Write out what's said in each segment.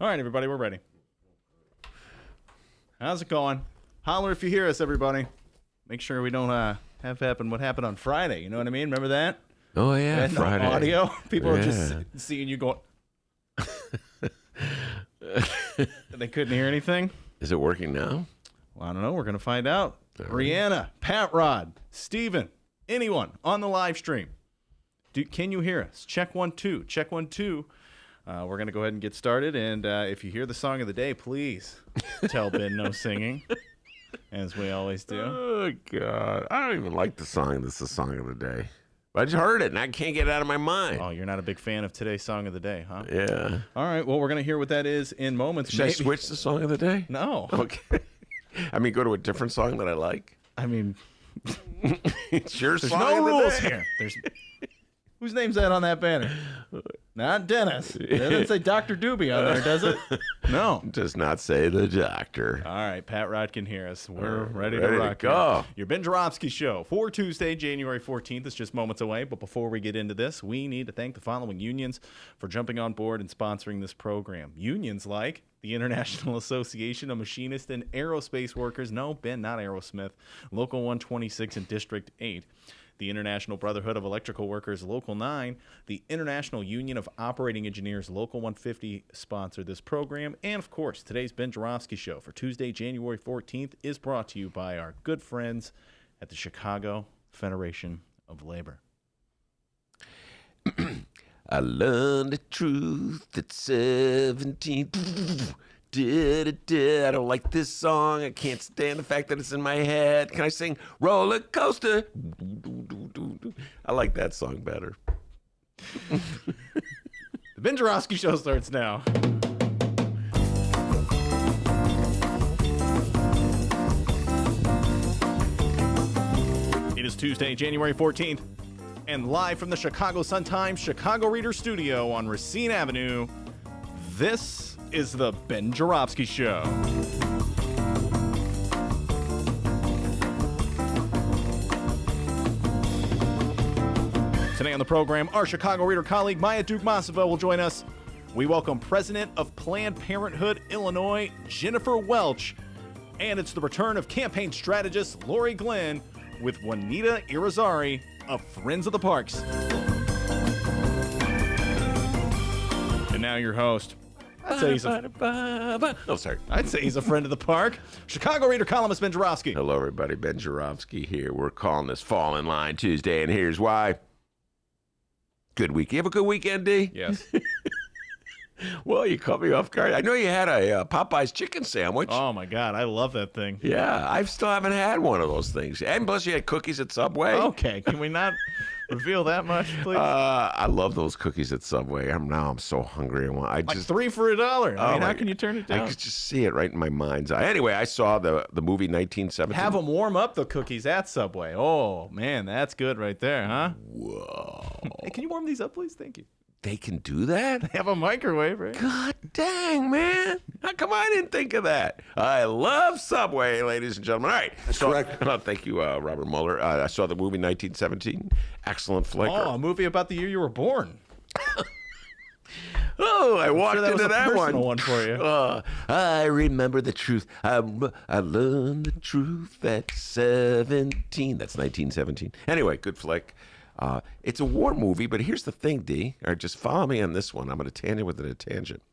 All right, everybody, we're ready. How's it going? Holler if you hear us, everybody. Make sure we don't have happen what happened on Friday. You know what I mean? Remember that? Oh, yeah, no Friday. audio. People are just seeing you going. They couldn't hear anything. Is it working now? Well, I don't know. We're going to find out. Brianna, Pat Rod, Steven, anyone on the live stream. Can you hear us? Check 1 2. Check 1 2. We're going to go ahead and get started. And if you hear the song of the day, please tell Ben no singing, as we always do. Oh, God. I don't even like the song. This is the song of the day. I just heard it, and I can't get it out of my mind. Oh, you're not a big fan of today's song of the day, huh? Yeah. All right. Well, we're going to hear what that is in moments. Should I switch the song of the day? No. Okay. I mean, go to a different song that I like. I mean, it's your there's song no of the rules day. here. There's whose name's that on that banner? Not Dennis. It doesn't say Dr. Doobie on there, does it? No. Does not say the doctor. All right, Pat Rod can hear us. We're ready to ready to rock. go. Here. Your Ben Joravsky Show for Tuesday, January 14th. It's just moments away. But before we get into this, we need to thank the following unions for jumping on board and sponsoring this program. Unions like the International Association of Machinists and Aerospace Workers. No, Ben, not Aerosmith. Local 126 and District 8. The International Brotherhood of Electrical Workers, Local 9, the International Union of Operating Engineers, Local 150, sponsored this program. And, of course, today's Ben Joravsky Show for Tuesday, January 14th is brought to you by our good friends at the Chicago Federation of Labor. I learned the truth at 17. I don't like this song. I can't stand the fact that it's in my head. Can I sing Roller Coaster? I like that song better. The Ben Joravsky Show starts now. It is Tuesday, January 14th, and live from the Chicago Sun-Times Chicago Reader Studio on Racine Avenue, this is the Ben Joravsky Show. Today on the program, our Chicago Reader colleague Maya Dukmasova will join us. We welcome President of Planned Parenthood, Illinois, Jennifer Welch, and it's the return of campaign strategist Laurie Glenn with Juanita Irizarry of Friends of the Parks. And now your host. I'd say he's a friend of the park. Chicago Reader columnist Ben Joravsky. Hello, everybody. Ben Joravsky here. We're calling this Fall in Line Tuesday, and here's why. Good week. You have a good weekend, D? Yes. Well, you caught me off guard. I know you had a Popeye's chicken sandwich. Oh, my God. I love that thing. Yeah, I still haven't had one of those things. And plus, you had cookies at Subway. Okay. Can we not reveal that much, please? I love those cookies at Subway. I'm so hungry. Like 3 for $1. I mean, how can you turn it down? I could just see it right in my mind's eye. Anyway, I saw the movie 1917. Have them warm up the cookies at Subway. Oh, man, that's good right there, huh? Whoa. Hey, can you warm these up, please? Thank you. They can do that? They have a microwave, right? God dang, man. How come I didn't think of that? I love Subway, ladies and gentlemen. All right. That's correct. Thank you, Robert Mueller. I saw the movie 1917. Excellent flick. Oh, a movie about the year you were born. Oh, I walked Sure, that was into a that personal one. one for you. I remember the truth. I learned the truth at 17. That's 1917. Anyway, good flick. It's a war movie, but here's the thing, D. Or just follow me on this one. I'm going to tangent with a tangent.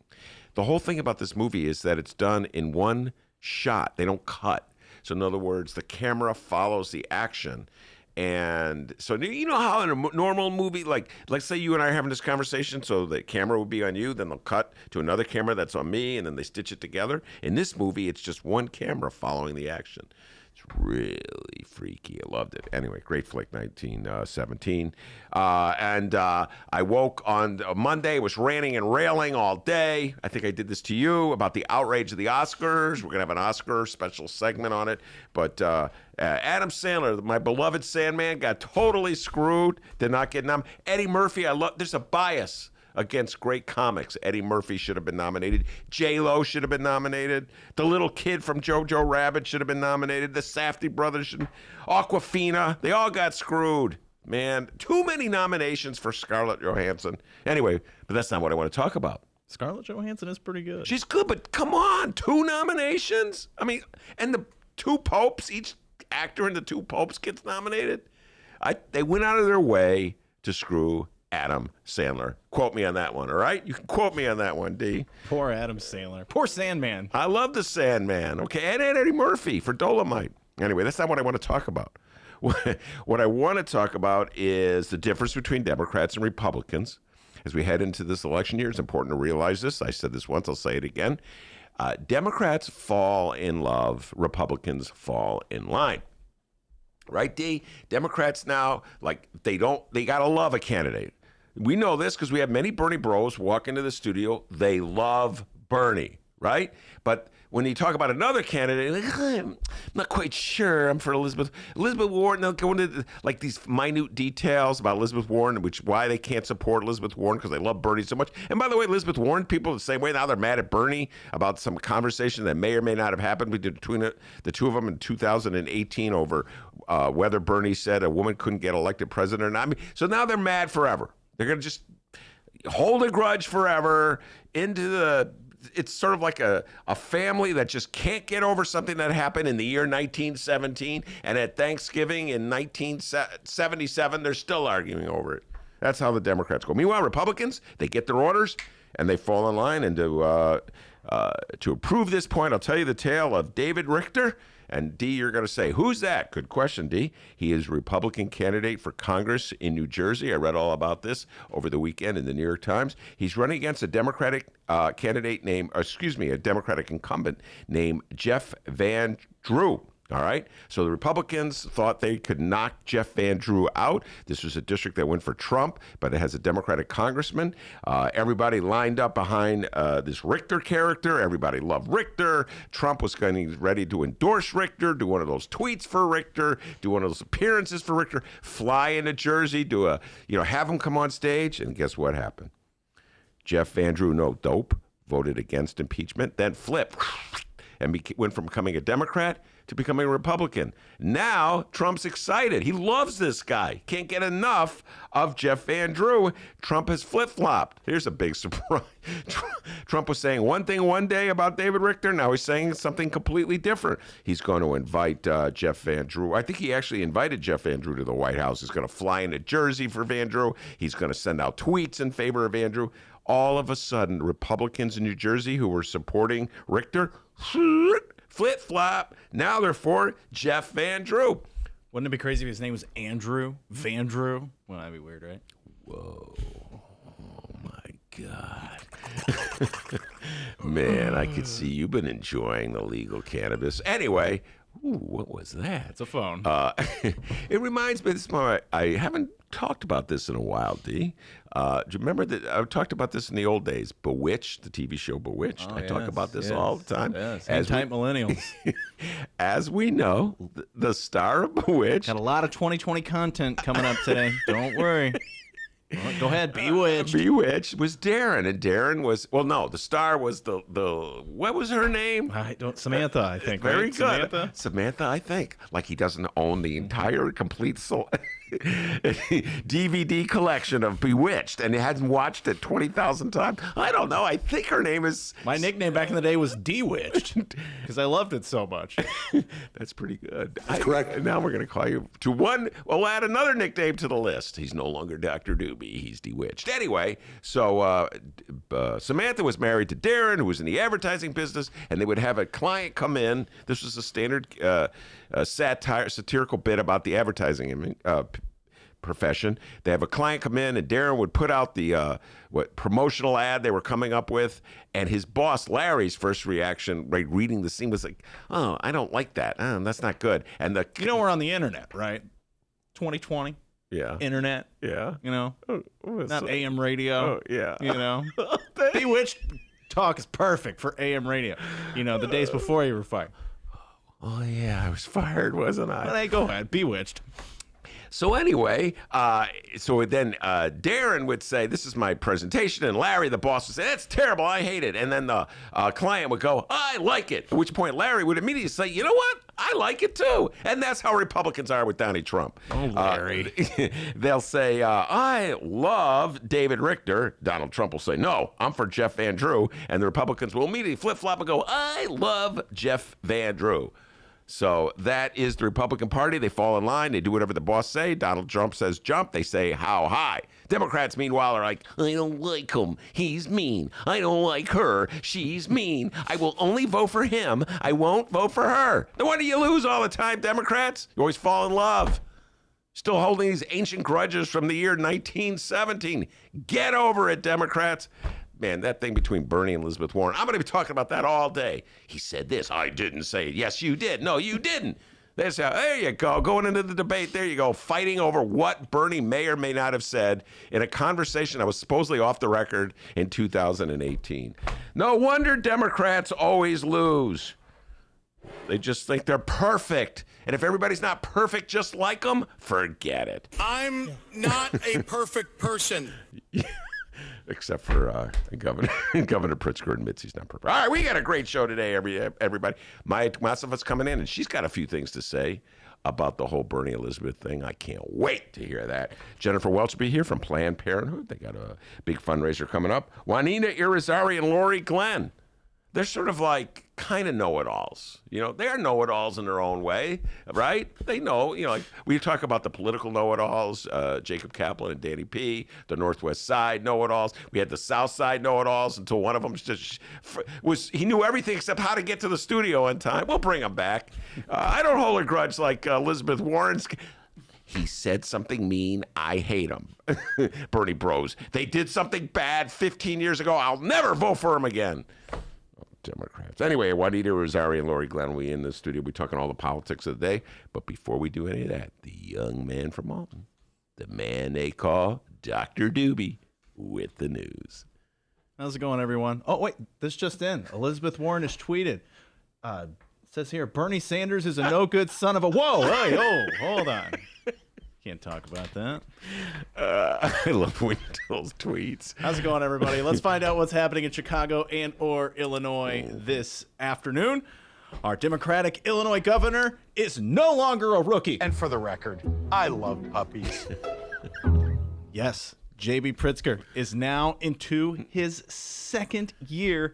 The whole thing about this movie is that it's done in one shot. They don't cut. So in other words, the camera follows the action. And so you know how in a normal movie, like let's say you and I are having this conversation, so the camera would be on you, then they'll cut to another camera that's on me, and then they stitch it together. In this movie, it's just one camera following the action. It's really freaky. I loved it. Anyway, great flick, 1917. I woke on Monday. It was raining and railing all day. I think I did this to you about the outrage of the Oscars. We're going to have an Oscar special segment on it. But Adam Sandler, my beloved Sandman, got totally screwed. Did not get nominated. Eddie Murphy, there's a bias against great comics. Eddie Murphy should have been nominated. J-Lo should have been nominated. The little kid from Jojo Rabbit should have been nominated. The Safdie brothers, Awkwafina, they all got screwed. Man, too many nominations for Scarlett Johansson. Anyway, but that's not what I want to talk about. Scarlett Johansson is pretty good. She's good, but come on, 2 nominations? I mean, and the 2 popes, each actor in the 2 popes gets nominated? They went out of their way to screw Adam Sandler. Quote me on that one, all right? You can quote me on that one, D. Poor Adam Sandler. Poor Sandman. I love the Sandman, okay? And Eddie Murphy for Dolomite. Anyway, that's not what I want to talk about. What I want to talk about is the difference between Democrats and Republicans. As we head into this election year, it's important to realize this. I said this once, I'll say it again. Democrats fall in love, Republicans fall in line. Right, D? Democrats now, like, they got to love a candidate. We know this because we have many Bernie bros walk into the studio. They love Bernie, right? But when you talk about another candidate, like, I'm not quite sure. I'm for Elizabeth Warren. They'll go into like these minute details about Elizabeth Warren, why they can't support Elizabeth Warren because they love Bernie so much. And by the way, Elizabeth Warren, people the same way now they're mad at Bernie about some conversation that may or may not have happened between the 2 of them in 2018 over whether Bernie said a woman couldn't get elected president or not. I mean, so now they're mad forever. They're going to just hold a grudge forever it's sort of like a family that just can't get over something that happened in the year 1917, and at Thanksgiving in 1977, they're still arguing over it. That's how the Democrats go. Meanwhile, Republicans, they get their orders, and they fall in line. And to prove this point, I'll tell you the tale of David Richter. And D, you're going to say, who's that? Good question, D. He is a Republican candidate for Congress in New Jersey. I read all about this over the weekend in the New York Times. He's running against a Democratic a Democratic incumbent named Jeff Van Drew. All right. So the Republicans thought they could knock Jeff Van Drew out. This was a district that went for Trump, but it has a Democratic congressman. Everybody lined up behind this Richter character. Everybody loved Richter. Trump was ready to endorse Richter, do one of those tweets for Richter, do one of those appearances for Richter, fly into Jersey, have him come on stage. And guess what happened? Jeff Van Drew, no dope, voted against impeachment, then flipped and went from becoming a Democrat to becoming a Republican. Now, Trump's excited. He loves this guy. Can't get enough of Jeff Van Drew. Trump has flip-flopped. Here's a big surprise. Trump was saying one thing one day about David Richter. Now he's saying something completely different. He's going to invite Jeff Van Drew. I think he actually invited Jeff Van Drew to the White House. He's going to fly into Jersey for Van Drew. He's going to send out tweets in favor of Van Drew. All of a sudden, Republicans in New Jersey who were supporting Richter, flip-flop. Now they're for Jeff Van Drew. Wouldn't it be crazy if his name was Andrew Van Drew? Well, that'd be weird, right? Whoa. Oh, my God. Man, I could see you've been enjoying the legal cannabis. Anyway, what was that? It's a phone. It reminds me, I haven't talked about this in a while, D. Do you remember that I've talked about this in the old days? Bewitched, the TV show Bewitched. I talk about this all the time. Yes, type millennials. As we know, the star of Bewitched. Got a lot of 2020 content coming up today. Don't worry. Well, go ahead, Bewitched. Bewitched was Darren, and Darren was, the star was the what was her name? Samantha, I think. Very right? good. Samantha, I think. Like he doesn't own the entire complete DVD collection of Bewitched, and he hasn't watched it 20,000 times. I don't know. I think her name is... My nickname back in the day was Dewitched, because I loved it so much. That's pretty good. Correct. Now we're going to call you to one. We'll add another nickname to the list. He's no longer Dr. Doobie. He's Bewitched. Anyway, so Samantha was married to Darren, who was in the advertising business, and they would have a client come in. This was a standard satirical bit about the advertising profession. They have a client come in, and Darren would put out the promotional ad they were coming up with, and his boss Larry's first reaction, right, reading the scene was like, "Oh, I don't like that. That's not good." And we're on the internet, right? 2020. Yeah. Internet. Yeah. Not AM radio. Oh, yeah. Bewitched talk is perfect for AM radio. The days before you were fired. Oh yeah, I was fired, wasn't I? Well, hey, go ahead, Bewitched. So anyway, so then Darren would say, "This is my presentation," and Larry, the boss, would say, "That's terrible, I hate it." And then the client would go, "I like it." At which point Larry would immediately say, "You know what? I like it too. And that's how Republicans are with Donnie Trump. Oh, Larry. They'll say, I love David Richter. Donald Trump will say, no, I'm for Jeff Van Drew. And the Republicans will immediately flip-flop and go, I love Jeff Van Drew. So that is the Republican Party. They fall in line. They do whatever the boss say. Donald Trump says jump. They say how high. Democrats, meanwhile, are like, I don't like him. He's mean. I don't like her. She's mean. I will only vote for him. I won't vote for her. No wonder you lose all the time, Democrats. You always fall in love. Still holding these ancient grudges from the year 1917. Get over it, Democrats. Man, that thing between Bernie and Elizabeth Warren, I'm going to be talking about that all day. He said this. I didn't say it. Yes, you did. No, you didn't. There you go. Going into the debate, there you go. Fighting over what Bernie may or may not have said in a conversation that was supposedly off the record in 2018. No wonder Democrats always lose. They just think they're perfect. And if everybody's not perfect just like them, forget it. I'm not a perfect person. Except for Governor Pritzker admits he's not perfect. All right, we got a great show today, everybody. Maya Dukmasova's coming in, and she's got a few things to say about the whole Bernie Elizabeth thing. I can't wait to hear that. Jennifer Welch will be here from Planned Parenthood. They got a big fundraiser coming up. Juanita, Irizarry, and Laurie Glenn. They're sort of like kind of know-it-alls. You know, they're know-it-alls in their own way, right? They know, like we talk about the political know-it-alls, Jacob Kaplan and Danny P., the Northwest Side know-it-alls. We had the South Side know-it-alls until one of them he knew everything except how to get to the studio on time. We'll bring him back. I don't hold a grudge like Elizabeth Warren's. He said something mean. I hate him. Bernie bros. They did something bad 15 years ago. I'll never vote for him again. Democrats. Anyway, Juanita, Irizarry, and Laurie Glenn, we in the studio. We're talking all the politics of the day. But before we do any of that, the young man from Alton, the man they call Dr. Doobie, with the news. How's it going, everyone? Oh, wait, this just in. Elizabeth Warren has tweeted. It says here, Bernie Sanders is a no-good son of a... Whoa, hey, oh, hold on. Can't talk about that. I love Wintel's tweets. How's it going, everybody? Let's find out what's happening in Chicago and or Illinois this afternoon. Our Democratic Illinois governor is no longer a rookie. And for the record, I love puppies. Yes, J.B. Pritzker is now into his second year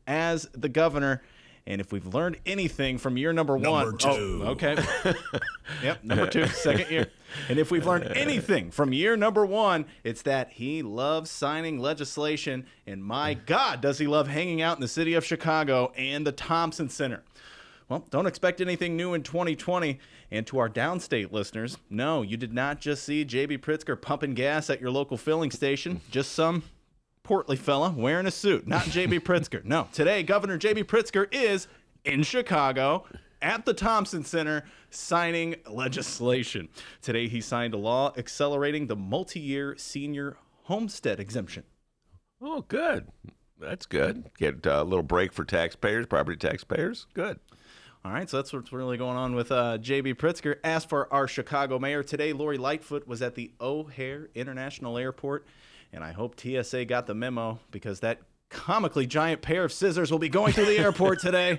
as the governor. And if we've learned anything from year number one... Number two. Oh, okay. Yep, number two, second year. And if we've learned anything from year number one, it's that he loves signing legislation. And my God, does he love hanging out in the city of Chicago and the Thompson Center. Well, don't expect anything new in 2020. And to our downstate listeners, no, you did not just see J.B. Pritzker pumping gas at your local filling station. Just some portly fella wearing a suit, not J.B. Pritzker. No, today Governor J.B. Pritzker is in Chicago at the Thompson Center signing legislation. Today he signed a law accelerating the multi-year senior homestead exemption. Oh, good. That's good. Get a little break for taxpayers, property taxpayers. Good. All right, so that's what's really going on with J.B. Pritzker. As for our Chicago mayor, today Lori Lightfoot was at the O'Hare International Airport. And I hope TSA got the memo because that comically giant pair of scissors will be going through the airport today.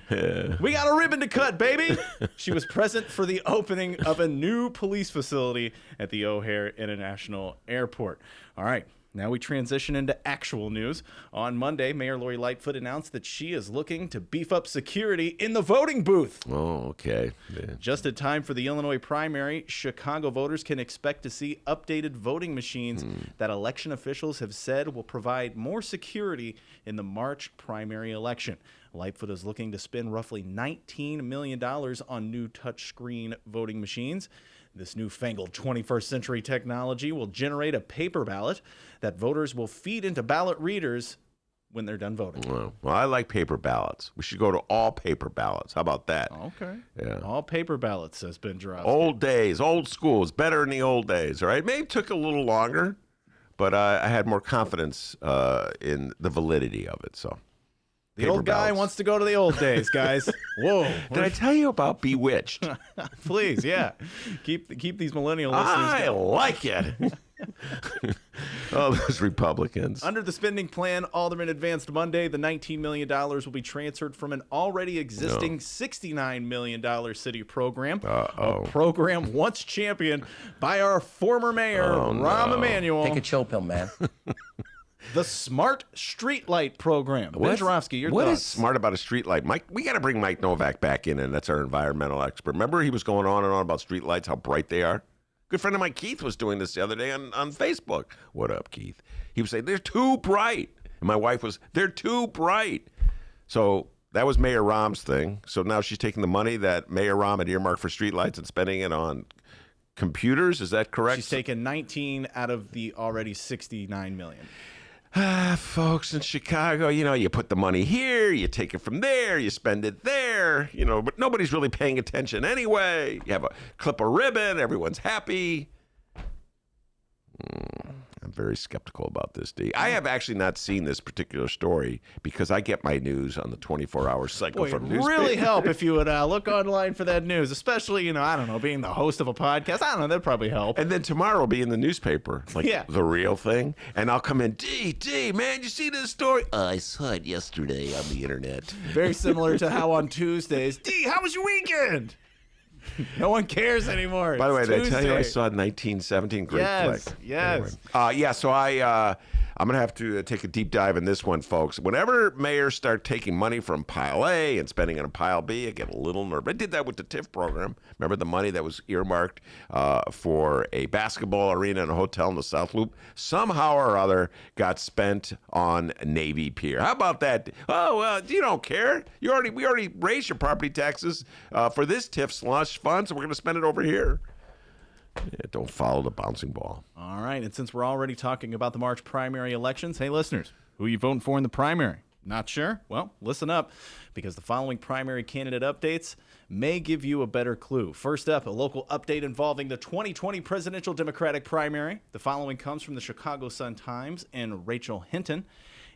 We got a ribbon to cut, baby. She was present for the opening of a new police facility at the O'Hare International Airport. All right. Now we transition into actual news. On Monday, Mayor Lori Lightfoot announced that she is looking to beef up security in the voting booth. Oh, okay. Yeah. Just in time for the Illinois primary, Chicago voters can expect to see updated voting machines that election officials have said will provide more security in the March primary election. Lightfoot is looking to spend roughly $19 million on new touchscreen voting machines. This newfangled 21st century technology will generate a paper ballot that voters will feed into ballot readers when they're done voting. Well, I like paper ballots. We should go to all paper ballots. How about that? Okay. Yeah. All paper ballots, says Ben Joravsky. Old days, old school. It's better in the old days, all right? Maybe it took a little longer, but I had more confidence in the validity of it, so. The old guy wants to go to the old days, guys. Whoa. Did I tell you about Bewitched? Please, yeah. Keep these millennial listeners I going. like it. All those Republicans. Under the spending plan, Alderman advanced Monday, the $19 million will be transferred from an already existing $69 million city program. A program once championed by our former mayor, Rahm Emanuel. Take a chill pill, man. The Smart Streetlight Program. Ben Joravsky, your What thoughts? is smart about a streetlight? Mike, we got to bring Mike Novak back in, and that's our environmental expert. Remember he was going on and on about streetlights, how bright they are? Good friend of mine, Keith, was doing this the other day on Facebook. What up, Keith? He was saying, they're too bright. And my wife was, they're too bright. So that was Mayor Rahm's thing. So now she's taking the money that Mayor Rahm had earmarked for streetlights and spending it on computers. Is that correct? She's taken 19 out of the already 69 million. Folks in Chicago, you put the money here, you take it from there, you spend it there, but nobody's really paying attention anyway. You have a clip of ribbon, everyone's happy. I'm very skeptical about this, D. I have actually not seen this particular story because I get my news on the 24-hour cycle from It'd newspapers. really help if you would look online for that news, especially, I don't know, being the host of a podcast. I don't know, that'd probably help. And then tomorrow will be in the newspaper, like the real thing. And I'll come in, D, man, you see this story? I saw it yesterday on the internet. Very similar to how on Tuesdays, D, how was your weekend? No one cares anymore. By the way, It's did I tell you I Tuesday. saw 1917? Great flick. Yes. Anyway. So I'm going to have to take a deep dive in this one, folks. Whenever mayors start taking money from Pile A and spending it on Pile B, I get a little nervous. I did that with the TIF program. Remember the money that was earmarked for a basketball arena and a hotel in the South Loop? Somehow or other got spent on Navy Pier. How about that? Oh, well, you don't care. We already raised your property taxes for this TIF slush fund, so we're going to spend it over here. Yeah, don't follow the bouncing ball. All right, and since we're already talking about the March primary elections, hey, listeners, who are you voting for in the primary? Not sure? Well, listen up, because the following primary candidate updates may give you a better clue. First up, a local update involving the 2020 presidential Democratic primary. The following comes from the Chicago Sun-Times and Rachel Hinton.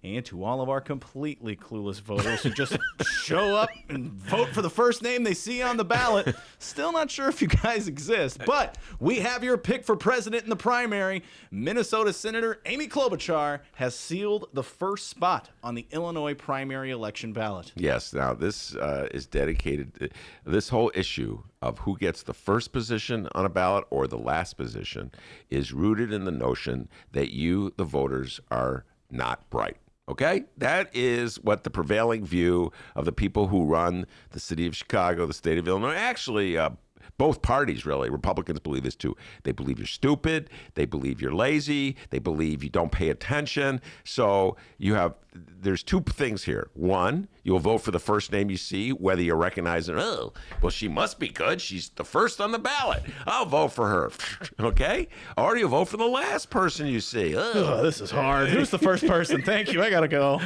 And to all of our completely clueless voters who just show up and vote for the first name they see on the ballot, still not sure if you guys exist, but we have your pick for president in the primary. Minnesota Senator Amy Klobuchar has sealed the first spot on the Illinois primary election ballot. Yes, now this is dedicated, this whole issue of who gets the first position on a ballot or the last position is rooted in the notion that you, the voters, are not bright. Okay? That is what the prevailing view of the people who run the city of Chicago, the state of Illinois, actually both parties, really. Republicans believe this too. They believe you're stupid. They believe you're lazy. They believe you don't pay attention. So there's two things here. One, you'll vote for the first name you see, whether you recognize it. Oh, well, she must be good. She's the first on the ballot. I'll vote for her. Okay? Or you'll vote for the last person you see. Oh, this is hard. Who's the first person? Thank you. I got to go.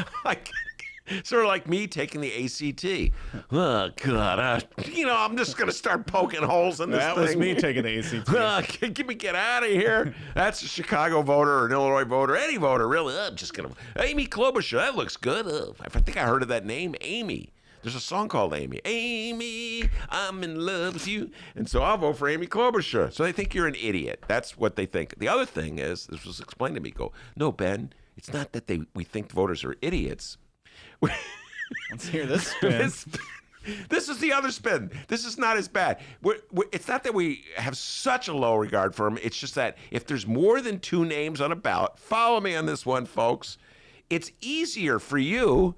Sort of like me taking the ACT. Oh, God. I'm just going to start poking holes in this thing. That was me taking the ACT. Get out of here. That's a Chicago voter or an Illinois voter, any voter, really. I'm just going to. Amy Klobuchar, that looks good. I think I heard of that name, Amy. There's a song called Amy. Amy, I'm in love with you. And so I'll vote for Amy Klobuchar. So they think you're an idiot. That's what they think. The other thing is, this was explained to me, no, Ben, it's not that we think voters are idiots. Let's hear this spin. This is the other spin. This is not as bad. It's not that we have such a low regard for them. It's just that if there's more than two names on a ballot, follow me on this one, folks, it's easier for you,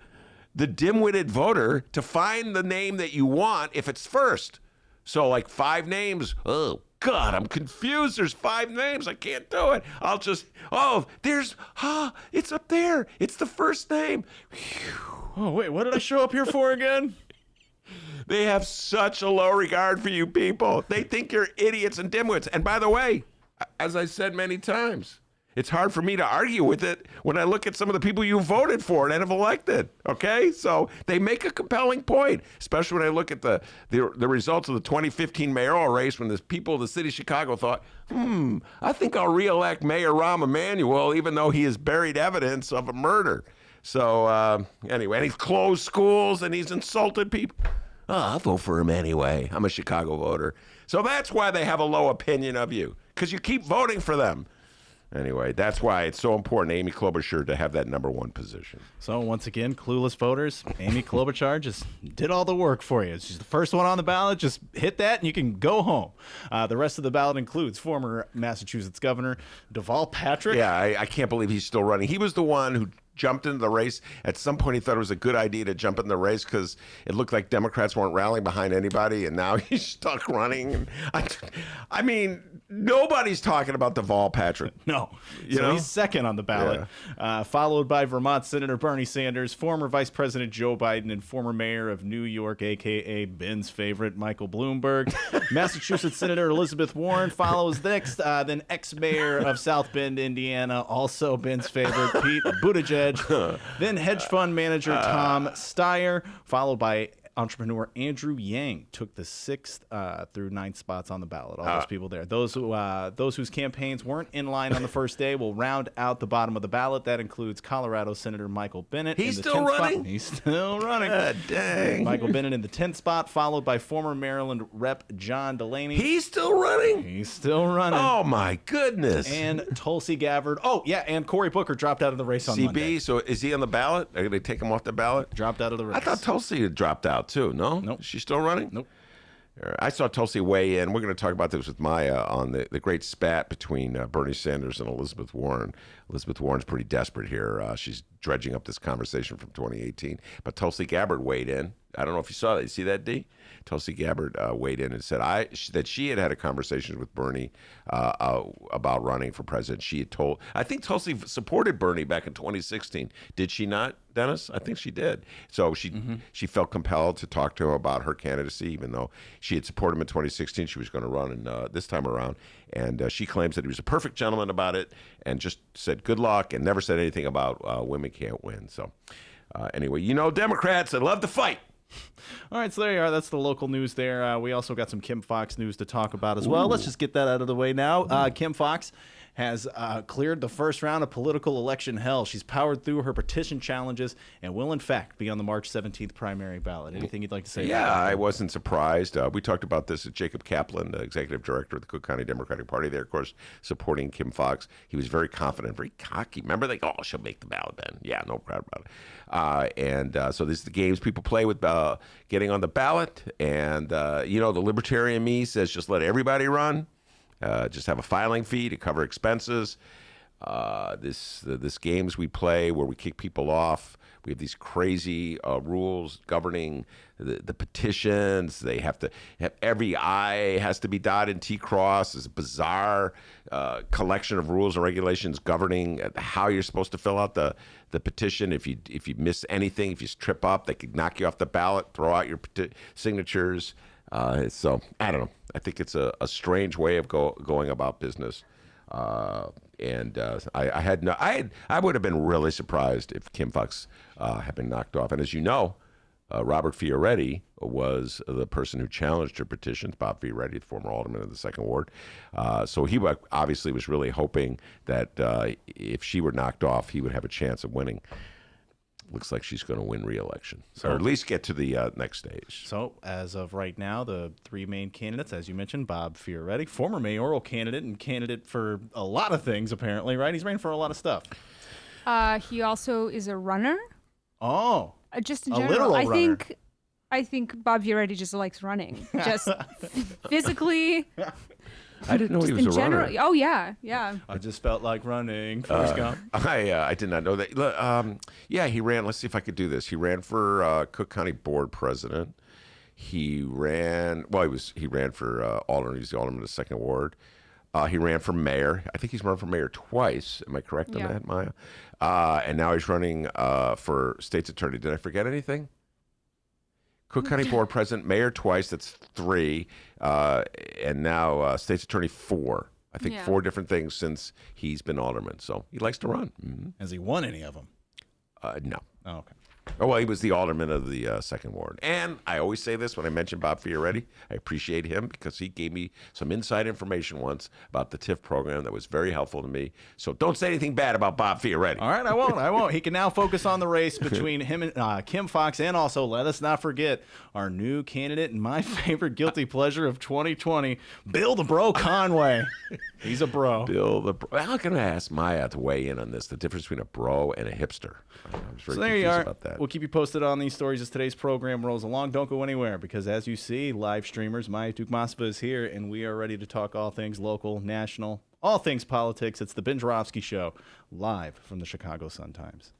the dim-witted voter, to find the name that you want if it's first. So like 5 names, oh, God, I'm confused. There's 5 names. I can't do it. I'll just, it's up there. It's the first name. Whew. Oh, wait, what did I show up here for again? They have such a low regard for you people. They think you're idiots and dimwits. And by the way, as I said many times, it's hard for me to argue with it when I look at some of the people you voted for and have elected, okay? So they make a compelling point, especially when I look at the results of the 2015 mayoral race when the people of the city of Chicago thought, I think I'll reelect Mayor Rahm Emanuel even though he has buried evidence of a murder. So anyway, and he's closed schools and he's insulted people. I'll vote for him anyway. I'm a Chicago voter. So that's why they have a low opinion of you, because you keep voting for them. Anyway, that's why it's so important, Amy Klobuchar, to have that #1 position. So once again, clueless voters, Amy Klobuchar just did all the work for you. She's the first one on the ballot. Just hit that and you can go home. The rest of the ballot includes former Massachusetts Governor Deval Patrick. Yeah, I can't believe he's still running. He was the one who jumped into the race. At some point, he thought it was a good idea to jump in the race because it looked like Democrats weren't rallying behind anybody, and now he's stuck running. I mean, nobody's talking about Deval Patrick. No. You So know? he's second on the ballot, followed by Vermont Senator Bernie Sanders, former Vice President Joe Biden, and former mayor of New York, a.k.a. Ben's favorite, Michael Bloomberg. Massachusetts Senator Elizabeth Warren follows next, then ex-mayor of South Bend, Indiana, also Ben's favorite, Pete Buttigieg. Then hedge fund manager Tom Steyer, followed by entrepreneur Andrew Yang, took the 6th through 9th spots on the ballot. All those people there. Those whose campaigns weren't in line on the first day will round out the bottom of the ballot. That includes Colorado Senator Michael Bennett. He's in the still 10th running? Spot. He's still running. Dang. Michael Bennett in the 10th spot, followed by former Maryland Rep. John Delaney. He's still running? He's still running. Oh, my goodness. And Tulsi Gabbard. Oh, yeah, and Cory Booker dropped out of the race on Monday. CB, so is he on the ballot? Are they take him off the ballot? Dropped out of the race. I thought Tulsi had dropped out too. No? Nope. Is she still running? Nope. I saw Tulsi weigh in. We're going to talk about this with Maya on the great spat between Bernie Sanders and Elizabeth Warren. Elizabeth Warren's pretty desperate here. She's dredging up this conversation from 2018. But Tulsi Gabbard weighed in. I don't know if you saw that. You see that, D? Tulsi Gabbard weighed in and said that she had a conversation with Bernie about running for president. She had told, I think Tulsi supported Bernie back in 2016. Did she not, Dennis? I think she did. So she felt compelled to talk to him about her candidacy, even though she had supported him in 2016. She was going to run this time around. And she claims that he was a perfect gentleman about it and just said good luck and never said anything about women can't win. So anyway, Democrats, they love to fight. All right, so there you are. That's the local news there. We also got some Kim Foxx news to talk about as well. Let's just get that out of the way now. Kim Foxx has cleared the first round of political election hell. She's powered through her petition challenges and will, in fact, be on the March 17th primary ballot. Anything you'd like to say? Yeah, about that? I wasn't surprised. We talked about this with Jacob Kaplan, the executive director of the Cook County Democratic Party there, of course, supporting Kim Foxx. He was very confident, very cocky. Remember, she'll make the ballot then. Yeah, no problem about it. So this is the games people play with getting on the ballot. And, the libertarian me says just let everybody run. Just have a filing fee to cover expenses. This games we play where we kick people off. We have these crazy rules governing the petitions. They have to have every I has to be dotted and T crossed. It's a bizarre collection of rules and regulations governing how you're supposed to fill out the petition. If you miss anything, if you trip up, they could knock you off the ballot, throw out your signatures. So I don't know. I think it's a strange way of going about business. I would have been really surprised if Kim Foxx had been knocked off. And as you know, Robert Fioretti was the person who challenged her petitions. Bob Fioretti, the former alderman of the 2nd Ward. So he obviously was really hoping that if she were knocked off, he would have a chance of winning. Looks like she's going to win re-election, or at least get to the next stage. So, as of right now, the 3 main candidates, as you mentioned, Bob Fioretti, former mayoral candidate and candidate for a lot of things, apparently, right? He's running for a lot of stuff. He also is a runner. Oh. Just in A general, literal I runner. think Bob Fioretti just likes running, just physically. I didn't know he was in a general. runner. Oh yeah. I just felt like running. Forrest Gump. I did not know that. Yeah, he ran. Let's see if I could do this. He ran for Cook County Board President. He ran. Well, he ran for alderman. He's the alderman of the 2nd Ward. He ran for mayor. I think he's run for mayor twice. Am I correct on that, Maya? And now he's running for state's attorney. Did I forget anything? Cook County Board President, mayor twice. That's 3. And now state's attorney 4. I think 4 different things since he's been alderman. So he likes to run. Mm-hmm. Has he won any of them? No. Oh, okay. Oh, well, he was the alderman of the second ward. And I always say this when I mention Bob Fioretti. I appreciate him because he gave me some inside information once about the TIF program that was very helpful to me. So don't say anything bad about Bob Fioretti. All right, I won't. He can now focus on the race between him and Kim Foxx, and also, let us not forget, our new candidate and my favorite guilty pleasure of 2020, Bill the Bro Conway. He's a bro. Bill the bro. I'm going to ask Maya to weigh in on this, the difference between a bro and a hipster. I was very There you confused are. about that. We'll keep you posted on these stories as today's program rolls along. Don't go anywhere because, as you see, live streamers, Maya Dukmasova is here, and we are ready to talk all things local, national, all things politics. It's the Joravsky Show, live from the Chicago Sun-Times.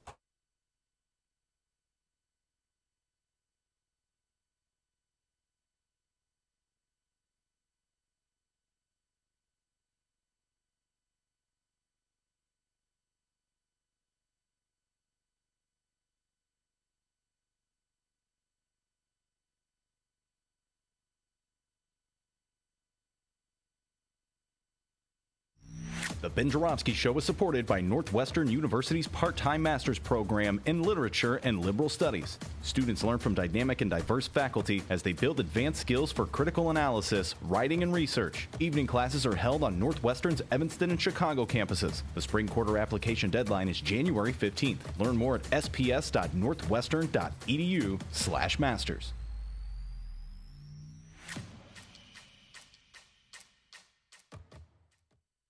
The Ben Joravsky Show is supported by Northwestern University's part-time master's program in literature and liberal studies. Students learn from dynamic and diverse faculty as they build advanced skills for critical analysis, writing, and research. Evening classes are held on Northwestern's Evanston and Chicago campuses. The spring quarter application deadline is January 15th. Learn more at sps.northwestern.edu/masters.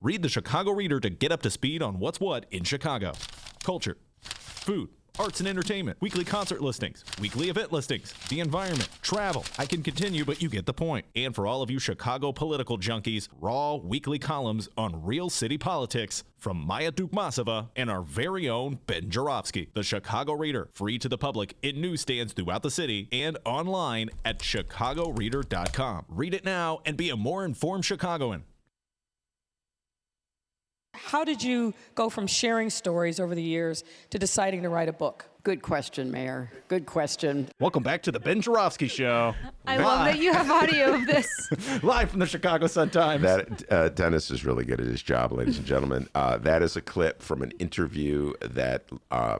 Read the Chicago Reader to get up to speed on what's what in Chicago. Culture, food, arts and entertainment, weekly concert listings, weekly event listings, the environment, travel. I can continue, but you get the point. And for all of you Chicago political junkies, raw weekly columns on real city politics from Maya Dukmasova and our very own Ben Joravsky. The Chicago Reader, free to the public in newsstands throughout the city and online at chicagoreader.com. Read it now and be a more informed Chicagoan. How did you go from sharing stories over the years to deciding to write a book? Good question, Mayor. Good question. Welcome back to the Ben Joravsky Show. I love that you have audio of this. Live from the Chicago Sun-Times. That Dennis is really good at his job, ladies and gentlemen. That is a clip from an interview that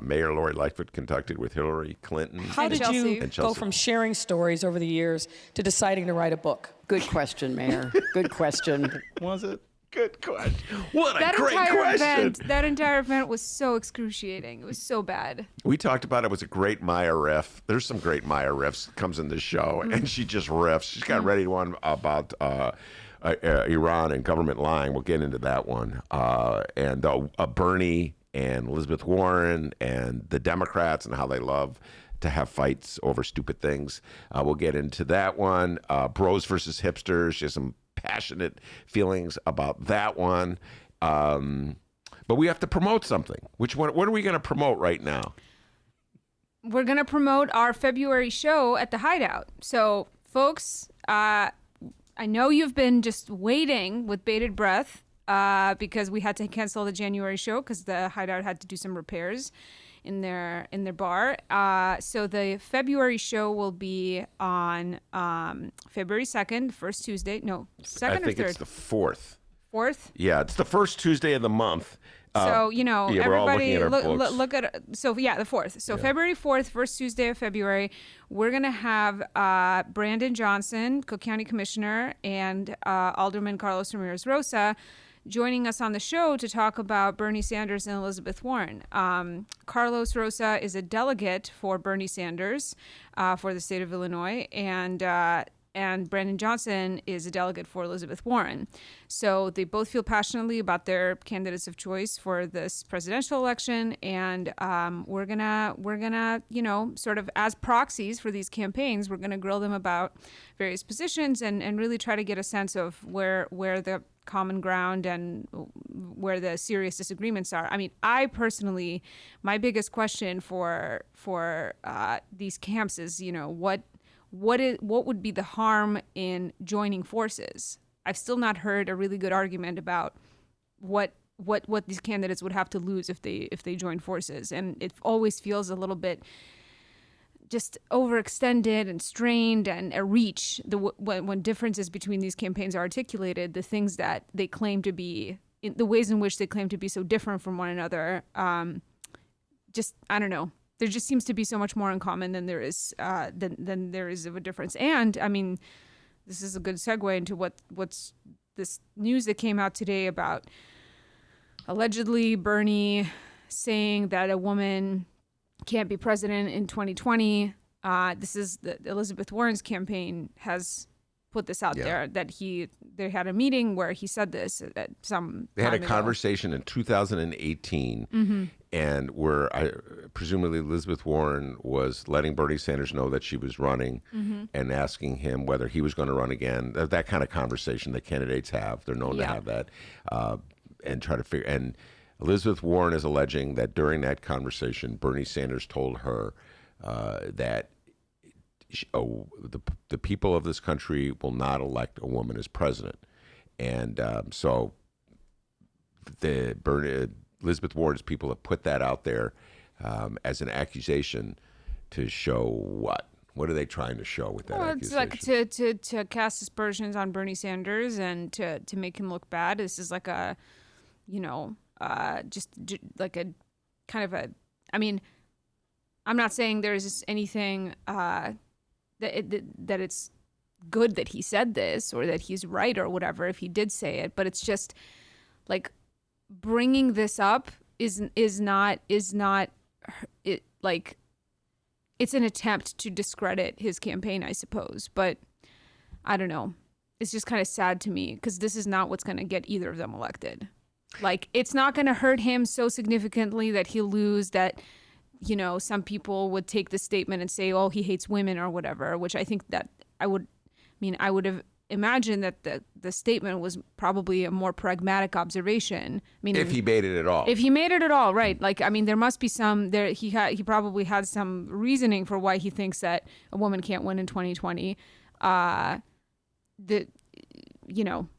Mayor Laurie Lightfoot conducted with Hillary Clinton. How did Chelsea. you go from sharing stories over the years to deciding to write a book? Good question, Mayor. Good question. Was it? Good question. What a That great entire question. that entire event was so excruciating. It was so bad. We talked about it was a great Maya riff. There's some great Maya riffs that comes in this show, and she just riffs. She's got ready one about Iran and government lying. We'll get into that one. And Bernie and Elizabeth Warren and the Democrats and how they love to have fights over stupid things. We'll get into that one. Bros versus hipsters. She has some passionate feelings about that one. But we have to promote something. Which one? What are we going to promote right now? We're going to promote our February show at the Hideout. So, folks, I know you've been just waiting with bated breath because we had to cancel the January show because the Hideout had to do some repairs in their bar. So the February show will be on February 2nd, first Tuesday. No, second or third? I think it's the 4th. 4th? Yeah, it's the first Tuesday of the month. So, yeah, we're all looking everybody at our books. look at, so yeah, the 4th. So February 4th, first Tuesday of February, we're going to have Brandon Johnson, Cook County Commissioner, and Alderman Carlos Ramirez Rosa joining us on the show to talk about Bernie Sanders and Elizabeth Warren. Carlos Rosa is a delegate for Bernie Sanders for the state of Illinois, and Brandon Johnson is a delegate for Elizabeth Warren. So they both feel passionately about their candidates of choice for this presidential election, and we're gonna, you know, sort of as proxies for these campaigns, we're gonna grill them about various positions and really try to get a sense of where the common ground and where the serious disagreements are. I mean, I personally, my biggest question for these camps is, you know, what would be the harm in joining forces? I've still not heard a really good argument about what these candidates would have to lose if they join forces, and it always feels a little bit just overextended and strained and a reach. When differences between these campaigns are articulated, the things that they claim to be, the ways in which they claim to be so different from one another, just, I don't know. there just seems to be so much more in common than there is than there is of a difference. And I mean, this is a good segue into what's this news that came out today about allegedly Bernie saying that a woman can't be president in 2020. This is Elizabeth Warren's campaign has put this out there that they had a meeting where he said this at some They had a time ago. conversation in 2018 and where presumably Elizabeth Warren was letting Bernie Sanders know that she was running and asking him whether he was going to run again. That kind of conversation that candidates have. They're known to have that and try to figure. And Elizabeth Warren is alleging that during that conversation, Bernie Sanders told her that the people of this country will not elect a woman as president. And so Elizabeth Warren's people have put that out there as an accusation to show what? What are they trying to show with that accusation? It's like to cast aspersions on Bernie Sanders and to make him look bad. This is like a, just like a kind of a, I mean, I'm not saying there's anything that it's good that he said this or that he's right or whatever if he did say it, but it's just like bringing this up is not it, like it's an attempt to discredit his campaign, I suppose. But I don't know. It's just kind of sad to me because this is not what's going to get either of them elected. Like, it's not going to hurt him so significantly that he'll lose that, some people would take this statement and say, oh, he hates women or whatever, which I think that I would have imagined that the statement was probably a more pragmatic observation. I mean, if he made it at all. If he made it at all, right. Like, I mean, there must be he probably had some reasoning for why he thinks that a woman can't win in 2020.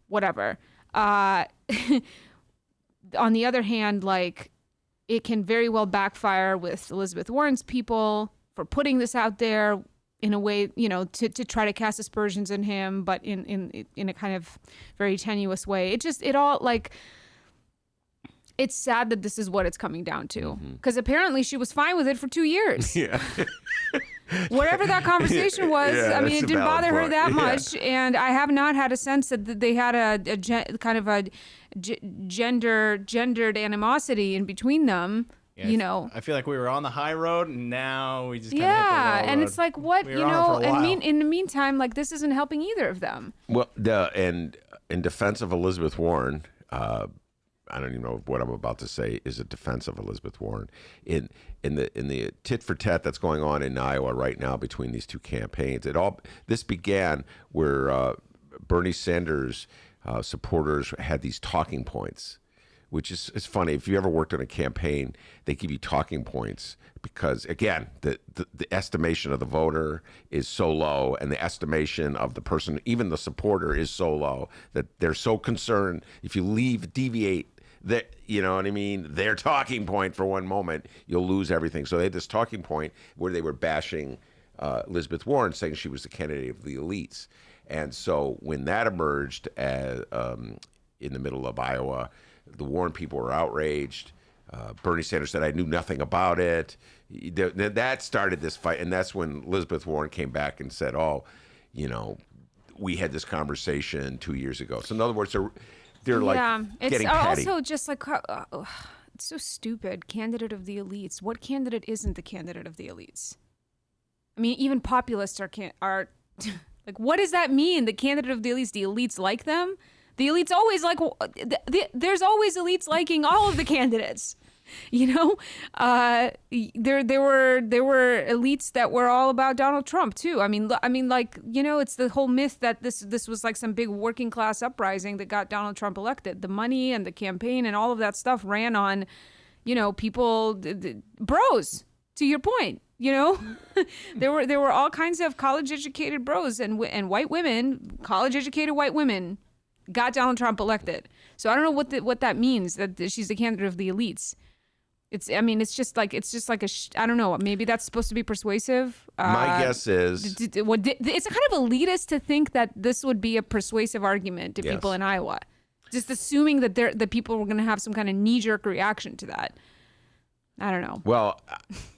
Whatever. On the other hand, like, it can very well backfire with Elizabeth Warren's people for putting this out there in a way, to try to cast aspersions in him, but in a kind of very tenuous way. It's sad that this is what it's coming down to. Because apparently she was fine with it for 2 years. Yeah. Whatever that conversation was, Yeah, I mean, that's it a didn't valid bother her point. that Yeah. much. And I have not had a sense that they had a gendered animosity in between them. Yeah, I feel like we were on the high road, and now we just kind of hit the low and road. it's like, what, We were on it for a while. in the meantime, like, this isn't helping either of them. Well, and in defense of Elizabeth Warren, I don't even know what I'm about to say is a defense of Elizabeth Warren. In the tit for tat that's going on in Iowa right now between these two campaigns, this began where Bernie Sanders supporters had these talking points, which is funny. If you ever worked on a campaign, they give you talking points because, again, the estimation of the voter is so low, and the estimation of the person, even the supporter, is so low that they're so concerned if you deviate that, their talking point for one moment, you'll lose everything. So they had this talking point where they were bashing Elizabeth Warren, saying she was the candidate of the elites. And so when that emerged in the middle of Iowa, the Warren people were outraged. Bernie Sanders said, I knew nothing about it. That started this fight. And that's when Elizabeth Warren came back and said, we had this conversation 2 years ago. So in other words, they're getting petty. It's also just like, it's so stupid. Candidate of the elites. What candidate isn't the candidate of the elites? I mean, even populists are like, what does that mean? The candidate of the elites, the elites like them? The elites always like, there's always elites liking all of the candidates. There were elites that were all about Donald Trump too. I mean, it's the whole myth that this was like some big working class uprising that got Donald Trump elected. The money and the campaign and all of that stuff ran on, people, bros. To your point, there were all kinds of college educated bros and white women, college educated white women, got Donald Trump elected. So I don't know what that means, that she's the candidate of the elites. I don't know. Maybe that's supposed to be persuasive. My guess is it's a kind of elitist to think that this would be a persuasive argument to people in Iowa. Just assuming that the people were going to have some kind of knee-jerk reaction to that. I don't know. Well,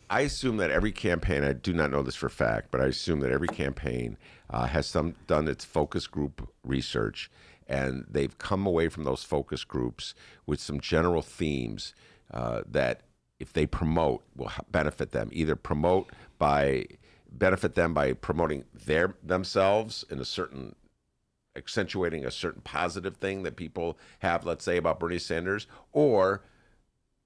I assume that every campaign, I do not know this for a fact, but I assume that every campaign has done its focus group research, and they've come away from those focus groups with some general themes that if they promote will benefit them. Either benefit them by promoting themselves in a certain, accentuating a certain positive thing that people have, let's say, about Bernie Sanders, or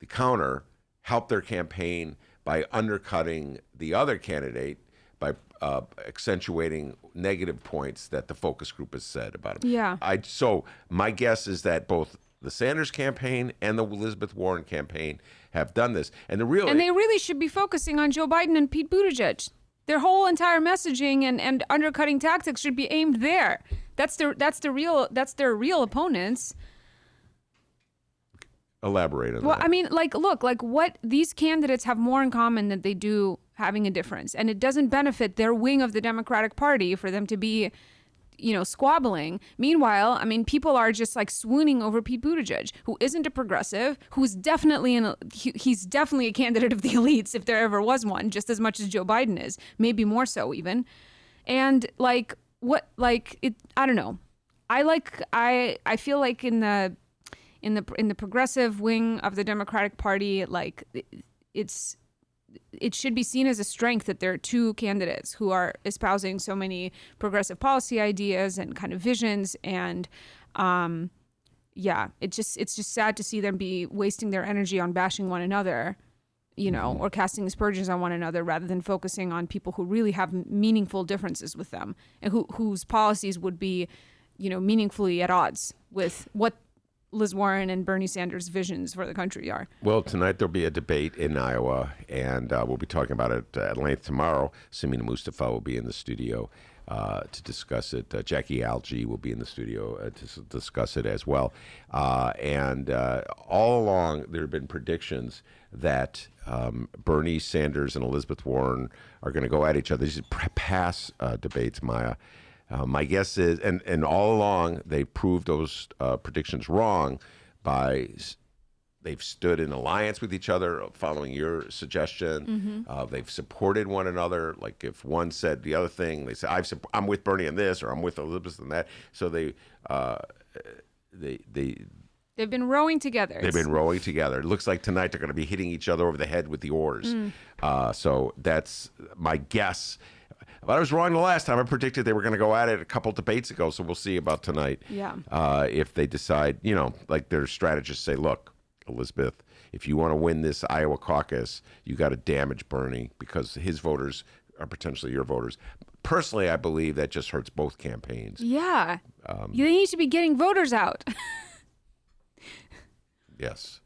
the counter, help their campaign by undercutting the other candidate by accentuating negative points that the focus group has said about him. Yeah. So my guess is that both the Sanders campaign and the Elizabeth Warren campaign have done this. And they really should be focusing on Joe Biden and Pete Buttigieg. Their whole entire messaging and undercutting tactics should be aimed there. That's their real opponents. Elaborate on that. Well, I mean, look, what these candidates have more in common than they do having a difference. And it doesn't benefit their wing of the Democratic Party for them to be, squabbling. Meanwhile, I mean, people are just swooning over Pete Buttigieg, who isn't a progressive, who's definitely he's definitely a candidate of the elites if there ever was one, just as much as Joe Biden is, maybe more so even. And I don't know. I feel like in the progressive wing of the Democratic Party, it should be seen as a strength that there are two candidates who are espousing so many progressive policy ideas and kind of visions. And it's just sad to see them be wasting their energy on bashing one another, or casting aspersions on one another rather than focusing on people who really have meaningful differences with them and whose policies would be, meaningfully at odds with what Liz Warren and Bernie Sanders' visions for the country are. Well, tonight there'll be a debate in Iowa, and we'll be talking about it at length tomorrow. Samina Mustafa will be in the studio to discuss it. Jackie Algie will be in the studio to discuss it as well. And all along, there have been predictions that Bernie Sanders and Elizabeth Warren are going to go at each other. These are past debates, Maya. My guess is, and all along, they proved those predictions wrong by they've stood in alliance with each other, following your suggestion. They've supported one another. Like if one said the other thing, they say, I'm with Bernie in this, or I'm with Elizabeth in that. So they've been rowing together. They've been rowing together. It looks like tonight they're going to be hitting each other over the head with the oars. So that's my guess. But I was wrong the last time. I predicted they were going to go at it a couple debates ago, so we'll see about tonight. Yeah. If they decide, like their strategists say, look, Elizabeth, if you want to win this Iowa caucus, you got to damage Bernie because his voters are potentially your voters. Personally, I believe that just hurts both campaigns. Yeah. They need to be getting voters out. Yes.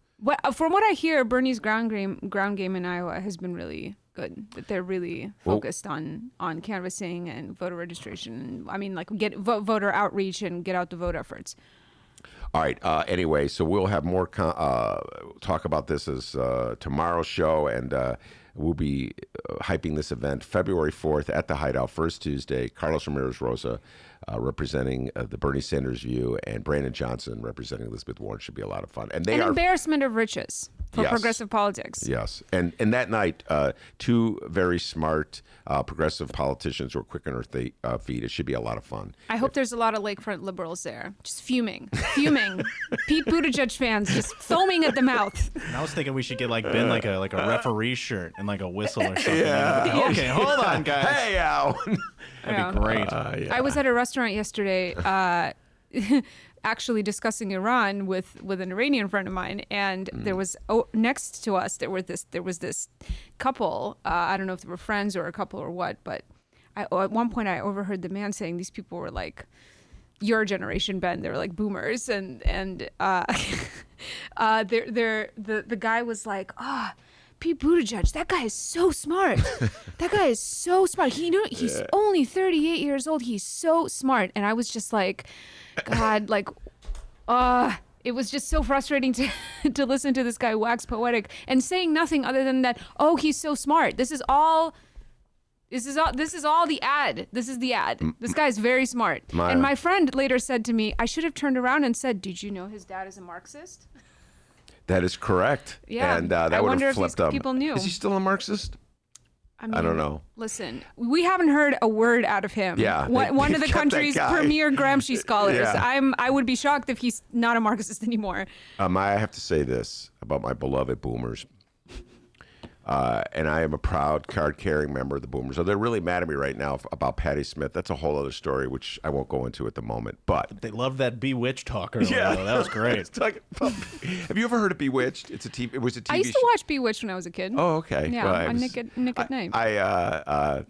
From what I hear, Bernie's ground game in Iowa has been really good. That they're really focused on canvassing and voter registration. I mean, get voter outreach and get out the vote efforts. All right. Anyway, so we'll have more talk about this as tomorrow's show, and we'll be hyping this event February 4th at the Hideout, first Tuesday. Carlos Ramirez Rosa representing the Bernie Sanders view, and Brandon Johnson representing Elizabeth Warren. Should be a lot of fun. And they are embarrassment of riches for progressive politics. Yes. And that night, two very smart progressive politicians who are quick on their feet. It should be a lot of fun. I hope there's a lot of lakefront liberals there, just fuming. Pete Buttigieg fans just foaming at the mouth. And I was thinking we should get Ben like a referee shirt and a whistle or something. Yeah. Okay, hold on, guys. Hey, Al. That'd be great. I was at a restaurant yesterday, actually discussing Iran with an Iranian friend of mine, and there was next to us there was this couple. I don't know if they were friends or a couple or what, but at one point I overheard the man saying these people were like your generation, Ben. They were like boomers, and the guy was like, Pete Buttigieg, that guy is so smart. That guy is so smart. He's only 38 years old. He's so smart. And I was just like, God, it was just so frustrating to listen to this guy wax poetic and saying nothing other than that, oh, he's so smart. This is all the ad. This is the ad. This guy's very smart. And my friend later said to me, I should have turned around and said, did you know his dad is a Marxist? That is correct. Yeah. And that I would wonder have if these flipped up. people knew. Is he still a Marxist? I don't know. Listen, we haven't heard a word out of him. Yeah, One of the they've kept that country's guy. premier Gramsci scholars. Yeah. I would be shocked if he's not a Marxist anymore. I have to say this about my beloved Boomers. And I am a proud card-carrying member of the Boomers. So they're really mad at me right now about Patti Smith. That's a whole other story, which I won't go into at the moment. But They love that Bewitched talk earlier. yeah, Though. That was great. It's like, have you ever heard of Bewitched? It's a TV. It was a TV. I used to watch Bewitched when I was a kid. Oh, okay. Yeah, Well, I on was- Nick at Night.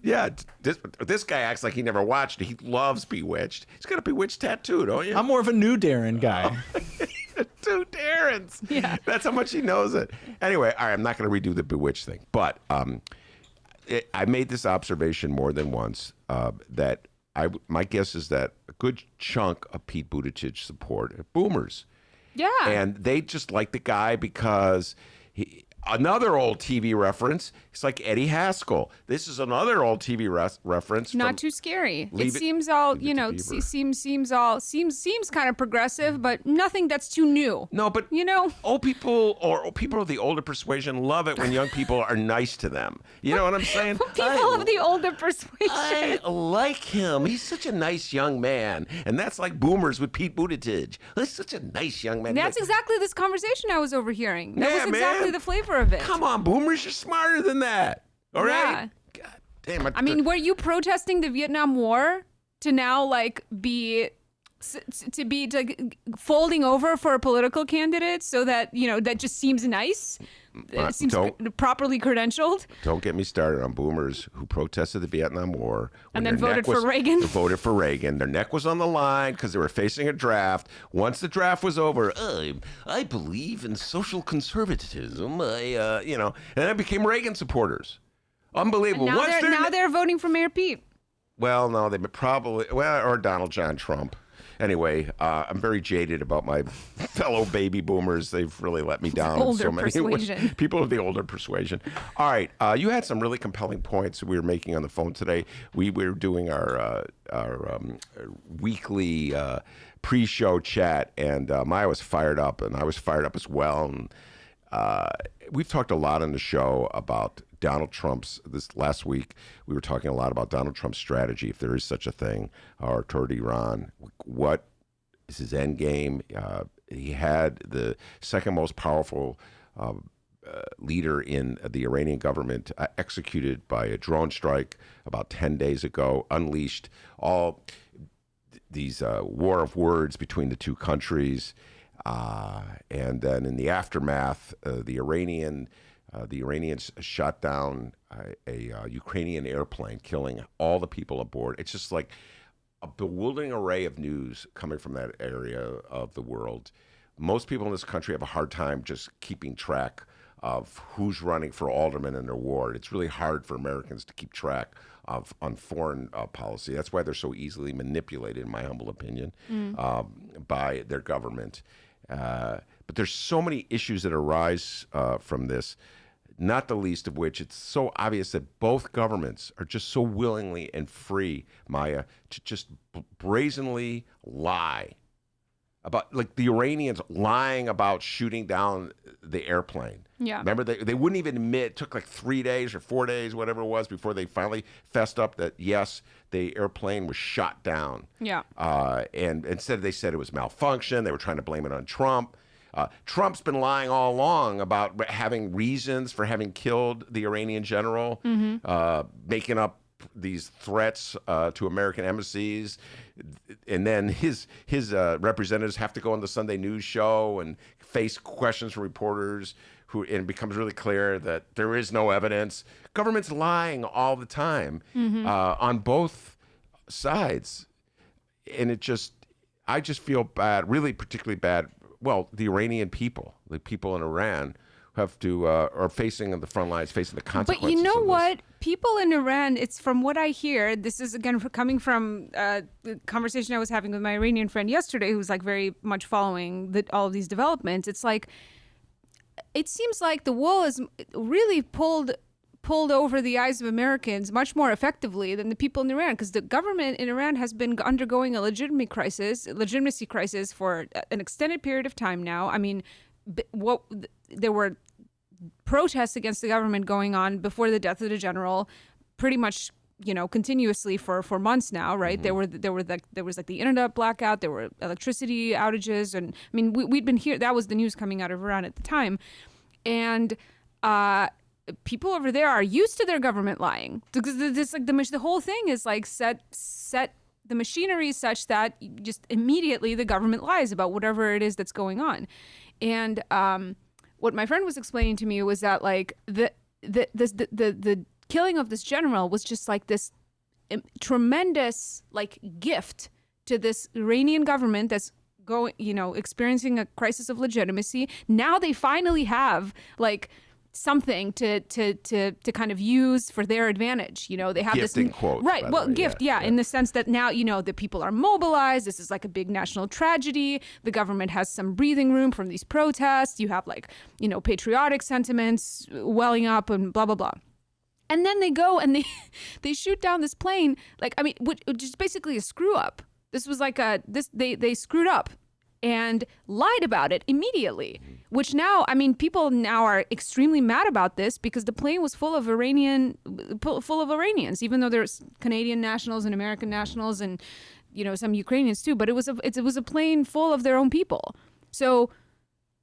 Yeah. This guy acts like he never watched it. He loves Bewitched. He's got a Bewitched tattoo, don't you? I'm more of a new Darren guy. Two Darrens. Yeah. That's how much he knows it. Anyway, all right, I'm not going to redo the Bewitched thing, but I made this observation more than once that my guess is that a good chunk of Pete Buttigieg support are Boomers. Yeah. And they just like the guy because another old TV reference. It's like Eddie Haskell. This is another old TV reference. Not from too scary. It Leave It- seems all, Leave It you to know, Beaver. seems kind of progressive, but nothing that's too new. No, but you know, old people or people of the older persuasion love it when young people are nice to them. You know what I'm saying? people of the older persuasion. I like him. He's such a nice young man. And that's like Boomers with Pete Buttigieg. He's such a nice young man. That's exactly this conversation I was overhearing. That Yeah, was exactly man. the flavor of it. Come on, Boomers, you're smarter than that. All right? God damn it. I mean, were you protesting the Vietnam War to now like be folding over for a political candidate so that, you know, that just seems nice? It seems properly credentialed. Don't get me started on Boomers who protested the Vietnam War. And when then their voted neck for Reagan. They voted for Reagan. Their neck was on the line because they were facing a draft. Once the draft was over, I believe in social conservatism. And then became Reagan supporters. Unbelievable. Now they're voting for Mayor Pete. Well, no, they probably, or Donald John Trump. Anyway, I'm very jaded about my fellow baby boomers. They've really let me down in Older so many ways. persuasion. People of the older persuasion. All right, you had some really compelling points we were making on the phone today. We were doing our weekly pre-show chat, and Maya was fired up, and I was fired up as well. And we've talked a lot on the show about Donald Trump's, this last week, we were talking a lot about Donald Trump's strategy, if there is such a thing, or toward Iran. What is his end game? He had the second most powerful leader in the Iranian government executed by a drone strike about 10 days ago, unleashed all these war of words between the two countries. And then in the aftermath, the Iranians shot down a Ukrainian airplane, killing all the people aboard. It's just like a bewildering array of news coming from that area of the world. Most people in this country have a hard time just keeping track of who's running for alderman in their ward. It's really hard for Americans to keep track of on foreign policy. That's why they're so easily manipulated, in my humble opinion, by their government. But there's so many issues that arise from this, not the least of which it's so obvious that both governments are just so willingly and free, Maya, to just brazenly lie about, like the Iranians lying about shooting down the airplane. Yeah. Remember, they wouldn't even admit, it took like 3 days or 4 days, whatever it was, before they finally fessed up that, yes, the airplane was shot down. Yeah. And instead they said it was malfunction. They were trying to blame it on Trump. Trump's been lying all along about having reasons for having killed the Iranian general, making up these threats to American embassies, and then his representatives have to go on the Sunday news show and face questions from reporters and it becomes really clear that there is no evidence. Government's lying all the time on both sides, and I just feel bad, really particularly bad. Well, the Iranian people, the people in Iran, have to are facing on the front lines, facing the consequences. But you know of this. what? People in Iran, it's from what I hear, this is again coming from the conversation I was having with my Iranian friend yesterday, who's like very much following all of these developments. It's like, it seems like the wool is really pulled over the eyes of Americans much more effectively than the people in Iran, because the government in Iran has been undergoing a legitimacy crisis for an extended period of time now. I mean, there were protests against the government going on before the death of the general, pretty much, continuously for months now, right? Mm-hmm. There was like the internet blackout, there were electricity outages, and I mean we'd been here. That was the news coming out of Iran at the time, and people over there are used to their government lying, because this like the whole thing is like set the machinery is such that just immediately the government lies about whatever it is that's going on, and what my friend was explaining to me was that like the killing of this general was just like this tremendous like gift to this Iranian government that's experiencing a crisis of legitimacy. Now they finally have like something to kind of use for their advantage. They have Gift this in quotes, right. by the Well, way, gift, yeah. in the sense that now the people are mobilized. This is like a big national tragedy. The government has some breathing room from these protests. You have like patriotic sentiments welling up and blah blah blah. And then they go and they shoot down this plane, like, I mean, which is basically a screw up. This was like they screwed up and lied about it immediately, which now, I mean, people now are extremely mad about this because the plane was full of Iranians, even though there's Canadian nationals and American nationals and, some Ukrainians too, but it was a plane full of their own people. So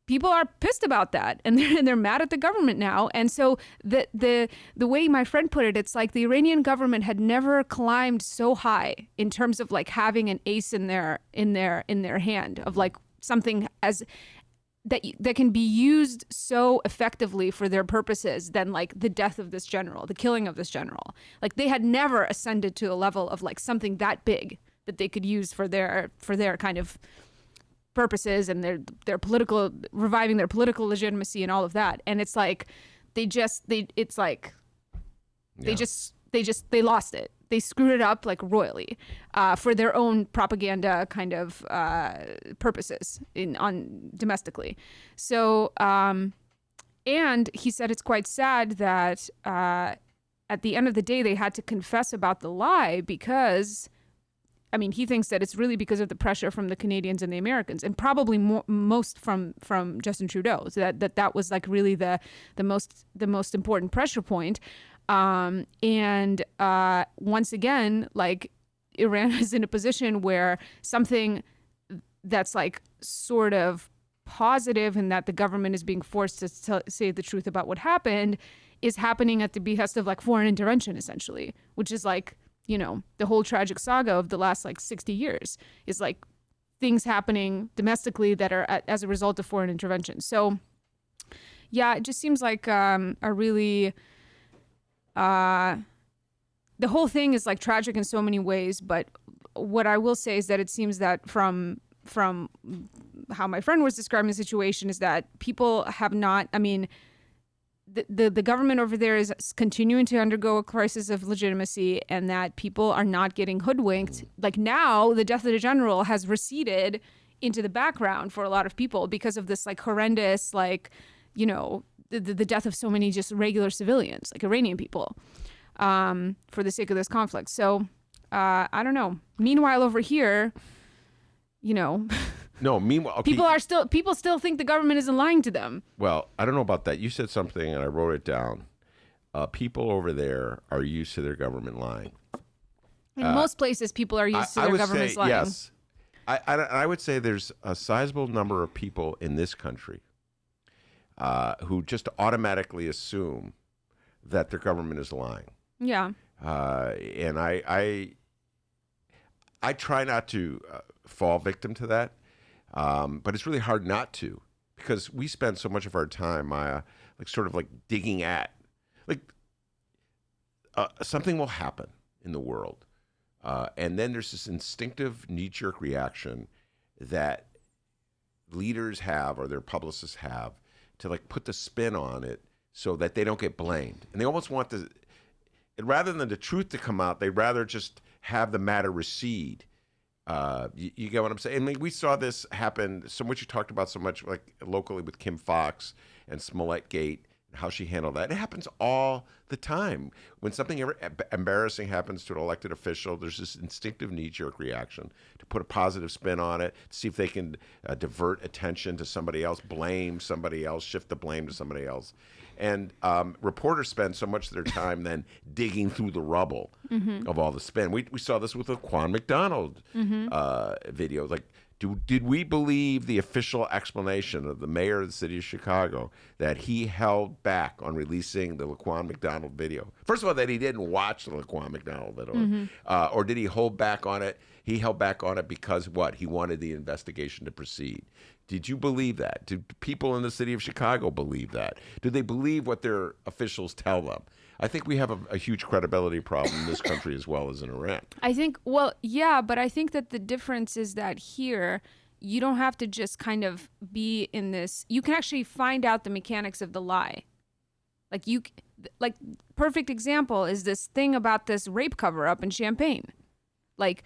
people are pissed about that, and they're mad at the government now. And so the way my friend put it, it's like the Iranian government had never climbed so high in terms of like having an ace in their hand of like something as that can be used so effectively for their purposes than like the death of this general, the killing of this general. Like they had never ascended to a level of like something that big that they could use for their kind of purposes and their political, reviving their political legitimacy and all of that. And it's like they lost it. They screwed it up like royally for their own propaganda kind of purposes domestically. So and he said it's quite sad that at the end of the day they had to confess about the lie because, I mean, he thinks that it's really because of the pressure from the Canadians and the Americans, and probably most from Justin Trudeau. So that was like really the most important pressure point. And once again, like Iran is in a position where something that's like sort of positive and that the government is being forced to say the truth about what happened is happening at the behest of like foreign intervention, essentially, which is like, the whole tragic saga of the last like 60 years is like things happening domestically that are as a result of foreign intervention. So yeah, it just seems like a really, the whole thing is like tragic in so many ways. But what I will say is that it seems that from how my friend was describing the situation is that people have not, I mean, the government over there is continuing to undergo a crisis of legitimacy, and that people are not getting hoodwinked. Like now, the death of the general has receded into the background for a lot of people because of this like horrendous, like, the death of so many just regular civilians, like Iranian people, for the sake of this conflict. So I don't know. Meanwhile, over here, No, meanwhile, okay. people still think the government isn't lying to them. Well, I don't know about that. You said something, and I wrote it down. People over there are used to their government lying. In most places, people are used to their government's lying. Yes. I would say there's a sizable number of people in this country who just automatically assume that their government is lying. Yeah. And I try not to fall victim to that. But it's really hard not to, because we spend so much of our time, like sort of like digging at, like something will happen in the world. And then there's this instinctive knee-jerk reaction that leaders have or their publicists have to like put the spin on it so that they don't get blamed. And they almost want rather than the truth to come out, they'd rather just have the matter recede. You get what I'm saying? I mean, we saw this happen, so much you talked about so much, like locally with Kim Fox and Smollett Gate. how she handled that. It happens all the time. When something ever embarrassing happens to an elected official, there's this instinctive knee-jerk reaction to put a positive spin on it, to see if they can divert attention to somebody else, blame somebody else, shift the blame to somebody else. And reporters spend so much of their time then digging through the rubble of all the spin. We saw this with the Quan McDonald video. Like, did we believe the official explanation of the mayor of the city of Chicago that he held back on releasing the Laquan McDonald video? First of all, that he didn't watch the Laquan McDonald video, or did he hold back on it? He held back on it because what? He wanted the investigation to proceed. Did you believe that? Do people in the city of Chicago believe that? Do they believe what their officials tell them? I think we have a huge credibility problem in this country as well as in Iran. I think, well, yeah, but I think that the difference is that here, you don't have to just kind of be in this. You can actually find out the mechanics of the lie. Like perfect example is this thing about this rape cover up in Champaign. Like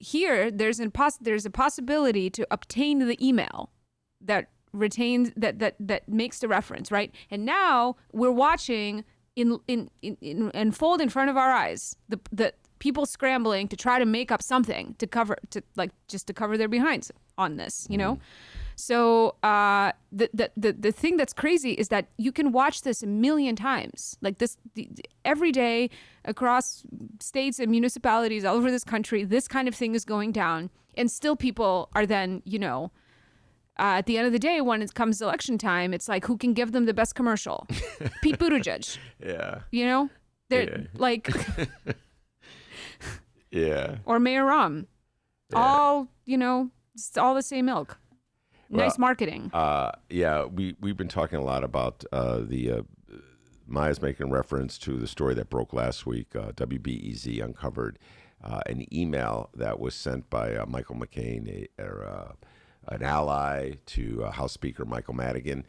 here, there's a possibility to obtain the email that retains that makes the reference, right? And now we're watching unfold in front of our eyes the people scrambling to try to make up something to cover their behinds on this, you know. So the thing that's crazy is that you can watch this a million times, like this every day across states and municipalities all over this country. This kind of thing is going down, and still people are then, you know, at the end of the day, when it comes to election time, it's like, who can give them the best commercial? Pete Buttigieg. Yeah. You know, they're like, yeah. Or Mayor Rahm. Yeah. All, you know, it's all the same ilk. Nice marketing. Yeah, we've been talking a lot about Maya's making reference to the story that broke last week. WBEZ uncovered an email that was sent by Michael McCain, an ally to House Speaker Michael Madigan.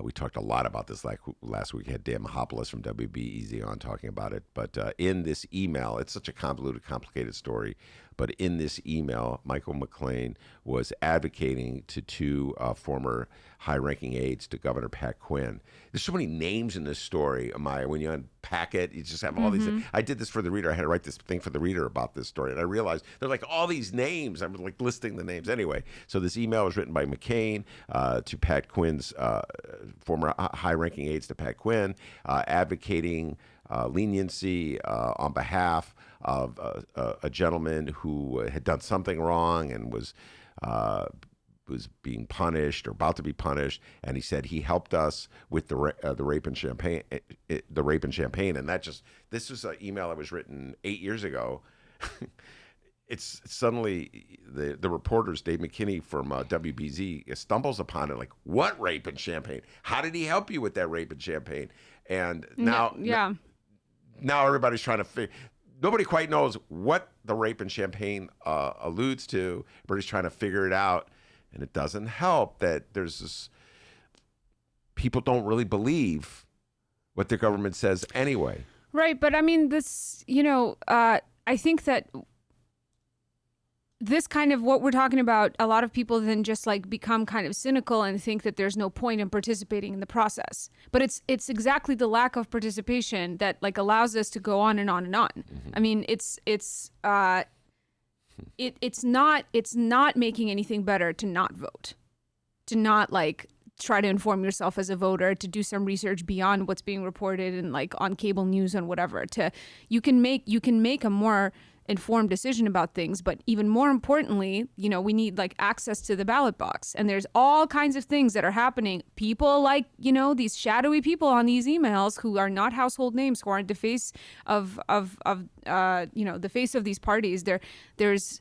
We talked a lot about this last week. We had Dan Mahopoulos from WBEZ on talking about it. But in this email, it's such a convoluted, complicated story. But in this email, Michael McCain was advocating to two former high-ranking aides to Governor Pat Quinn. There's so many names in this story, Amaya. When you unpack it, you just have all these. I did this for the reader. I had to write this thing for the reader about this story, and I realized there's like all these names. I was like listing the names anyway. So this email was written by McCain to Pat Quinn's former high-ranking aides to Pat Quinn, advocating leniency on behalf of a gentleman who had done something wrong and was being punished or about to be punished, and he said he helped us with the rape in Champaign, and this was an email that was written 8 years ago. It's suddenly the reporters, Dave McKinney from WBZ, stumbles upon it like, what rape in Champaign? How did he help you with that rape in Champaign? And now, now everybody's trying to figure. Nobody quite knows what the rape in Champaign alludes to, but he's trying to figure it out. And it doesn't help that there's this. People don't really believe what the government says anyway. Right, but I mean, this, you know, I think that this kind of what we're talking about, a lot of people then just like become kind of cynical and think that there's no point in participating in the process. But it's exactly the lack of participation that like allows us to go on and on and on. I mean, it's not making anything better to not vote, to not like try to inform yourself as a voter, to do some research beyond what's being reported and like on cable news and whatever. You can make a more informed decision about things, but even more importantly, you know, we need like access to the ballot box. And there's all kinds of things that are happening. People like, you know, these shadowy people on these emails who are not household names, who aren't the face of you know, the face of these parties. There's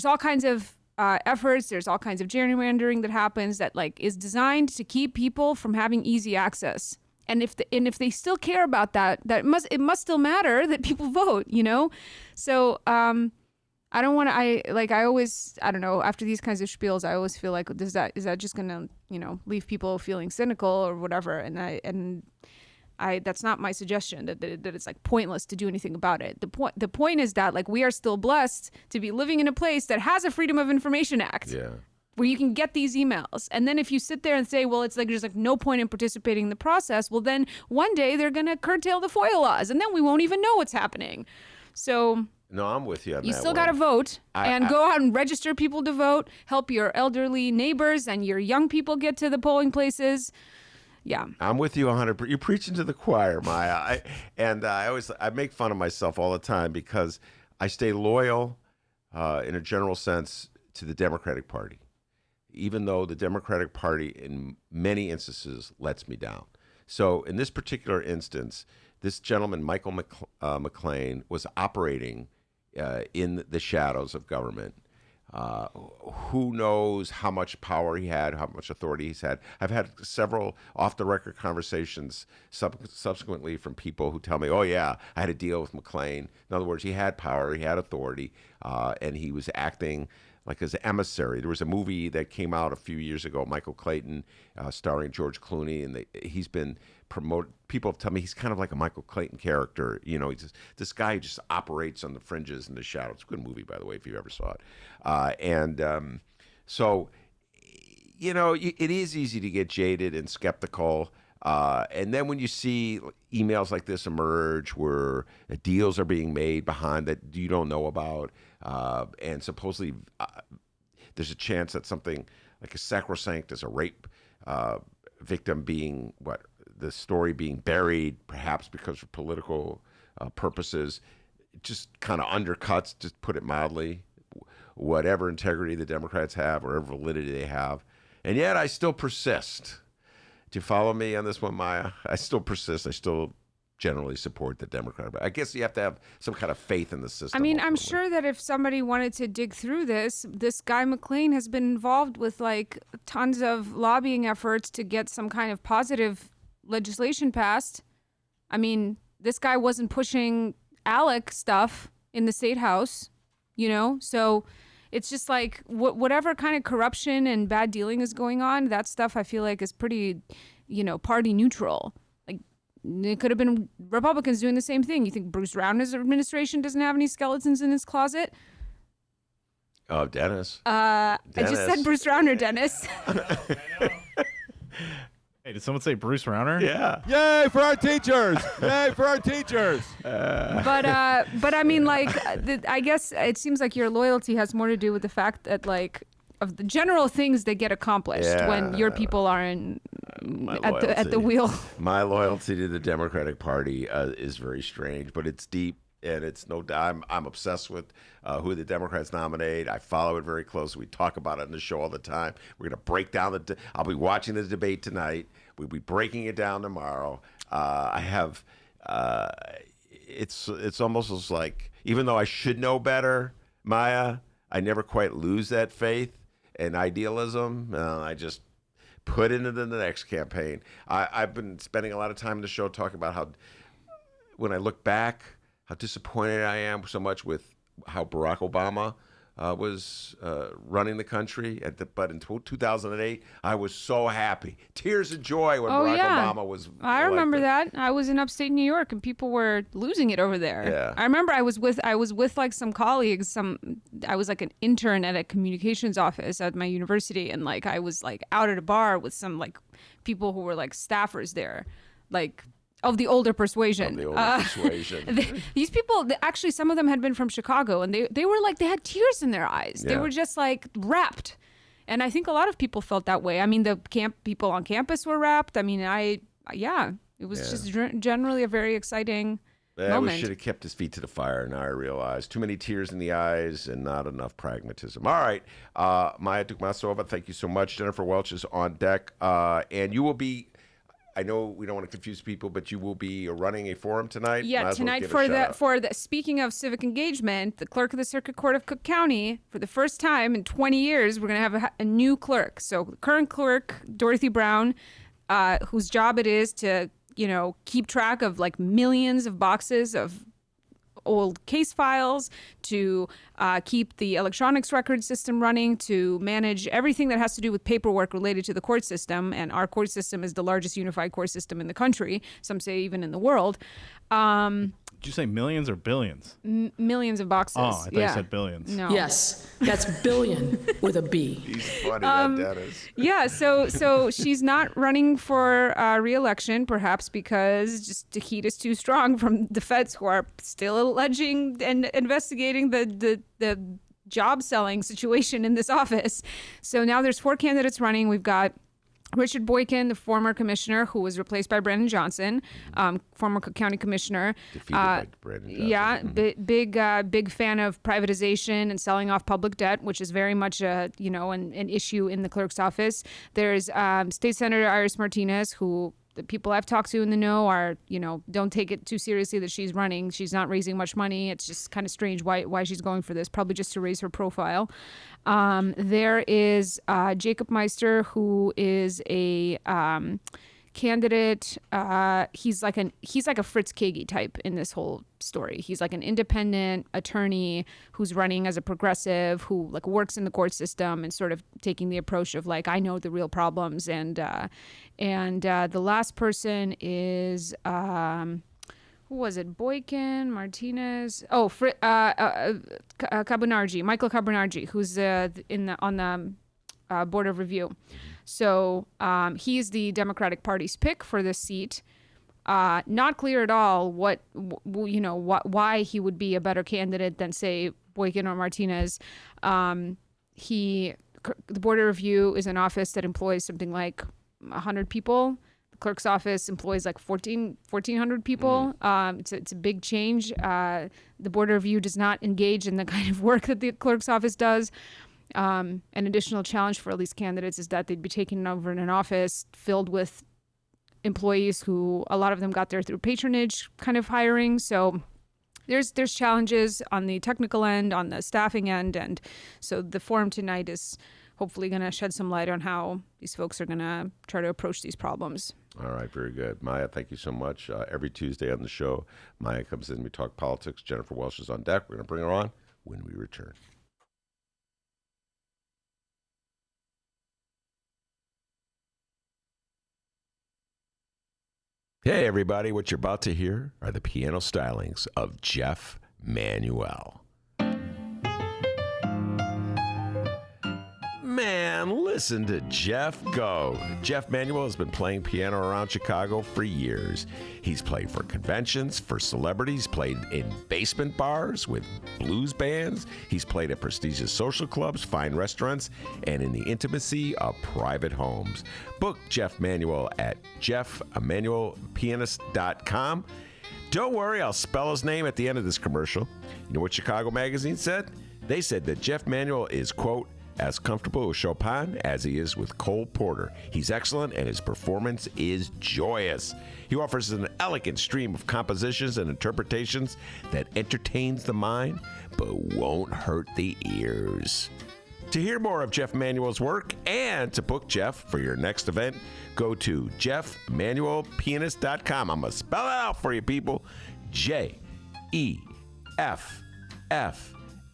all kinds of efforts. There's all kinds of gerrymandering that happens that like is designed to keep people from having easy access. And if they still care about that, it must still matter that people vote, you know? So I don't want to, I don't know, after these kinds of spiels, I always feel like, is that just going to, you know, leave people feeling cynical or whatever? And that's not my suggestion, that it's like pointless to do anything about it. The point is that like we are still blessed to be living in a place that has a Freedom of Information Act. Yeah. where you can get these emails. And then if you sit there and say, well, it's like there's like no point in participating in the process, well, then one day they're going to curtail the FOIA laws, and then we won't even know what's happening. So No, I'm with you on you that still one. got to vote and I- go out and register people to vote, help your elderly neighbors and your young people get to the polling places. Yeah. I'm with you 100%. You're preaching to the choir, Maya. I make fun of myself all the time because I stay loyal in a general sense to the Democratic Party, even though the Democratic Party in many instances lets me down. So in this particular instance, this gentleman, Michael McLean, was operating in the shadows of government. Who knows how much power he had, how much authority he's had. I've had several off-the-record conversations subsequently from people who tell me, oh, yeah, I had a deal with McLean. In other words, he had power, he had authority, and he was acting like his emissary. There was a movie that came out a few years ago, Michael Clayton, starring George Clooney, and he's been promoted. People tell me he's kind of like a Michael Clayton character. You know, he's just, this guy who just operates on the fringes and the shadows. It's a good movie, by the way, if you ever saw it. So, you know, it is easy to get jaded and skeptical. And then when you see emails like this emerge where deals are being made behind that you don't know about, and supposedly there's a chance that something like a sacrosanct as a rape victim being, the story being buried, perhaps because of political purposes, it just kind of undercuts, just put it mildly, whatever integrity the Democrats have or whatever validity they have. And yet I still persist. Do you follow me on this one, Maya? I still persist. I still generally support the Democrat. But I guess you have to have some kind of faith in the system. I mean, I'm ultimately. sure that if somebody wanted to dig through this guy McLean has been involved with like tons of lobbying efforts to get some kind of positive legislation passed. I mean, this guy wasn't pushing ALEC stuff in the state house, you know? So it's just like whatever kind of corruption and bad dealing is going on, that stuff I feel like is pretty, you know, party neutral. Like it could have been Republicans doing the same thing. You think Bruce Rauner's administration doesn't have any skeletons in his closet? Oh, Dennis. I just Dennis. said Bruce Rauner, Dennis. Hey, did someone say Bruce Rauner? Yeah. Yay for our teachers! Yay for our teachers! But I mean, like, I guess it seems like your loyalty has more to do with the fact that, like, of the general things that get accomplished when your people are in at the wheel. My loyalty to the Democratic Party is very strange, but it's deep. And it's no doubt I'm obsessed with who the Democrats nominate. I follow it very closely. We talk about it on the show all the time. We're going to break down I'll be watching the debate tonight. We'll be breaking it down tomorrow. I have. It's almost like, even though I should know better, Maya, I never quite lose that faith and idealism. I just put it into the next campaign. I've been spending a lot of time in the show talking about how, when I look back, how disappointed I am so much with how Barack Obama was running the country. But in 2008, I was so happy. Tears of joy when Barack Obama was I remember elected. that. I was in upstate New York and people were losing it over there. Yeah. I remember I was with like some colleagues. I was like an intern at a communications office at my university, and like I was like out at a bar with some like people who were like staffers there, like of the older persuasion. These people, actually, some of them had been from Chicago, and they were like, they had tears in their eyes. They Yeah. were just like rapt. And I think a lot of people felt that way. I mean, the people on campus were rapt. I mean, it was just generally a very exciting Yeah, we moment. should have kept his feet to the fire. Now I realize too many tears in the eyes and not enough pragmatism. All right, Maya Dukmasova, thank you so much. Jennifer Welch is on deck, and you will be. I know we don't want to confuse people, but you will be running a forum tonight. Might Yeah, as well tonight give it a shout out. for the speaking of civic engagement, the clerk of the Circuit Court of Cook County, for the first time in 20 years, we're going to have a new clerk. So the current clerk, Dorothy Brown, whose job it is to, keep track of like millions of boxes of old case files, to keep the electronics record system running, to manage everything that has to do with paperwork related to the court system. And our court system is the largest unified court system in the country, some say even in the world. Did you say millions or billions? Millions of boxes. Oh, I thought you said billions. No. Yes, that's billion with a B. He's funny, that Dennis. Yeah, so she's not running for re-election, perhaps because just the heat is too strong from the feds, who are still alleging and investigating the job selling situation in this office. So now there's 4 candidates running. We've got Richard Boykin, the former commissioner who was replaced by Brandon Johnson, former county commissioner. Defeated by Brandon Johnson. Yeah, big fan of privatization and selling off public debt, which is very much an issue in the clerk's office. There's State Senator Iris Martinez, who the people I've talked to in the know are, don't take it too seriously that she's running. She's not raising much money. It's just kind of strange why she's going for this, probably just to raise her profile. There is Jacob Meister, who is a candidate. He's like a Fritz Kagi type in this whole story. He's like an independent attorney who's running as a progressive, who like works in the court system and sort of taking the approach of like, I know the real problems. And the last person is who was it? Boykin, Martinez. Oh, Cabunargi, Michael Cabunargi, who's on the Board of Review. So he's the Democratic Party's pick for this seat. Not clear at all why he would be a better candidate than, say, Boykin or Martinez. The Board of Review is an office that employs something like 100 people. The clerk's office employs like 1,400 people. It's a big change. The Board of Review does not engage in the kind of work that the clerk's office does. An additional challenge for all these candidates is that they'd be taken over in an office filled with employees who a lot of them got there through patronage kind of hiring. So there's challenges on the technical end, on the staffing end. And so the forum tonight is hopefully going to shed some light on how these folks are going to try to approach these problems. All right, very good. Maya, thank you so much. Every Tuesday on the show, Maya comes in, we talk politics. Jennifer Welch is on deck. We're going to bring her on when we return. Hey, everybody, what you're about to hear are the piano stylings of Jeff Manuel. Man, listen to Jeff go. Jeff Manuel has been playing piano around Chicago for years. He's played for conventions, for celebrities, played in basement bars with blues bands. He's played at prestigious social clubs, fine restaurants, and in the intimacy of private homes. Book Jeff Manuel at jeffemanuelpianist.com. Don't worry, I'll spell his name at the end of this commercial. You know what Chicago Magazine said? They said that Jeff Manuel is, quote, as comfortable with Chopin as he is with Cole Porter. He's excellent and his performance is joyous. He offers an elegant stream of compositions and interpretations that entertains the mind but won't hurt the ears. To hear more of Jeff Manuel's work and to book Jeff for your next event, go to jeffmanuelpianist.com. I'm going to spell it out for you, people. Jeff.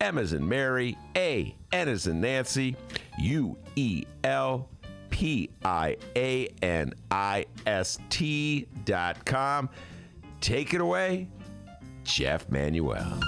M as in Mary, A, N as in Nancy, UELPIANIST.com. Take it away, Jeff Manuel.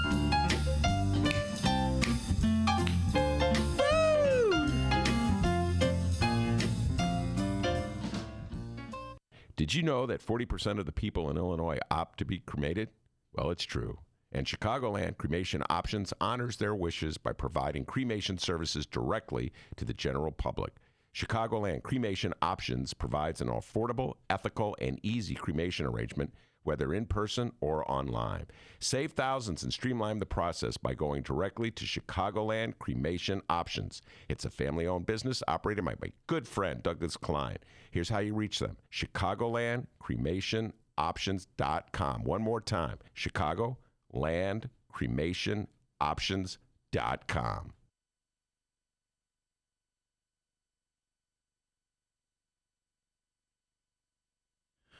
Did you know that 40% of the people in Illinois opt to be cremated? Well, it's true. And Chicagoland Cremation Options honors their wishes by providing cremation services directly to the general public. Chicagoland Cremation Options provides an affordable, ethical, and easy cremation arrangement, whether in person or online. Save thousands and streamline the process by going directly to Chicagoland Cremation Options. It's a family-owned business operated by my good friend, Douglas Klein. Here's how you reach them. ChicagolandCremationOptions.com. One more time. ChicagolandCremationOptions.com.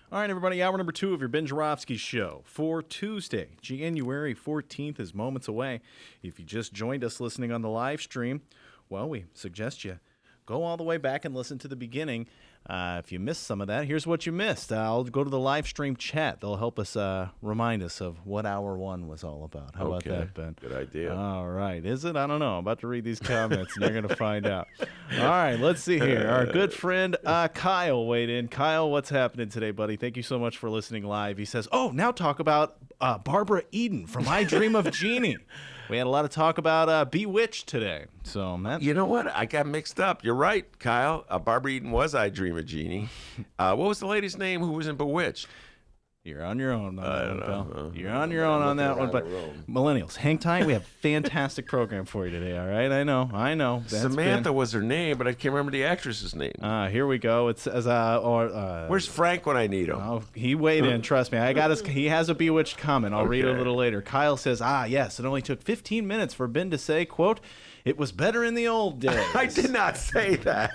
All right, everybody, hour number 2 of your Ben Joravsky show for Tuesday, January 14th is moments away. If you just joined us listening on the live stream, well, we suggest you go all the way back and listen to the beginning. If you missed some of that, here's what you missed. I'll go to the live stream chat. They'll help us remind us of what Hour 1 was all about. How about that, Ben? Good idea. All right. Is it? I don't know. I'm about to read these comments, and you're going to find out. All right. Let's see here. Our good friend Kyle weighed in. Kyle, what's happening today, buddy? Thank you so much for listening live. He says, now talk about Barbara Eden from I Dream of Jeannie. We had a lot of talk about Bewitched today. So that's... You know what? I got mixed up. You're right, Kyle. Barbara Eden was I Dream of Jeannie. What was the lady's name who was in Bewitched? You're on your own on that one, pal. You're on your own on that one. But millennials, hang tight. We have a fantastic program for you today, all right? I know. Samantha was her name, but I can't remember the actress's name. Here we go. It says, where's Frank when I need him? Oh, he weighed in. Trust me. He has a Bewitched comment. I'll read it a little later. Kyle says, yes, it only took 15 minutes for Ben to say, quote, "It was better in the old days." I did not say that.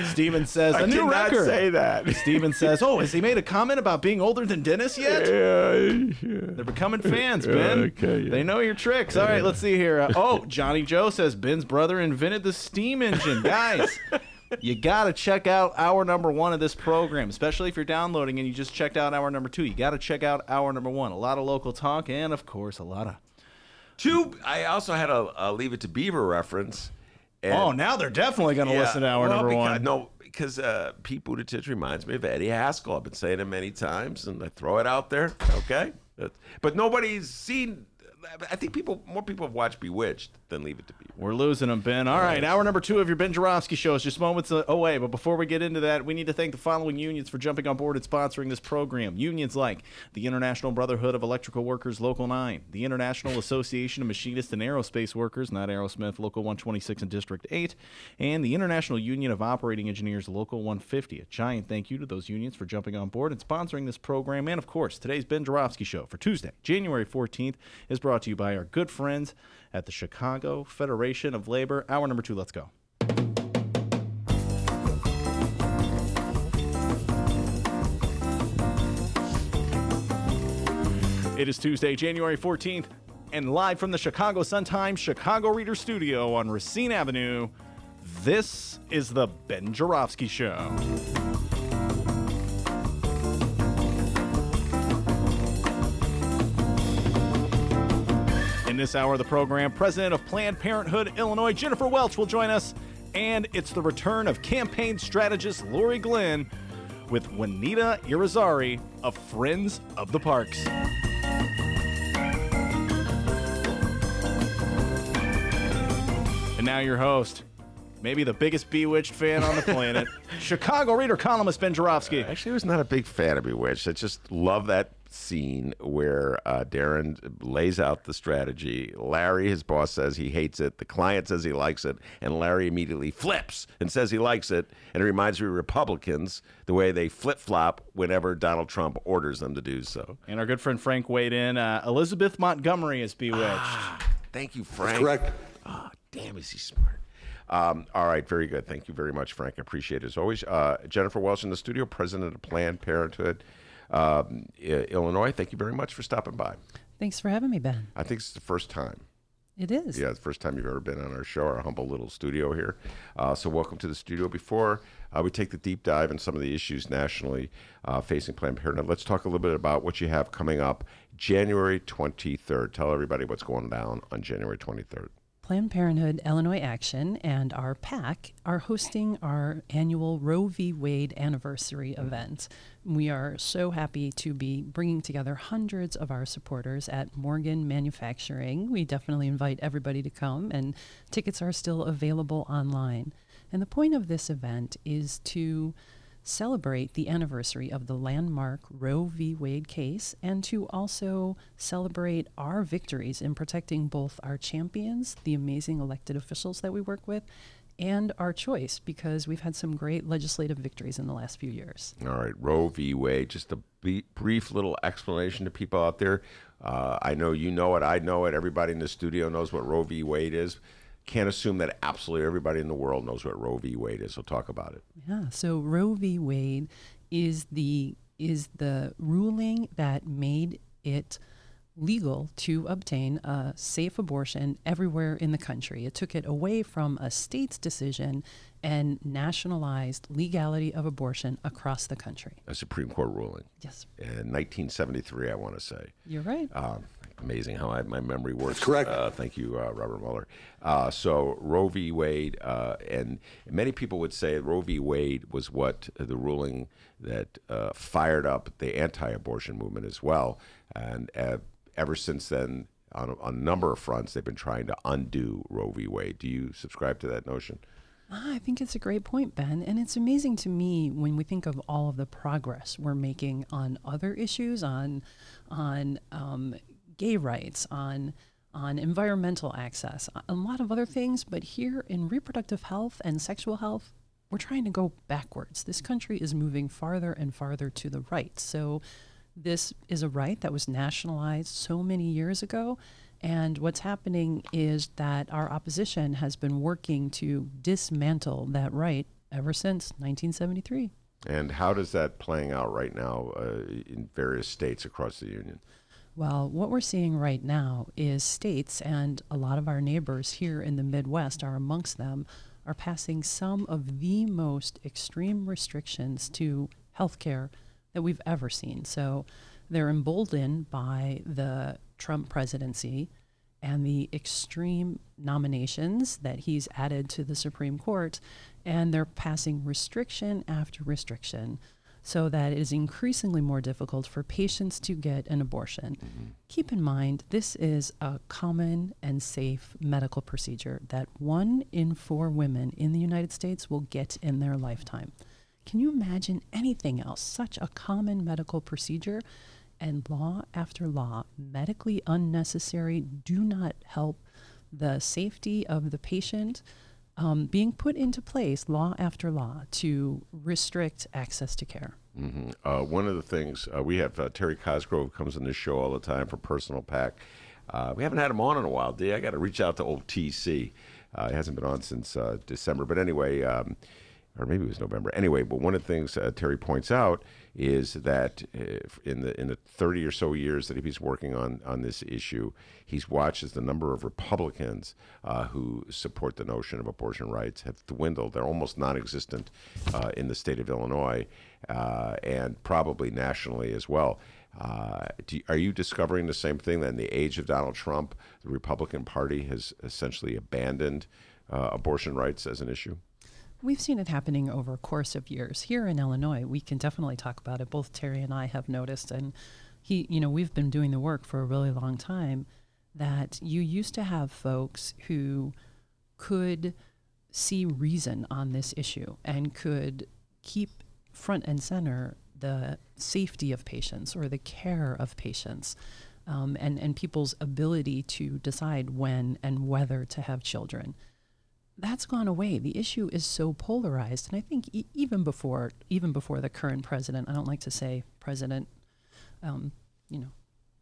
Steven says, a new record. I did not say that. Steven says, has he made a comment about being older than Dennis yet? Yeah. They're becoming fans, Ben. Okay, yeah. They know your tricks. All right, let's see here. Johnny Joe says, Ben's brother invented the steam engine. Guys, you got to check out hour number 1 of this program, especially if you're downloading and you just checked out hour number 2. You got to check out hour number 1. A lot of local talk and, of course, a lot of... I also had a Leave It to Beaver reference. And, now they're definitely going to listen to hour number 1. No, because Pete Buttigieg reminds me of Eddie Haskell. I've been saying it many times, and I throw it out there. Okay, but nobody's seen. I think more people have watched Bewitched than Leave It to Beaver. We're losing them, Ben. All right, hour number 2 of your Ben Joravsky show is just moments away. But before we get into that, we need to thank the following unions for jumping on board and sponsoring this program. Unions like the International Brotherhood of Electrical Workers, Local 9, the International Association of Machinists and Aerospace Workers, not Aerosmith, Local 126 and District 8, and the International Union of Operating Engineers, Local 150. A giant thank you to those unions for jumping on board and sponsoring this program. And, of course, today's Ben Joravsky show for Tuesday, January 14th, is brought to you by our good friends at the Chicago Federation of Labor. Hour number 2, let's go. It is Tuesday, January 14th, and live from the Chicago Sun-Times Chicago Reader Studio on Racine Avenue, this is the Ben Joravsky Show. In this hour of the program, President of Planned Parenthood, Illinois, Jennifer Welch, will join us, and it's the return of campaign strategist Laurie Glenn with Juanita Irizarry of Friends of the Parks. And now your host, maybe the biggest Bewitched fan on the planet, Chicago Reader columnist Ben Joravsky. Actually, I was not a big fan of Bewitched. I just love that scene where Darren lays out the strategy. Larry, his boss, says he hates it. The client says he likes it. And Larry immediately flips and says he likes it. And it reminds me of Republicans, the way they flip-flop whenever Donald Trump orders them to do so. And our good friend Frank weighed in. Elizabeth Montgomery is Bewitched. Thank you, Frank. That's correct. Oh, damn, is he smart. All right, very good. Thank you very much, Frank. I appreciate it as always. Jennifer Welch in the studio, president of Planned Parenthood, Illinois. Thank you very much for stopping by. Thanks for having me, Ben. I think it's the first time. It is. Yeah, it's the first time you've ever been on our show, our humble little studio here. So welcome to the studio. Before we take the deep dive in some of the issues nationally facing Planned Parenthood, let's talk a little bit about what you have coming up January 23rd. Tell everybody what's going down on January 23rd. Planned Parenthood Illinois Action and our PAC are hosting our annual Roe v. Wade anniversary event. We are so happy to be bringing together hundreds of our supporters at Morgan Manufacturing. We definitely invite everybody to come, and tickets are still available online. And the point of this event is to celebrate the anniversary of the landmark Roe v. Wade case and to also celebrate our victories in protecting both our champions, the amazing elected officials that we work with, and our choice, because we've had some great legislative victories in the last few years. All right, Roe v. Wade, just a brief little explanation to people out there. I know you know it, I know it, everybody in the studio knows what Roe v. Wade is. Can't assume that absolutely everybody in the world knows what Roe v. Wade is, so talk about it. Yeah, so Roe v. Wade is the ruling that made it legal to obtain a safe abortion everywhere in the country. It took it away from a state's decision and nationalized legality of abortion across the country. A Supreme Court ruling. Yes. In 1973, I want to say. You're right. Amazing how my memory works. Correct. Thank you, Robert Mueller. So Roe v. Wade, and many people would say Roe v. Wade was what the ruling that fired up the anti-abortion movement as well. And ever since then, on a number of fronts, they've been trying to undo Roe v. Wade. Do you subscribe to that notion? I think it's a great point, Ben. And it's amazing to me when we think of all of the progress we're making on other issues, on gay rights, on environmental access, a lot of other things. But here in reproductive health and sexual health, we're trying to go backwards. This country is moving farther and farther to the right. So this is a right that was nationalized so many years ago. And what's happening is that our opposition has been working to dismantle that right ever since 1973. And how does that playing out right now in various states across the union? Well, what we're seeing right now is states, and a lot of our neighbors here in the Midwest are amongst them, are passing some of the most extreme restrictions to healthcare that we've ever seen. So they're emboldened by the Trump presidency and the extreme nominations that he's added to the Supreme Court, and they're passing restriction after restriction so that it is increasingly more difficult for patients to get an abortion. Mm-hmm. Keep in mind, this is a common and safe medical procedure that 1 in 4 women in the United States will get in their lifetime. Can you imagine anything else? Such a common medical procedure, and law after law, medically unnecessary, do not help the safety of the patient, being put into place, law after law, to restrict access to care. Mm-hmm. One of the things, we have Terry Cosgrove comes on this show all the time for Personal Pack. We haven't had him on in a while, D. I got to reach out to old TC. He hasn't been on since December. But anyway, or maybe it was November. Anyway, but one of the things Terry points out is that in the 30 or so years that he's working on this issue, he's watched as the number of Republicans who support the notion of abortion rights have dwindled. They're almost non-existent in the state of Illinois and probably nationally as well. Are you discovering the same thing, that in the age of Donald Trump, the Republican Party has essentially abandoned abortion rights as an issue? We've seen it happening over a course of years. Here in Illinois, we can definitely talk about it. Both Terry and I have noticed, and we've been doing the work for a really long time, that you used to have folks who could see reason on this issue and could keep front and center the safety of patients or the care of patients, and people's ability to decide when and whether to have children. That's gone away. The issue is so polarized, and I think even before the current president, I don't like to say President,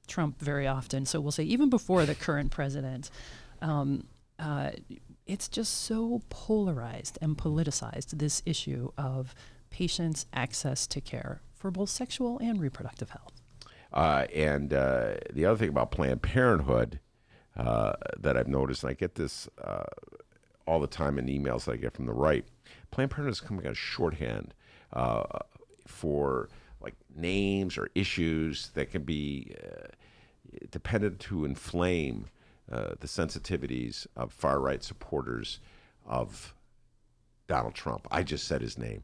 Trump very often. So we'll say even before the current president, it's just so polarized and politicized, this issue of patients' access to care for both sexual and reproductive health. And the other thing about Planned Parenthood that I've noticed, and I get this all the time in emails that I get from the right, Planned Parenthood is coming out of shorthand for like names or issues that can be dependent to inflame the sensitivities of far-right supporters of Donald Trump. I just said his name.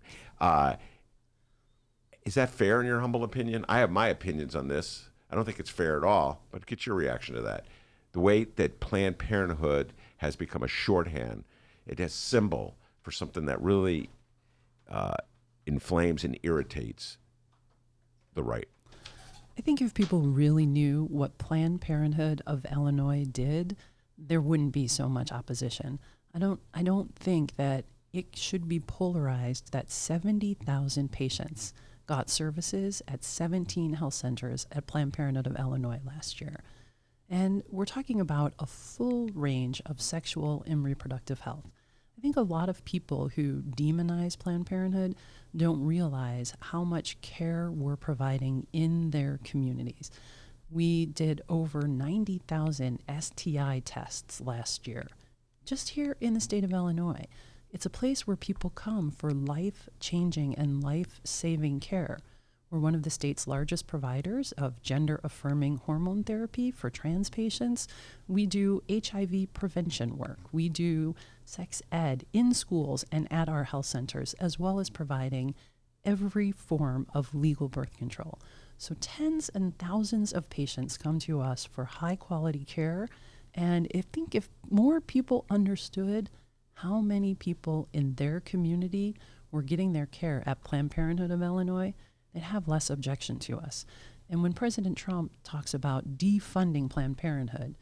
Is that fair in your humble opinion? I have my opinions on this. I don't think it's fair at all, but get your reaction to that. The way that Planned Parenthood has become a shorthand, it has symbol for something that really inflames and irritates the right. I think if people really knew what Planned Parenthood of Illinois did, there wouldn't be so much opposition. I don't think that it should be polarized that 70,000 patients got services at 17 health centers at Planned Parenthood of Illinois last year. And we're talking about a full range of sexual and reproductive health. I think a lot of people who demonize Planned Parenthood don't realize how much care we're providing in their communities. We did over 90,000 STI tests last year, just here in the state of Illinois. It's a place where people come for life-changing and life-saving care. We're one of the state's largest providers of gender-affirming hormone therapy for trans patients. We do HIV prevention work. We do sex ed in schools and at our health centers, as well as providing every form of legal birth control. So tens and thousands of patients come to us for high-quality care. And I think if more people understood how many people in their community were getting their care at Planned Parenthood of Illinois, they'd have less objection to us. And when President Trump talks about defunding Planned Parenthood,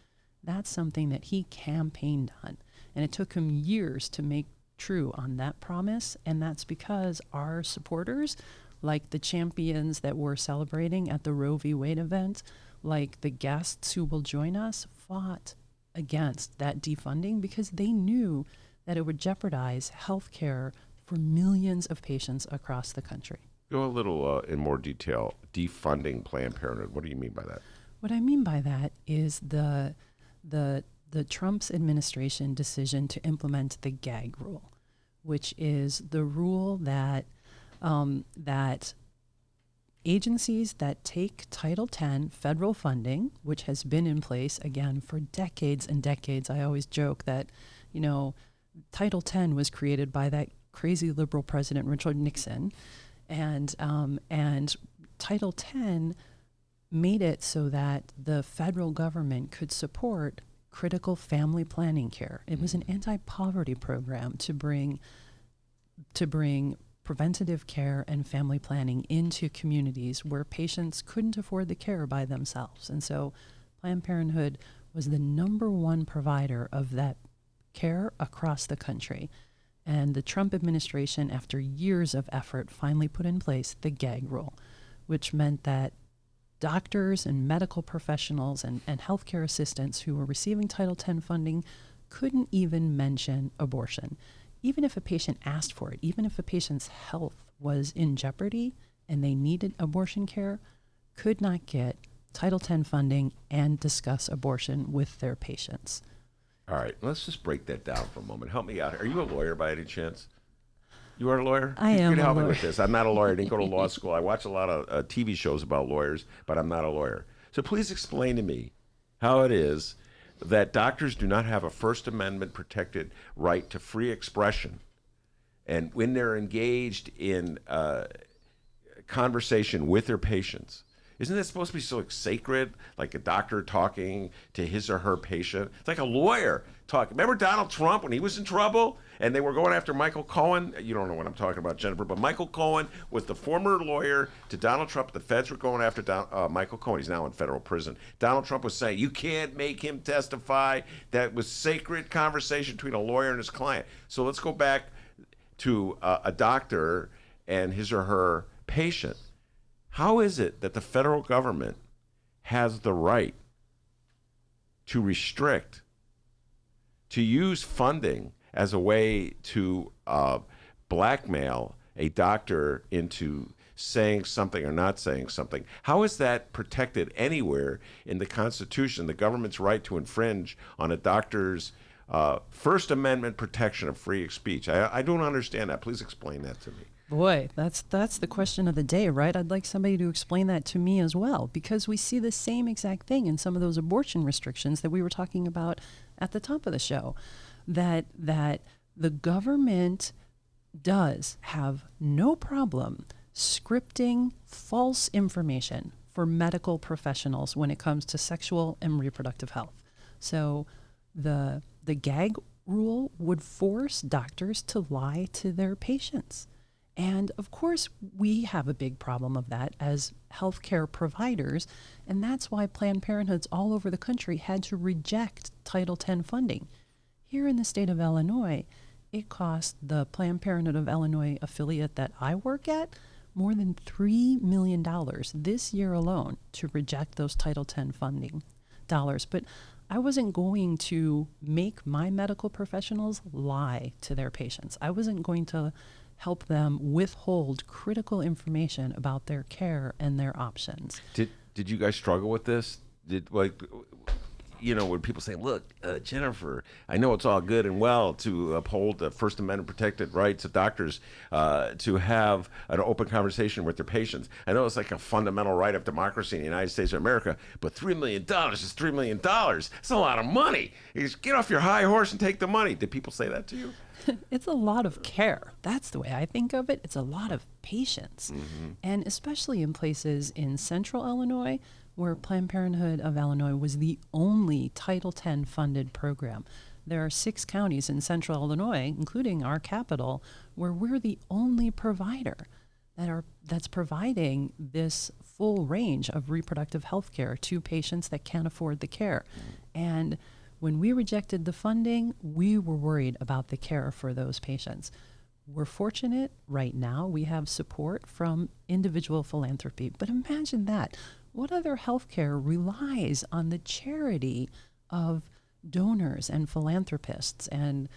that's something that he campaigned on. And it took him years to make true on that promise. And that's because our supporters, like the champions that we're celebrating at the Roe v. Wade event, like the guests who will join us, fought against that defunding because they knew that it would jeopardize health care for millions of patients across the country. Go a little in more detail. Defunding Planned Parenthood. What do you mean by that? What I mean by that is the Trump's administration decision to implement the gag rule, which is the rule that that agencies that take Title X federal funding, which has been in place again for decades and decades. I always joke that, Title X was created by that crazy liberal president Richard Nixon. And Title X made it so that the federal government could support critical family planning care. It was an anti-poverty program to bring preventative care and family planning into communities where patients couldn't afford the care by themselves. And so Planned Parenthood was the #1 provider of that care across the country. And the Trump administration, after years of effort, finally put in place the gag rule, which meant that doctors and medical professionals and healthcare assistants who were receiving Title X funding couldn't even mention abortion. Even if a patient asked for it, even if a patient's health was in jeopardy and they needed abortion care, could not get Title X funding and discuss abortion with their patients. All right, let's just break that down for a moment. Help me out. Are you a lawyer by any chance? You are a lawyer? I am You can help a me lawyer. with this. I'm not a lawyer. I didn't go to law school. I watch a lot of TV shows about lawyers, but I'm not a lawyer. So please explain to me how it is that doctors do not have a First Amendment protected right to free expression. And when they're engaged in conversation with their patients, isn't that supposed to be so sacred? Like a doctor talking to his or her patient? It's like a lawyer talking. Remember Donald Trump when he was in trouble and they were going after Michael Cohen? You don't know what I'm talking about, Jennifer, but Michael Cohen was the former lawyer to Donald Trump. The feds were going after Michael Cohen. He's now in federal prison. Donald Trump was saying, you can't make him testify. That was sacred conversation between a lawyer and his client. So let's go back to a doctor and his or her patient. How is it that the federal government has the right to restrict, to use funding as a way to blackmail a doctor into saying something or not saying something? How is that protected anywhere in the Constitution, the government's right to infringe on a doctor's First Amendment protection of free speech? I don't understand that. Please explain that to me. Boy, that's the question of the day, right? I'd like somebody to explain that to me as well, because we see the same exact thing in some of those abortion restrictions that we were talking about at the top of the show, that the government does have no problem scripting false information for medical professionals when it comes to sexual and reproductive health. So the gag rule would force doctors to lie to their patients. And of course, we have a big problem of that as healthcare providers, and that's why Planned Parenthoods all over the country had to reject Title X funding. Here in the state of Illinois, it cost the Planned Parenthood of Illinois affiliate that I work at more than $3 million this year alone to reject those Title X funding dollars. But I wasn't going to make my medical professionals lie to their patients. I wasn't going to help them withhold critical information about their care and their options. Did you guys struggle with this? When people say, look, Jennifer, I know it's all good and well to uphold the First Amendment protected rights of doctors to have an open conversation with their patients. I know it's like a fundamental right of democracy in the United States of America, but $3 million is $3 million. It's a lot of money. You just get off your high horse and take the money. Did people say that to you? It's a lot of care. That's the way I think of it. It's a lot of patience. And especially in places in central Illinois, where Planned Parenthood of Illinois was the only Title X funded program. There are 6 counties in central Illinois, including our capital, where we're the only provider that's providing this full range of reproductive health care to patients that can't afford the care. And when we rejected the funding, we were worried about the care for those patients. We're fortunate right now we have support from individual philanthropy, but imagine that. What other healthcare relies on the charity of donors and philanthropists and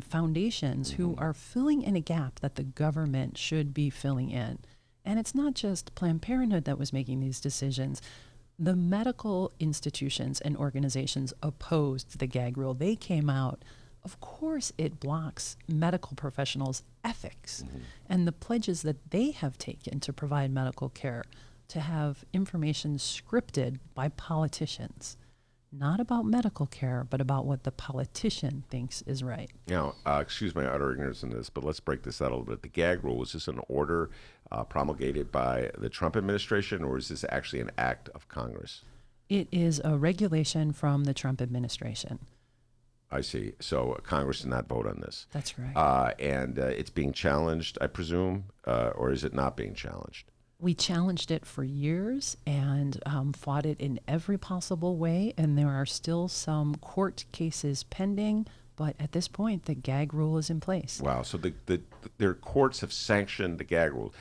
foundations who are filling in a gap that the government should be filling in? And it's not just Planned Parenthood that was making these decisions. The medical institutions and organizations opposed the gag rule. They came out. Of course, it blocks medical professionals' ethics and the pledges that they have taken to provide medical care, to have information scripted by politicians, not about medical care, but about what the politician thinks is right. Now, excuse my utter ignorance in this, but let's break this out a little bit. The gag rule, was this an order promulgated by the Trump administration, or is this actually an act of Congress? It is a regulation from the Trump administration. I see. So Congress did not vote on this. That's correct. And it's being challenged, I presume, or is it not being challenged? We challenged it for years and fought it in every possible way, and there are still some court cases pending, but at this point, the gag rule is in place. Wow. So their courts have sanctioned the gag rule.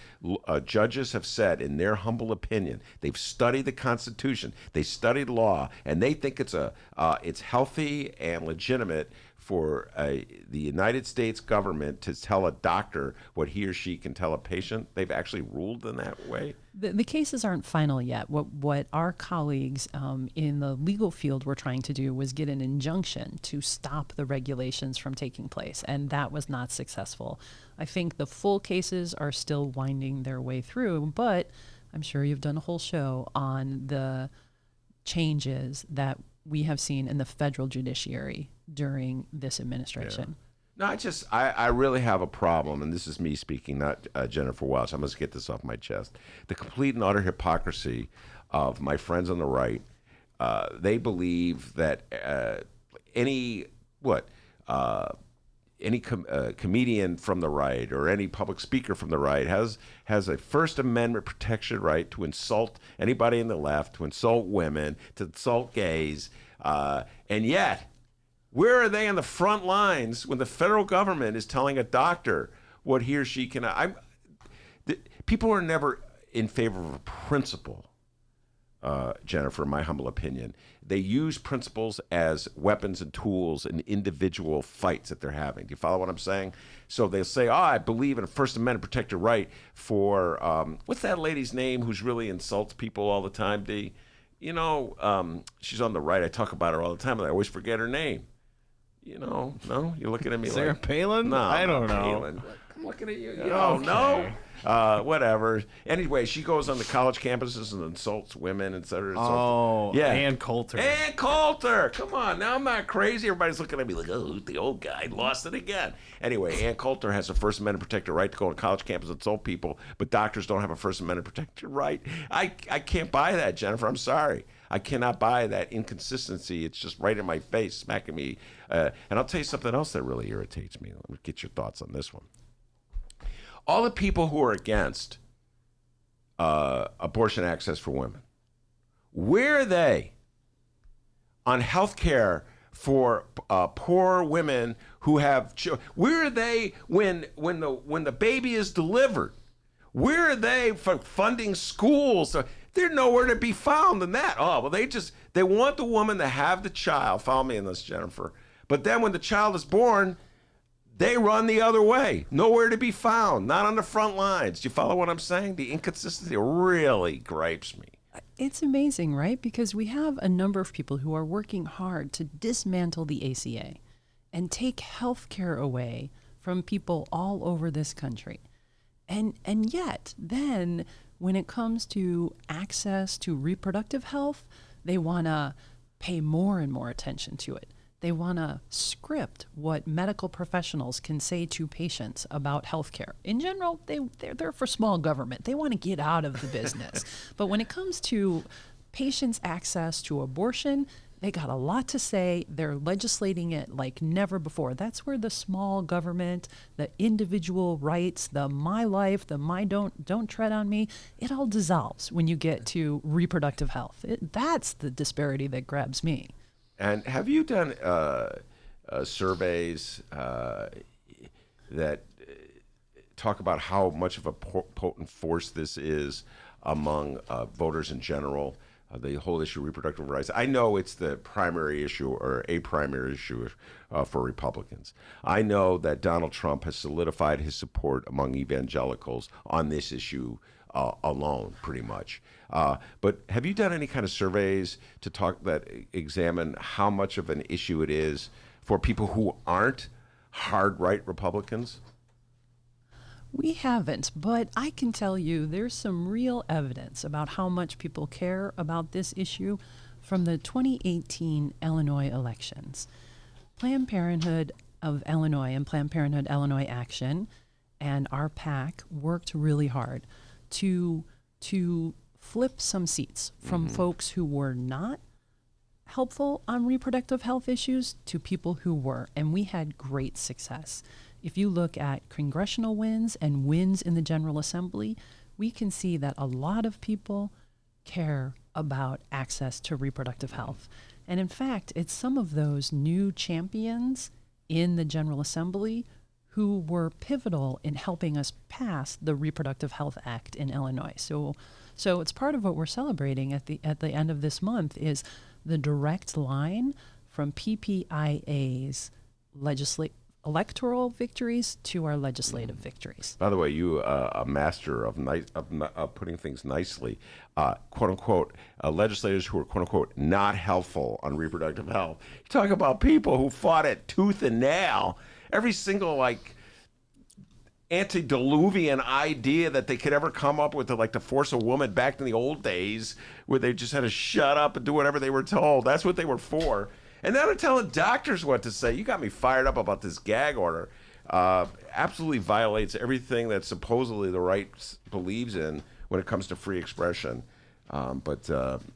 Judges have said, in their humble opinion, they've studied the Constitution, they studied law, and they think it's healthy and legitimate for the United States government to tell a doctor what he or she can tell a patient. They've actually ruled in that way. The cases aren't final yet. What our colleagues in the legal field were trying to do was get an injunction to stop the regulations from taking place, and that was not successful. I think the full cases are still winding their way through, but I'm sure you've done a whole show on the changes that we have seen in the federal judiciary during this administration. No, I really have a problem, and this is me speaking, not Jennifer Welch. I must get this off my chest. The complete and utter hypocrisy of my friends on the right. They believe that any comedian from the right or any public speaker from the right has a First Amendment protection right to insult anybody in the left, to insult women, to insult gays, and yet, where are they on the front lines when the federal government is telling a doctor what he or she can? People are never in favor of a principle, Jennifer, in my humble opinion. They use principles as weapons and tools in individual fights that they're having. Do you follow what I'm saying? So they'll say, I believe in a First Amendment protected right for, what's that lady's name who's really insults people all the time, D? You know, she's on the right. I talk about her all the time, and I always forget her name. You know, no? You're looking at me Sarah like... Palin? No, I don't know. Palin. I'm looking at you. You don't know? Whatever. Anyway, she goes on the college campuses and insults women, et cetera. Oh, yeah. Ann Coulter. Ann Coulter. Come on. Now I'm not crazy. Everybody's looking at me like, oh, the old guy lost it again. Anyway, Ann Coulter has a First Amendment protected right to go on college campus and insult people, but doctors don't have a First Amendment protected right. I can't buy that, Jennifer. I'm sorry. I cannot buy that inconsistency. It's just right in my face, smacking me. And I'll tell you something else that really irritates me. Let me get your thoughts on this one. All the people who are against abortion access for women, where are they on health care for poor women who have children? Where are they when the baby is delivered? Where are they for funding schools? They're nowhere to be found in that. Oh, well, they want the woman to have the child. Follow me in this, Jennifer. But then when the child is born, They run the other way. Nowhere to be found. Not on the front lines. Do you follow what I'm saying? The inconsistency really gripes me. It's amazing, right? Because we have a number of people who are working hard to dismantle the ACA and take health care away from people all over this country. And yet, then, when it comes to access to reproductive health, they want to pay more and more attention to it. They want to script what medical professionals can say to patients about healthcare. In general, they're for small government. They want to get out of the business. But when it comes to patients' access to abortion, they got a lot to say. They're legislating it like never before. That's where the small government, the individual rights, the my life, the my don't tread on me, it all dissolves when you get to reproductive health. That's the disparity that grabs me. And have you done surveys that talk about how much of a potent force this is among voters in general, the whole issue of reproductive rights? I know it's the primary issue or a primary issue for Republicans. I know that Donald Trump has solidified his support among evangelicals on this issue alone, pretty much. But have you done any kind of surveys to examine how much of an issue it is for people who aren't hard right Republicans? We haven't, but I can tell you there's some real evidence about how much people care about this issue from the 2018 Illinois elections. Planned Parenthood of Illinois and Planned Parenthood Illinois Action and our PAC worked really hard to flip some seats from folks who were not helpful on reproductive health issues to people who were, and we had great success. If you look at congressional wins and wins in the General Assembly, we can see that a lot of people care about access to reproductive health. And in fact, it's some of those new champions in the General Assembly who were pivotal in helping us pass the Reproductive Health Act in Illinois. So it's part of what we're celebrating at the end of this month is the direct line from PPIA's electoral victories to our legislative victories. By the way, you a master of putting things nicely, quote unquote, legislators who are quote unquote not helpful on reproductive health. You talk about people who fought it tooth and nail. Every single antediluvian idea that they could ever come up with to force a woman back in the old days where they just had to shut up and do whatever they were told. That's what they were for. And now they're telling doctors what to say. You got me fired up about this gag order. Absolutely violates everything that supposedly the right believes in when it comes to free expression. But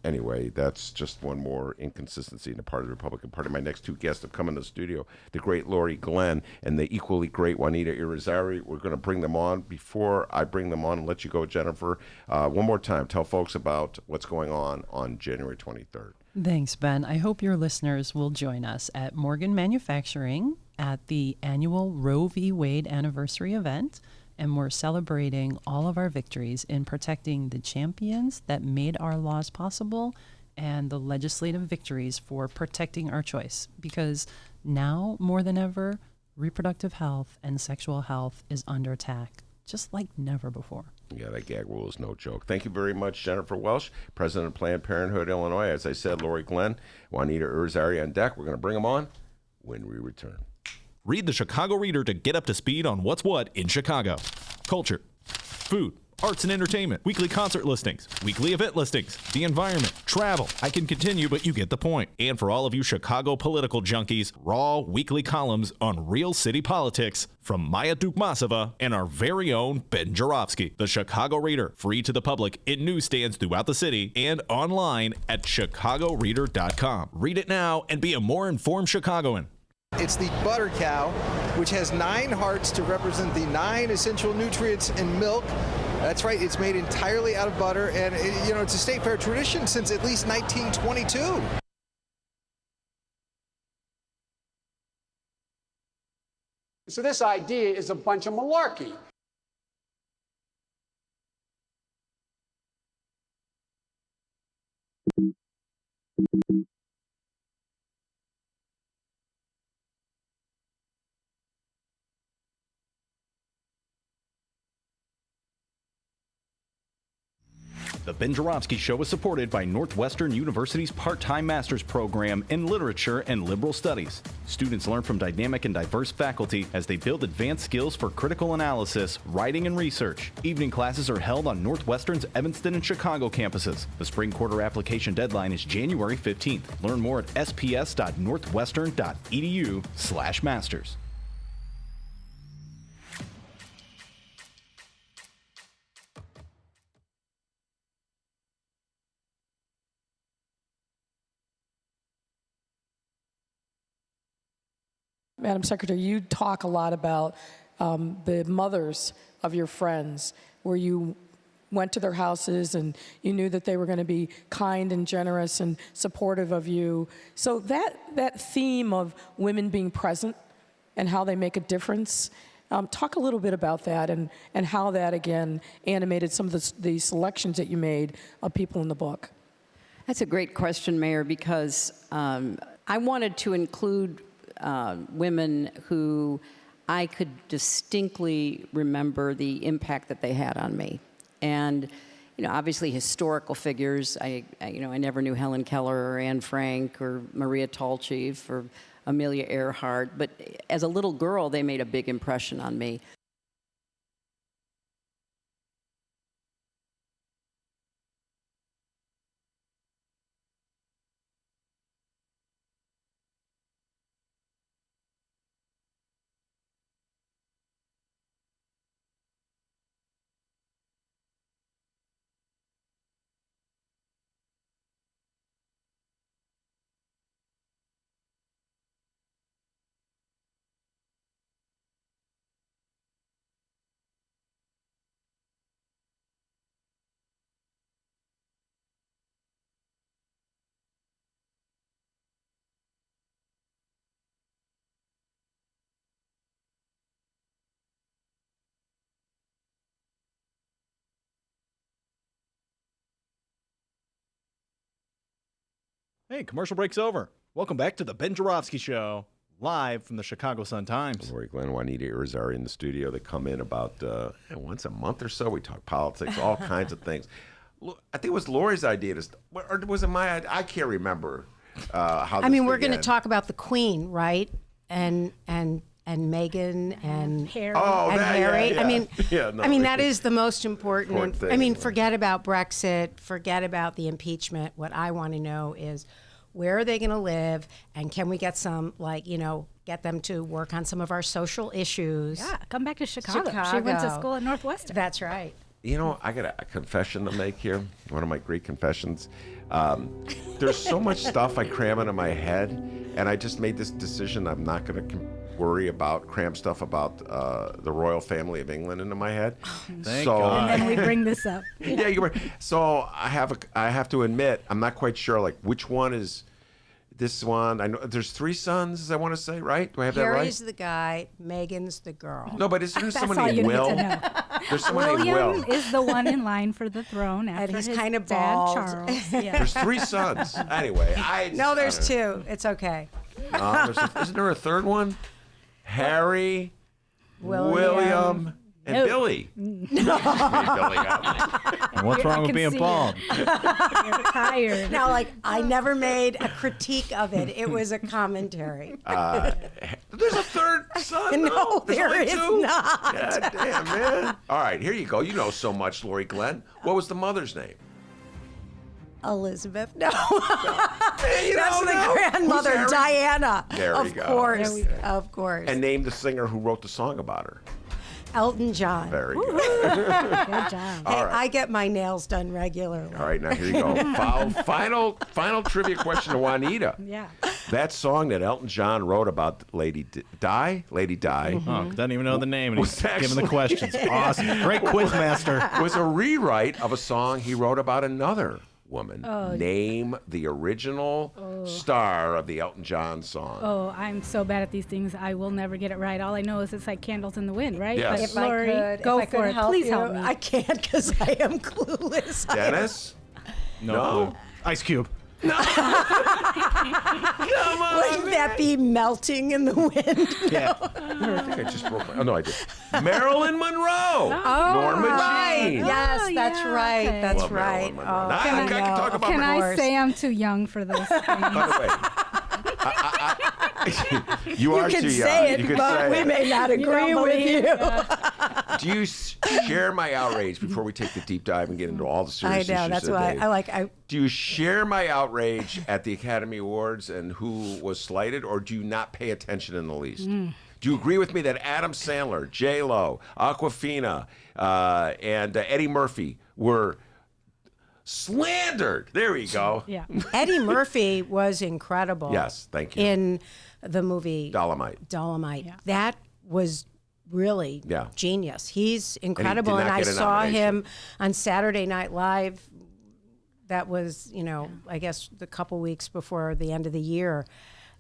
anyway, that's just one more inconsistency in the part of the Republican Party. My next two guests have come in the studio, the great Laurie Glenn and the equally great Juanita Irizarry. We're going to bring them on. Before I bring them on and let you go, Jennifer, one more time, tell folks about what's going on January 23rd. Thanks, Ben. I hope your listeners will join us at Morgan Manufacturing at the annual Roe v. Wade anniversary event. And we're celebrating all of our victories in protecting the champions that made our laws possible and the legislative victories for protecting our choice. Because now, more than ever, reproductive health and sexual health is under attack, just like never before. Yeah, that gag rule is no joke. Thank you very much, Jennifer Welch, President of Planned Parenthood, Illinois. As I said, Laurie Glenn, Juanita Irizarry on deck. We're going to bring them on when we return. Read the Chicago Reader to get up to speed on what's what in Chicago. Culture, food, arts and entertainment, weekly concert listings, weekly event listings, the environment, travel. I can continue, but you get the point. And for all of you Chicago political junkies, raw weekly columns on real city politics from Maya Dukmasova and our very own Ben Joravsky. The Chicago Reader, free to the public in newsstands throughout the city and online at chicagoreader.com. Read it now and be a more informed Chicagoan. It's the butter cow, which has 9 hearts to represent the 9 essential nutrients in milk. That's right, it's made entirely out of butter, and it's a state fair tradition since at least 1922. So this idea is a bunch of malarkey. The Ben Joravsky Show is supported by Northwestern University's part-time master's program in literature and liberal studies. Students learn from dynamic and diverse faculty as they build advanced skills for critical analysis, writing, and research. Evening classes are held on Northwestern's Evanston and Chicago campuses. The spring quarter application deadline is January 15th. Learn more at sps.northwestern.edu/masters. Madam Secretary, you talk a lot about the mothers of your friends, where you went to their houses and you knew that they were going to be kind and generous and supportive of you. So that theme of women being present and how they make a difference, talk a little bit about that and how that, again, animated some of the selections that you made of people in the book. That's a great question, Mayor, because I wanted to include women who I could distinctly remember the impact that they had on me. And, obviously historical figures. I never knew Helen Keller or Anne Frank or Maria Tallchief or Amelia Earhart, but as a little girl, they made a big impression on me. Hey, commercial break's over. Welcome back to the Ben Joravsky Show, live from the Chicago Sun-Times. Laurie, Glenn, Juanita, Irizarry in the studio. They come in about once a month or so. We talk politics, all kinds of things. I think it was Laurie's idea or was it my idea? I can't remember how. I mean, we're going to talk about the Queen, right? And Meghan and Harry. Oh, and Harry. Yeah. I mean, that is the most important thing. I mean, forget about Brexit, forget about the impeachment. What I want to know is, where are they going to live, and can we get some, get them to work on some of our social issues? Yeah, come back to Chicago. She went to school at Northwestern. That's right. I got a confession to make here. One of my great confessions. There's so much stuff I cram into my head, and I just made this decision. I'm not going to cram stuff about the royal family of England into my head. Thank God. And then we bring this up. Yeah, you're right. So I have to admit, I'm not quite sure which one is this one. I know there's 3 sons, I want to say, right? Do I have that right? Harry's the guy, Meghan's the girl. No, but isn't there That's someone all named you Will? need to know. There's someone named Will. William is the one in line for the throne after And he's his kind of dad, bald. Charles. Yeah. There's 3 sons. Anyway, No, there's 2. It's okay. Isn't there a 3rd one? Harry, William, and No. Billy. What's wrong with being bald? You're tired. Now, I never made a critique of it. It was a commentary. There's a 3rd son? No, There's there only is 2? not. God damn, man. All right, here you go. You know so much, Laurie Glenn. What was the mother's name? Elizabeth. No. Hey, That's the Who's grandmother, Harry? Diana. There we go. Course, of course. And name the singer who wrote the song about her. Elton John. Very good. Good job. All right. I get my nails done regularly. All right, now here you go. Final trivia question to Juanita. Yeah. That song that Elton John wrote about Lady Di, Oh, doesn't even know the name, and Was he's giving the actually- questions. Awesome. Great quiz master. was a rewrite of a song he wrote about another woman. Name the original star of the Elton John song. Oh, I'm so bad at these things. I will never get it right. All I know is it's like candles in the wind, right? Yes. But Laurie, go for it. Please help me. I can't because I am clueless. Dennis? No clue. Ice Cube. Come on, Wouldn't that be melting in the wind? Yeah. I think I just broke my. Oh no, I did. Marilyn Monroe. Oh, Norma right. Jean. Yes, Oh, that's yeah, right. okay. That's Love right. Marilyn Monroe. Oh, Now, I can talk about Can Marilyn. I say I'm too young for those things? By the way, you are can too young. say it, You can but say we it. may not agree with you. Do you share my outrage before we take the deep dive and get into all the I serious know. issues That's of the why day? I like. Do you share my outrage at the Academy Awards and who was slighted, or do you not pay attention in the least? Do you agree with me that Adam Sandler, J-Lo, Awkwafina, and Eddie Murphy were slandered? There we go. Yeah. Eddie Murphy was incredible. Yes, thank you. In the movie Dolomite. Dolomite. That was really Yeah. genius. He's incredible. not And I get a saw nomination. him on Saturday Night Live. That was, I guess a couple weeks before the end of the year.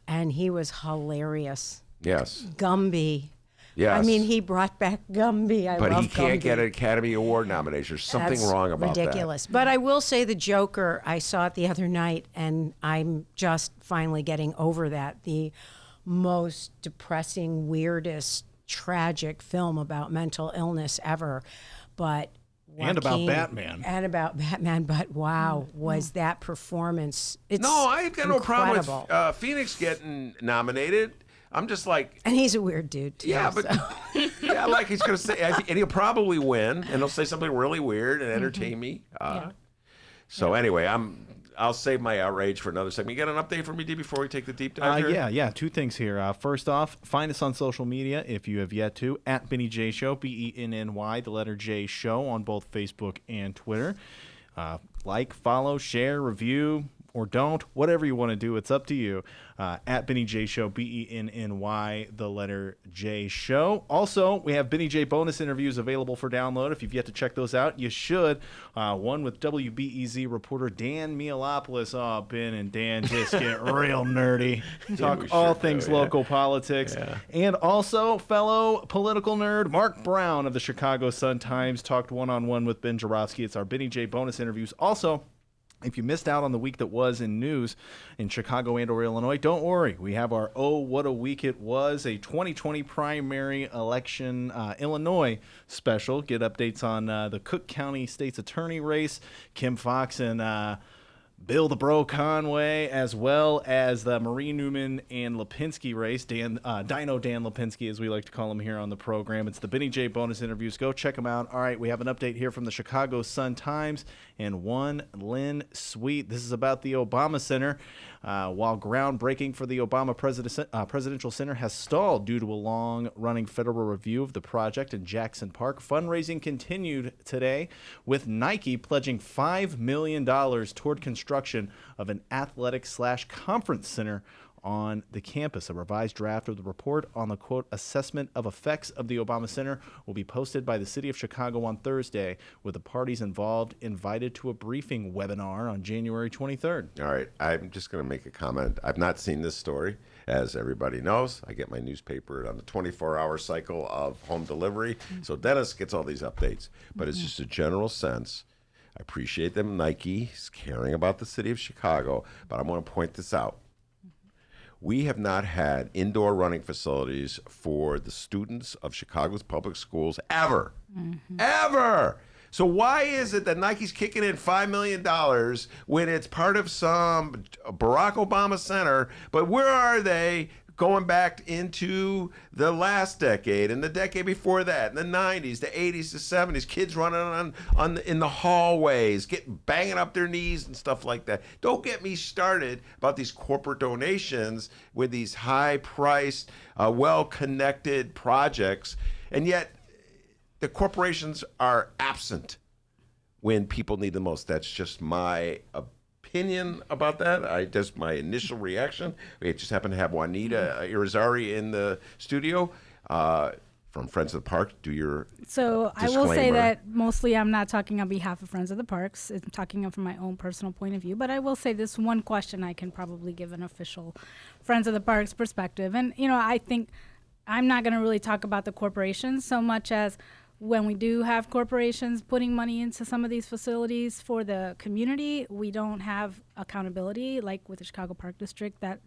And he was hilarious. Yes. Gumby. Yes. I mean, he brought back Gumby. But love he can't Gumby. get an Academy Award nomination. There's something That's wrong about ridiculous. But I will say the Joker, I saw it the other night, and I'm just finally getting over that. The most depressing, weirdest, tragic film about mental illness ever. But And about Joaquin- Batman. And about Batman. But wow, was that performance. It's that. No, I've got no problem incredible. with Phoenix getting nominated. I'm just like, And he's a weird dude, too. yeah, but yeah, like he's gonna say, and he'll probably win, and he'll say something really weird and entertain me. So anyway, I'll save my outrage for another segment. You got an update for me, D, before we take the deep dive here? Yeah. Two things here. First off, find us on social media if you have yet to, at Benny J Show, BENNY, the letter J Show, on both Facebook and Twitter. Like, follow, share, review, or don't, whatever you want to do, it's up to you. At Benny J Show, BENNY, the letter J Show. Also, we have Benny J bonus interviews available for download. If you've yet to check those out, you should. One with WBEZ reporter Dan Mialopoulos. Oh, Ben and Dan just get real nerdy. Talk all things local politics. And also, fellow political nerd Mark Brown of the Chicago Sun-Times talked one-on-one with Ben Joravsky. It's our Benny J bonus interviews. Also, if you missed out on the week that was in news in Chicago and or Illinois, don't worry. We have our Oh, What a Week It Was, a 2020 primary election Illinois special. Get updates on the Cook County State's Attorney race, Kim Foxx and Bill the Bro Conway, as well as the Marie Newman and Lipinski race, Dino Dan Lipinski, as we like to call him here on the program. It's the Benny J bonus interviews. Go check them out. All right, we have an update here from the Chicago Sun-Times and one Lynn Sweet. This is about the Obama Center. While groundbreaking for the Obama Presidential Center has stalled due to a long-running federal review of the project in Jackson Park, fundraising continued today with Nike pledging $5 million toward construction of an athletic/conference center on the campus. A revised draft of the report on the, quote, assessment of effects of the Obama Center will be posted by the City of Chicago on Thursday, with the parties involved invited to a briefing webinar on January 23rd. All right, I'm just going to make a comment. I've not seen this story. As everybody knows, I get my newspaper on the 24-hour cycle of home delivery. So Dennis gets all these updates. But it's just a general sense. I appreciate them. Nike is caring about the city of Chicago. But I want to point this out. We have not had indoor running facilities for the students of Chicago's public schools ever. Ever. So why is it that Nike's kicking in $5 million when it's part of some Barack Obama center, but where are they going back into the last decade and the decade before that, in the 90s, the 80s, the 70s, kids running in the hallways, banging up their knees and stuff like that. Don't get me started about these corporate donations with these high-priced, well-connected projects, and yet the corporations are absent when people need the most. That's just my opinion about that. Just my initial reaction. We just happen to have Juanita Irizarry in the studio from Friends of the Park. Do your So I will say that mostly I'm not talking on behalf of Friends of the Parks. I'm talking from my own personal point of view. But I will say this one question I can probably give an official Friends of the Parks perspective. And, I think I'm not going to really talk about the corporations so much as when we do have corporations putting money into some of these facilities for the community, we don't have accountability like with the Chicago Park District that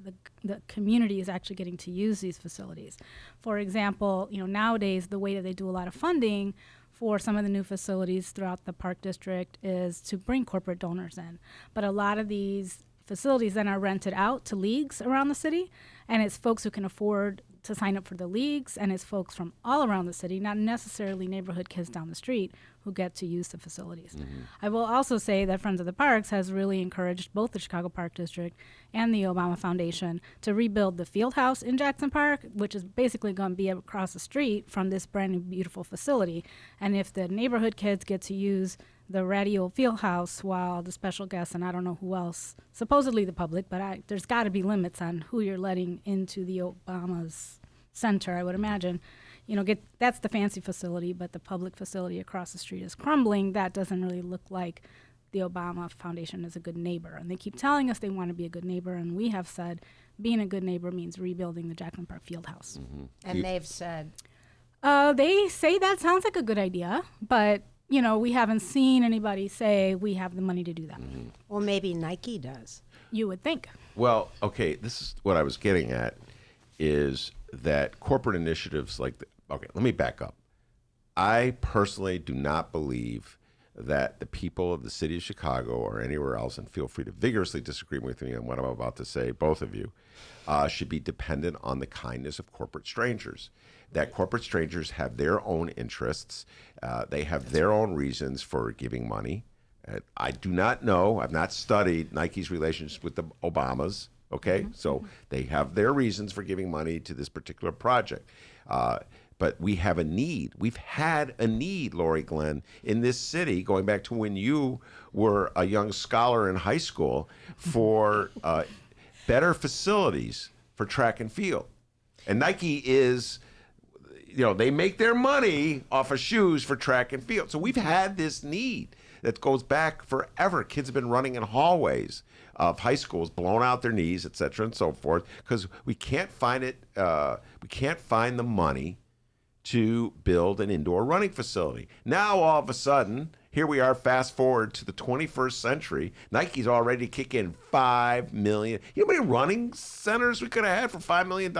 the community is actually getting to use these facilities. For example, nowadays the way that they do a lot of funding for some of the new facilities throughout the Park District is to bring corporate donors in. But a lot of these facilities then are rented out to leagues around the city, and it's folks who can afford to sign up for the leagues, and it's folks from all around the city, not necessarily neighborhood kids down the street, who get to use the facilities. I will also say that Friends of the Parks has really encouraged both the Chicago Park District and the Obama Foundation to rebuild the field house in Jackson Park, which is basically going to be across the street from this brand new beautiful facility. And if the neighborhood kids get to use the radio field house while the special guests and I don't know who else, supposedly the public, but there's got to be limits on who you're letting into the Obama's center, I would imagine. That's the fancy facility, but the public facility across the street is crumbling. That doesn't really look like the Obama Foundation is a good neighbor. And they keep telling us they want to be a good neighbor, and we have said being a good neighbor means rebuilding the Jackson Park Fieldhouse. And they've said? They say that sounds like a good idea, but we haven't seen anybody say we have the money to do that. Well, maybe Nike does. You would think. Well, okay, this is what I was getting at, is that corporate initiatives okay, let me back up. I personally do not believe that the people of the city of Chicago or anywhere else, and feel free to vigorously disagree with me on what I'm about to say, both of you, should be dependent on the kindness of corporate strangers. That corporate strangers have their own interests. They have their own reasons for giving money. I do not know. I've not studied Nike's relationship with the Obamas. Okay, so they have their reasons for giving money to this particular project. But we have a need. We've had a need, Laurie Glenn, in this city, going back to when you were a young scholar in high school, for better facilities for track and field. And Nike is, they make their money off of shoes for track and field. So we've had this need that goes back forever. Kids have been running in hallways of high schools, blown out their knees, et cetera, and so forth, because we can't find it. We can't find the money to build an indoor running facility. Now, all of a sudden, here we are, fast forward to the 21st century. Nike's already kick in $5 million. You know how many running centers we could have had for $5 million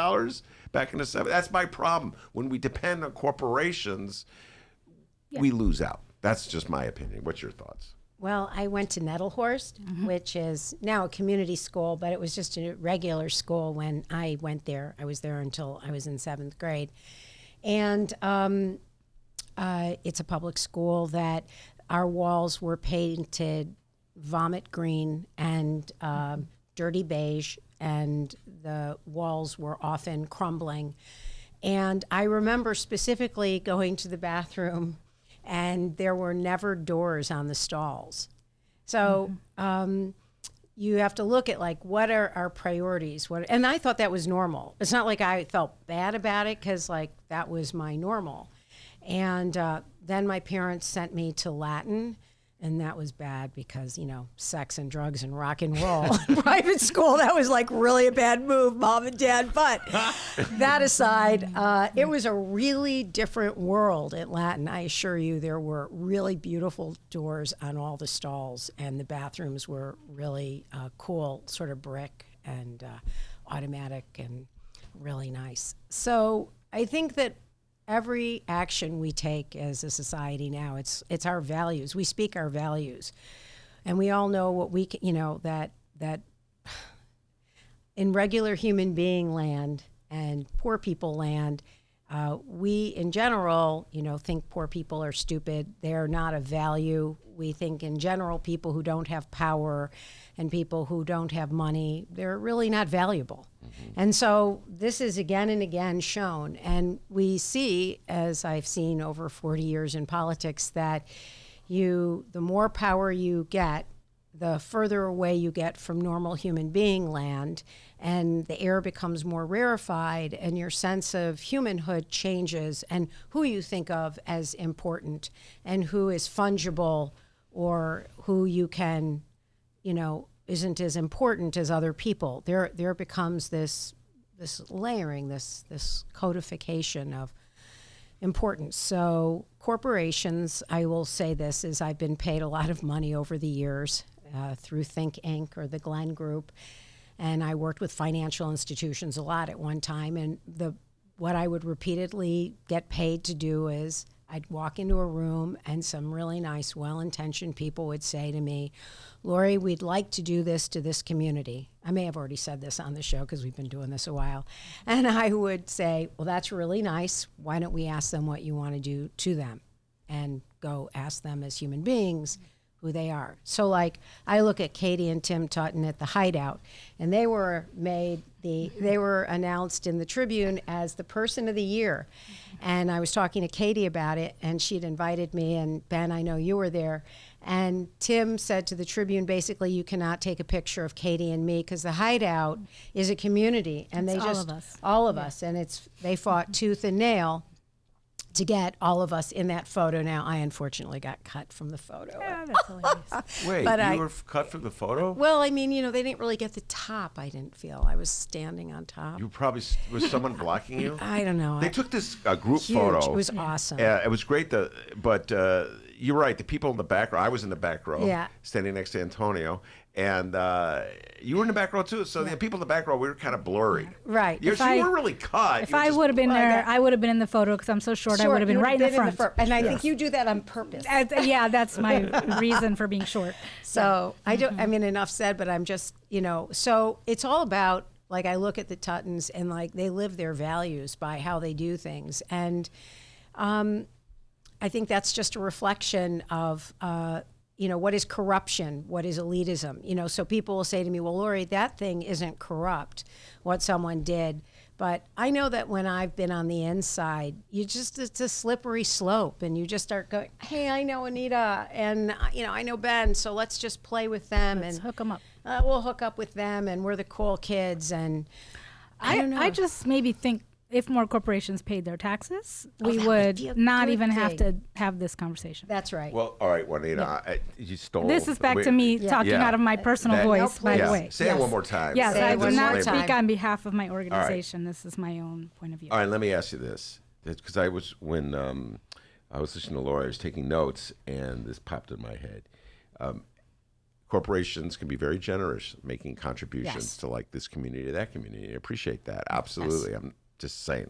back in the 70s? That's my problem. When we depend on corporations, we lose out. That's just my opinion. What's your thoughts? Well, I went to Nettlehorst, which is now a community school, but it was just a regular school when I went there. I was there until I was in 7th grade. And it's a public school that our walls were painted vomit green and dirty beige, and the walls were often crumbling. And I remember specifically going to the bathroom, and there were never doors on the stalls. So you have to look at what are our priorities? And I thought that was normal. It's not like I felt bad about it, because that was my normal. And then my parents sent me to Latin, and that was bad because, sex and drugs and rock and roll. Private school, that was really a bad move, Mom and Dad. But that aside, it was a really different world at Latin. I assure you, there were really beautiful doors on all the stalls, and the bathrooms were really cool, sort of brick and automatic and really nice. So I think that every action we take as a society now, it's our values. We speak our values, and we all know what we can, that in regular human being land and poor people land, we in general, think poor people are stupid. They're not of value. We think in general people who don't have power and people who don't have money, they're really not valuable. And so this is again and again shown. And we see, as I've seen over 40 years in politics, that the more power you get, the further away you get from normal human being land, and the air becomes more rarefied, and your sense of humanhood changes, and who you think of as important and who is fungible, or who you can, isn't as important as other people. There becomes this layering, this codification of important. So corporations, I will say this, is I've been paid a lot of money over the years through Think Inc. or the Glenn Group, and I worked with financial institutions a lot at one time. And what I would repeatedly get paid to do is I'd walk into a room and some really nice, well-intentioned people would say to me, Laurie, we'd like to do this to this community. I may have already said this on the show because we've been doing this a while. And I would say, well, that's really nice. Why don't we ask them what you want to do to them? And go ask them as human beings who they are. So like I look at Katie and Tim Tutton at the Hideout, and they were announced in the Tribune as the person of the year. And I was talking to Katie about it, and she'd invited me, and Ben, I know you were there. And Tim said to the Tribune, basically, you cannot take a picture of Katie and me because the Hideout is a community, and It's they all just of us. all of us, and they fought tooth and nail to get all of us in that photo. Now, I unfortunately got cut from the photo. Yeah, that's hilarious. Wait, But you were cut from the photo? Well, I mean, they didn't really get the top. I didn't feel I was standing on top. You probably was someone blocking you? I don't know. They took this group Huge. photo. It was awesome. It was great. But you're right. The people in the back row. I was in the back row, Yeah. standing next to Antonio, and you were in the back row too. So the people in the back row, we were kind of blurry. Right. You weren't really cut. If I would have been there, I would have been in the photo because I'm so short. I would have been right in the front. And I think you do that on purpose. Yeah, that's my reason for being short. So I don't. I mean, enough said. But I'm just, So it's all about, like, I look at the Tuttons and like they live their values by how they do things, and I think that's just a reflection of. What is corruption? What is elitism? So people will say to me, well, Laurie, that thing isn't corrupt, what someone did. But I know that when I've been on the inside, it's a slippery slope, and you just start going, hey, I know Juanita, and, I know Ben, so let's just play with them. Let's hook them up. We'll hook up with them, and we're the cool kids. And I don't know. I just maybe think if more corporations paid their taxes, we that would be a not good even have to thing. have this conversation. That's right. Well, all right, Juanita, you stole. This is back to me talking out of my personal voice, by the way. Say it one more time. Yes, I do not Disclaimer. speak on behalf of my organization. This is my own point of view. All right, let me ask you this, because when I was listening to Laurie, I was taking notes, and this popped in my head. Corporations can be very generous, making contributions to like this community or that community. I appreciate that. Absolutely. Yes. I'm just saying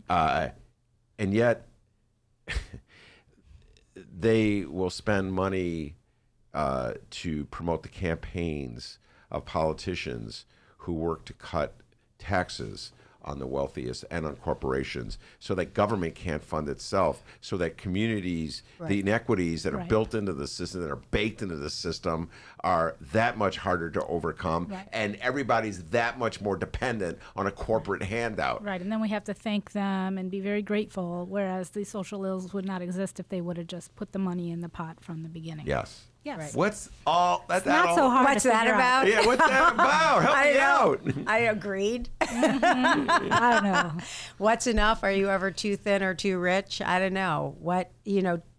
that, and yet they will spend money to promote the campaigns of politicians who work to cut taxes on the wealthiest and on corporations, so that government can't fund itself, so that communities, the inequities that are built into the system, that are baked into the system, are that much harder to overcome, and everybody's that much more dependent on a corporate handout. Right, and then we have to thank them and be very grateful, whereas the social ills would not exist if they would have just put the money in the pot from the beginning. Yes. Yes. Right. What's all that? It's not so hard. What's that about? Yeah, what's that about? Help me out. I agreed. I don't know. What's enough? Are you ever too thin or too rich? I don't know.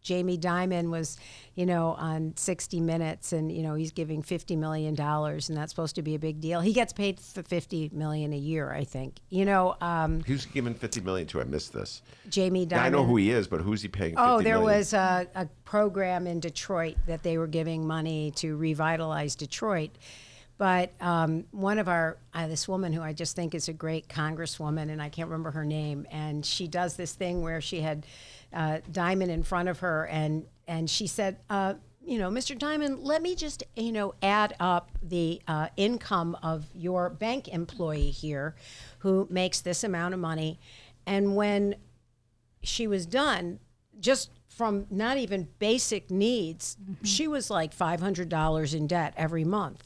Jamie Dimon was, on 60 Minutes, and, he's giving $50 million, and that's supposed to be a big deal. He gets paid for $50 million a year, I think. Who's giving $50 million to? I missed this. Jamie Dimon. Yeah, I know who he is, but who's he paying $50 million? Oh, there was a program in Detroit that they were giving money to revitalize Detroit. But one of this woman who I just think is a great congresswoman, and I can't remember her name, and she does this thing where she had Dimon in front of her, and she said, Mr. Dimon, let me just, add up the income of your bank employee here who makes this amount of money. And when she was done, just from not even basic needs, she was like $500 in debt every month,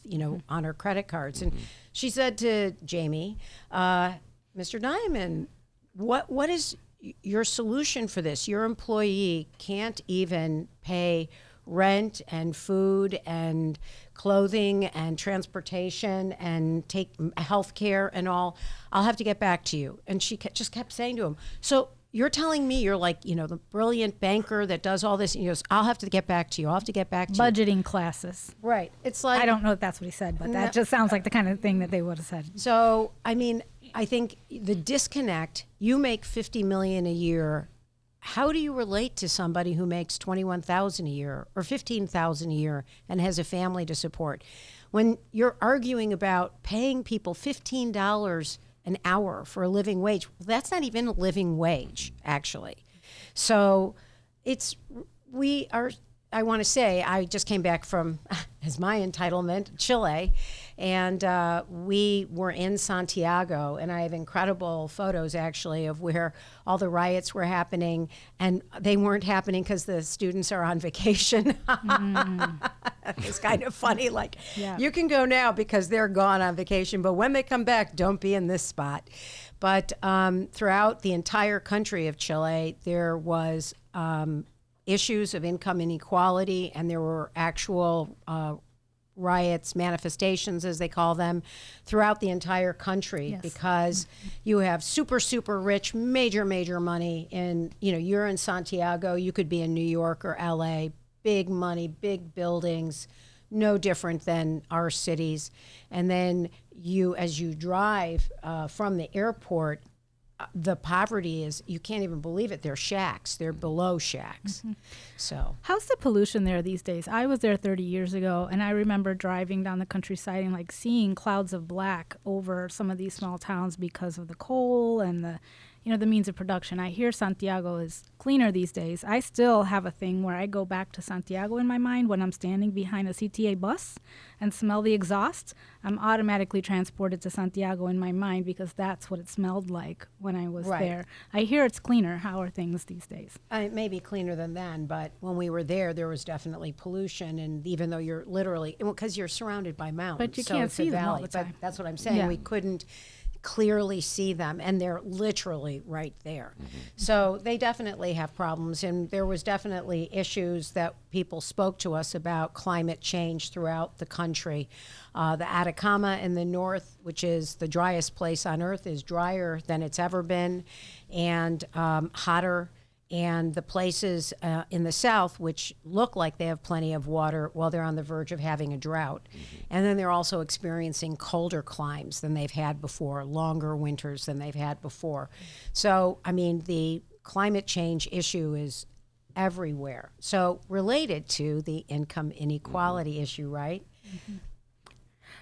on her credit cards. And she said to Jamie, Mr. Dimon, what is your solution for this? Your employee can't even pay rent and food and clothing and transportation and take health care and all. I'll have to get back to you. And she just kept saying to him, so you're telling me you're like, the brilliant banker that does all this. And he goes, I'll have to get back to you. I'll have to get back to you. Budgeting classes. Right. It's like, I don't know if that's what he said, but that just sounds like the kind of thing that they would have said. So, I think the disconnect, you make $50 million a year how do you relate to somebody who makes $21,000 a year or $15,000 a year and has a family to support? When you're arguing about paying people $15 an hour for a living wage, well, that's not even a living wage, actually. So I want to say, I just came back from, as my entitlement, Chile, and we were in Santiago, and I have incredible photos, actually, of where all the riots were happening, and they weren't happening because the students are on vacation. It's kind of funny, like, you can go now because they're gone on vacation, but when they come back, don't be in this spot. But throughout the entire country of Chile, there was issues of income inequality, and there were actual riots, manifestations, as they call them, throughout the entire country, because you have super, super rich, major money in, you're in Santiago, you could be in New York or LA, big money, big buildings, no different than our cities. And then as you drive from the airport, the poverty is, you can't even believe it. They're shacks. They're below shacks. So how's the pollution there these days? I was there 30 years ago, and I remember driving down the countryside and like seeing clouds of black over some of these small towns because of the coal and the means of production. I hear Santiago is cleaner these days. I still have a thing where I go back to Santiago in my mind when I'm standing behind a CTA bus and smell the exhaust. I'm automatically transported to Santiago in my mind because that's what it smelled like when I was there. I hear it's cleaner. How are things these days? It may be cleaner than then, but when we were there was definitely pollution. And even though you're literally, because you're surrounded by mountains, but you so can't it's see a them all valley. the time. But that's what I'm saying. We couldn't clearly see them, and they're literally right there. So they definitely have problems, and there was definitely issues that people spoke to us about climate change throughout the country. The Atacama in the north, which is the driest place on earth, is drier than it's ever been, and hotter. And the places in the south, which look like they have plenty of water, well, they're on the verge of having a drought. And then they're also experiencing colder climes than they've had before, longer winters than they've had before. So, I mean, the climate change issue is everywhere. So related to the income inequality issue, right?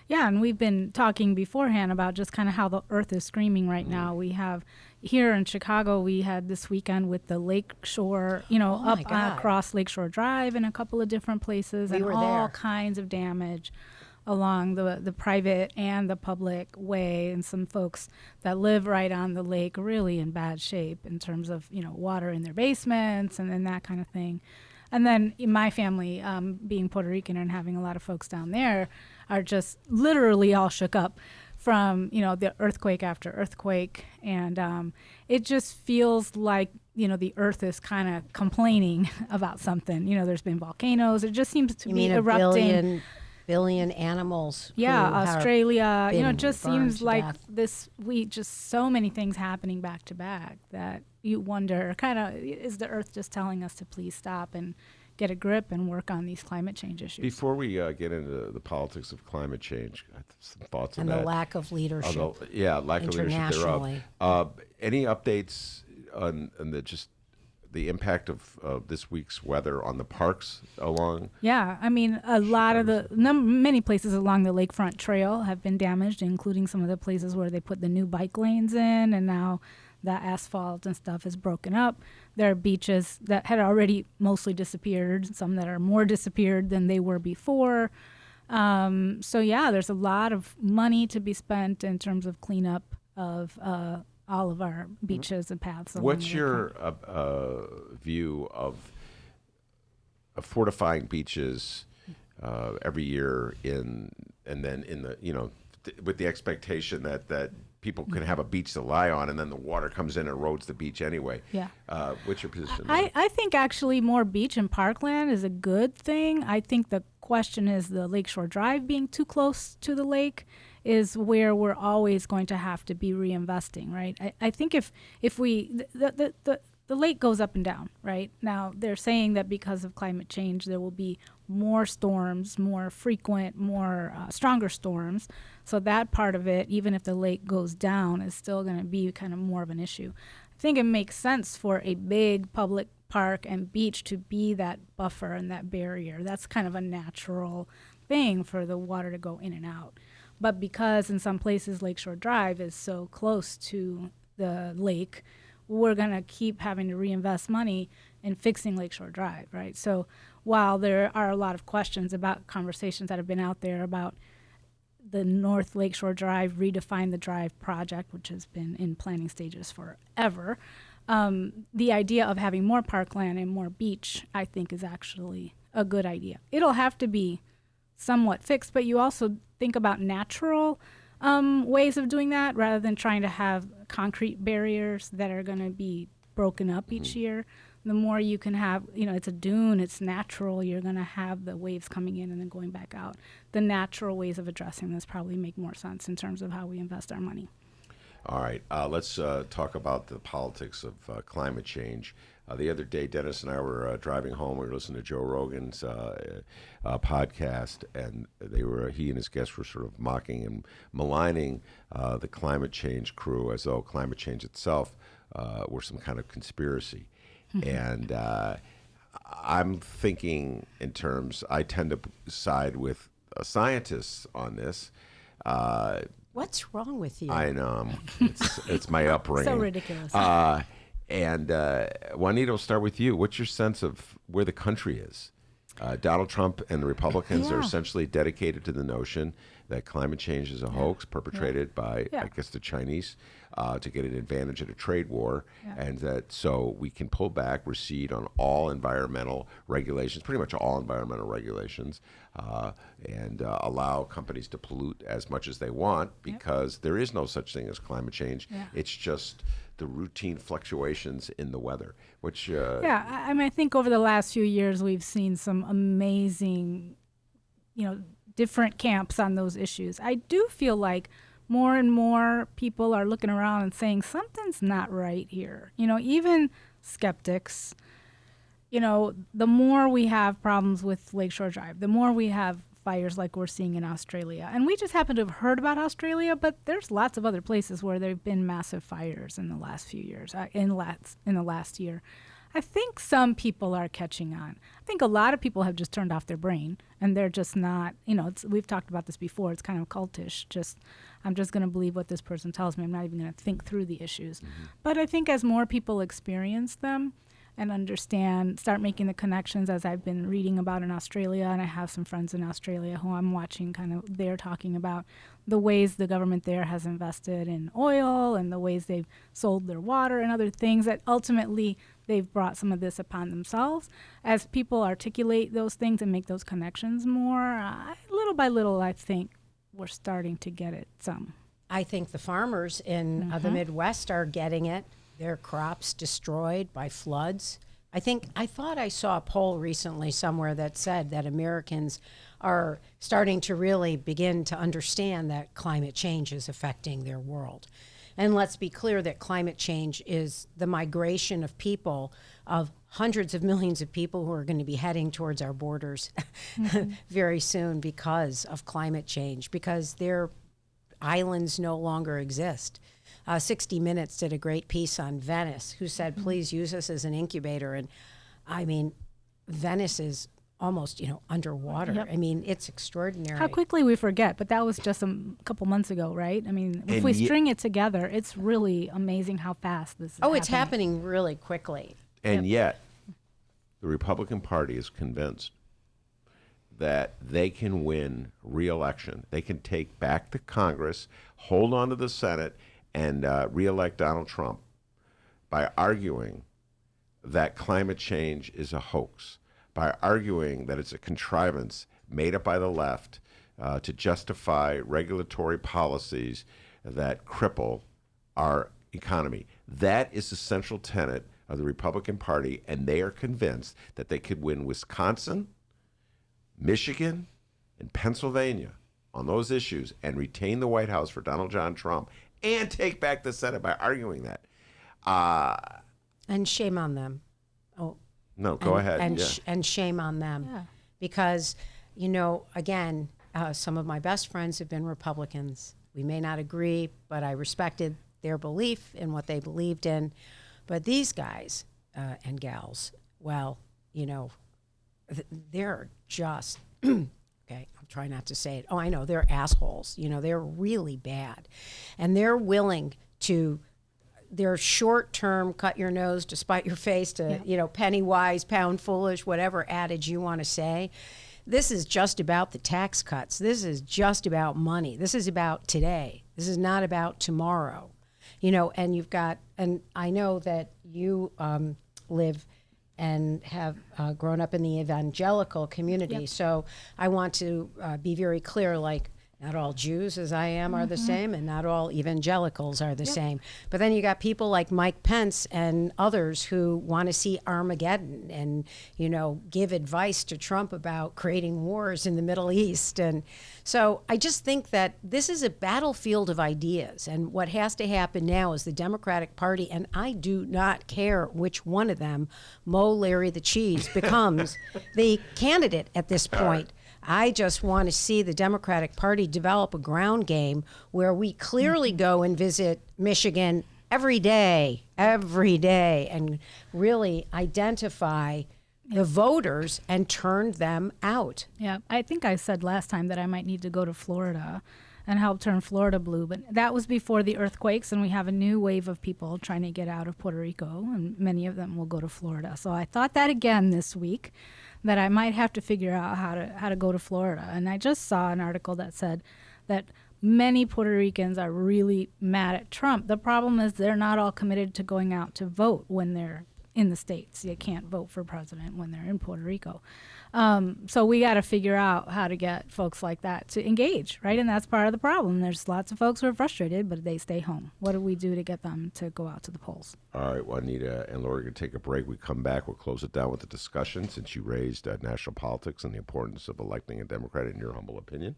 Yeah, and we've been talking beforehand about just kind of how the earth is screaming right now. We have here in Chicago, we had this weekend with the Lakeshore, across Lakeshore Drive in a couple of different places, and all kinds of damage along the private and the public way, and some folks that live right on the lake really in bad shape in terms of, water in their basements and that kind of thing. And then in my family, being Puerto Rican and having a lot of folks down there, are just literally all shook up from, the earthquake after earthquake. And it just feels like, the earth is kind of complaining about something. There's been volcanoes. It just seems to be erupting. Billion animals. Australia. It just seems like just so many things happening back to back that you wonder, kind of, is the earth just telling us to please stop and get a grip and work on these climate change issues? Before we get into the politics of climate change, I have some thoughts on and that. And the lack of leadership. Lack of leadership thereof. Any updates on the impact of this week's weather on the parks along? Yeah, I mean, a lot of many places along the Lakefront Trail have been damaged, including some of the places where they put the new bike lanes in, and now that asphalt and stuff is broken up. There are beaches that had already mostly disappeared, some that are more disappeared than they were before. So yeah, there's a lot of money to be spent in terms of cleanup of all of our beaches and paths. What's your view of fortifying beaches every year with the expectation that people can have a beach to lie on, and then the water comes in and erodes the beach anyway? Yeah. What's your position? I think actually more beach and parkland is a good thing. I think the question is the Lakeshore Drive being too close to the lake is where we're always going to have to be reinvesting, right? I think if the lake goes up and down, right? Now, they're saying that because of climate change, there will be more storms, more frequent, more stronger storms. So that part of it, even if the lake goes down, is still going to be kind of more of an issue. think it makes sense for a big public park and beach to be that buffer and that barrier. That's kind of a natural thing for the water to go in and out. But because in some places Lakeshore Drive is so close to the lake, we're going to keep having to reinvest money in fixing Lakeshore Drive, right? So while there are a lot of questions about conversations that have been out there about the North Lakeshore Drive Redefine the Drive project, which has been in planning stages forever, the idea of having more parkland and more beach, I think, is actually a good idea. It'll have to be somewhat fixed, but you also think about natural ways of doing that rather than trying to have concrete barriers that are going to be broken up each year. The more you can have, it's a dune, it's natural, you're going to have the waves coming in and then going back out. The natural ways of addressing this probably make more sense in terms of how we invest our money. All right, let's talk about the politics of climate change. The other day, Dennis and I were driving home. We were listening to Joe Rogan's podcast, and he and his guests were sort of mocking and maligning the climate change crew as though climate change itself were some kind of conspiracy. And I'm thinking in terms, I tend to side with scientists on this. What's wrong with you? I know. It's my upbringing. So ridiculous. And Juanita, we'll start with you. What's your sense of where the country is? Donald Trump and the Republicans are essentially dedicated to the notion that climate change is a hoax perpetrated by, I guess, the Chinese to get an advantage at a trade war, and that so we can pull back, recede on all environmental regulations, pretty much all environmental regulations, and allow companies to pollute as much as they want because there is no such thing as climate change. It's just the routine fluctuations in the weather, which... I mean, I think over the last few years, we've seen some amazing, different camps on those issues. I do feel like more and more people are looking around and saying something's not right here. Even skeptics, the more we have problems with Lakeshore Drive, the more we have fires like we're seeing in Australia. And we just happen to have heard about Australia, but there's lots of other places where there have been massive fires in the last few years, in the last year. I think some people are catching on. I think a lot of people have just turned off their brain, and they're just not, we've talked about this before, it's kind of cultish. I'm just going to believe what this person tells me. I'm not even going to think through the issues. But I think as more people experience them and start making the connections, as I've been reading about in Australia, and I have some friends in Australia who I'm watching they're talking about the ways the government there has invested in oil and the ways they've sold their water and other things that ultimately they've brought some of this upon themselves. As people articulate those things and make those connections more, little by little, I think we're starting to get it some. I think the farmers in the Midwest are getting it. Their crops destroyed by floods. I thought I saw a poll recently somewhere that said that Americans are starting to really begin to understand that climate change is affecting their world. And let's be clear that climate change is the migration of people, of hundreds of millions of people who are going to be heading towards our borders very soon because of climate change, because their islands no longer exist. 60 Minutes did a great piece on Venice, who said, please use us as an incubator. And I mean, Venice is almost, underwater. I mean, it's extraordinary. How quickly we forget, but that was just a couple months ago, right? I mean, if we string it together, it's really amazing how fast this is happening. It's happening really quickly. And yet, the Republican Party is convinced that they can win re-election. They can take back the Congress, hold on to the Senate, and re-elect Donald Trump by arguing that climate change is a hoax, by arguing that it's a contrivance made up by the left to justify regulatory policies that cripple our economy. That is the central tenet of the Republican Party, and they are convinced that they could win Wisconsin, Michigan, and Pennsylvania on those issues and retain the White House for Donald John Trump and take back the Senate by arguing that. And shame on them. Oh, no, go ahead. And shame on them. Yeah. Because, again, some of my best friends have been Republicans. We may not agree, but I respected their belief in what they believed in. But these guys and gals, well, they're just, okay, I'm trying not to say it. Oh, I know, they're assholes. They're really bad. And they're willing to, their short-term cut your nose to spite your face to, penny wise, pound foolish, whatever adage you want to say. This is just about the tax cuts. This is just about money. This is about today. This is not about tomorrow. And you've got, and I know that you live and have grown up in the evangelical community. Yep. So I want to be very clear, like, not all Jews, as I am, are the same, and not all evangelicals are the same. But then you got people like Mike Pence and others who want to see Armageddon and, give advice to Trump about creating wars in the Middle East. And so I just think that this is a battlefield of ideas. And what has to happen now is the Democratic Party, and I do not care which one of them, Mo, Larry, the Cheese, becomes the candidate at this point. I just want to see the Democratic Party develop a ground game where we clearly go and visit Michigan every day, and really identify the voters and turn them out. Yeah, I think I said last time that I might need to go to Florida and help turn Florida blue, but that was before the earthquakes, and we have a new wave of people trying to get out of Puerto Rico, and many of them will go to Florida. So I thought that again this week, that I might have to figure out how to go to Florida. And I just saw an article that said that many Puerto Ricans are really mad at Trump. The problem is they're not all committed to going out to vote when they're in the States. You can't vote for president when they're in Puerto Rico. So we got to figure out how to get folks like that to engage, right? And that's part of the problem. There's lots of folks who are frustrated, but they stay home. What do we do to get them to go out to the polls? All right, Juanita and Laurie are going to take a break. We come back. We'll close it down with the discussion since you raised national politics and the importance of electing a Democrat in your humble opinion.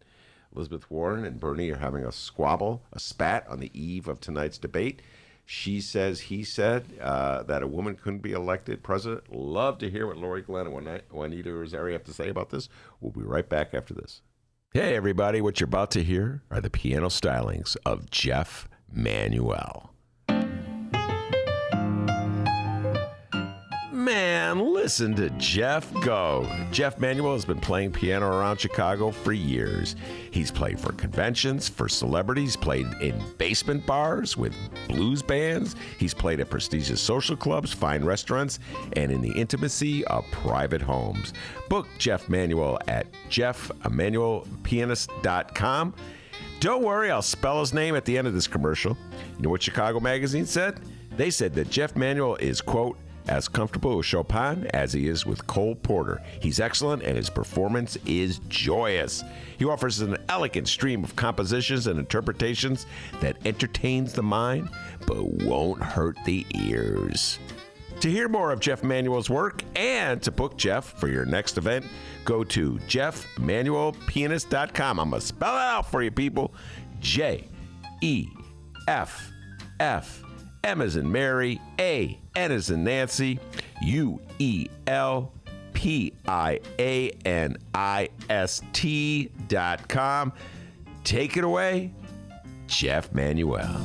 Elizabeth Warren and Bernie are having a spat on the eve of tonight's debate. She says, he said, that a woman couldn't be elected president. Love to hear what Laurie Glenn and Juanita Irizarry have to say about this. We'll be right back after this. Hey, everybody. What you're about to hear are the piano stylings of Jeff Manuel. Man, listen to Jeff go. Jeff Manuel has been playing piano around Chicago for years. He's played for conventions, for celebrities, played in basement bars with blues bands. He's played at prestigious social clubs, fine restaurants, and in the intimacy of private homes. Book Jeff Manuel at jeffemanuelpianist.com. Don't worry, I'll spell his name at the end of this commercial. You know what Chicago Magazine said? They said that Jeff Manuel is, quote, as comfortable with Chopin as he is with Cole Porter. He's excellent and his performance is joyous. He offers an elegant stream of compositions and interpretations that entertains the mind but won't hurt the ears. To hear more of Jeff Manuel's work and to book Jeff for your next event, go to jeffmanuelpianist.com. I'm going to spell it out for you, people. J-E-F-F. M as in Mary, A, N as in Nancy, UELPIANIST.com. Take it away, Jeff Manuel.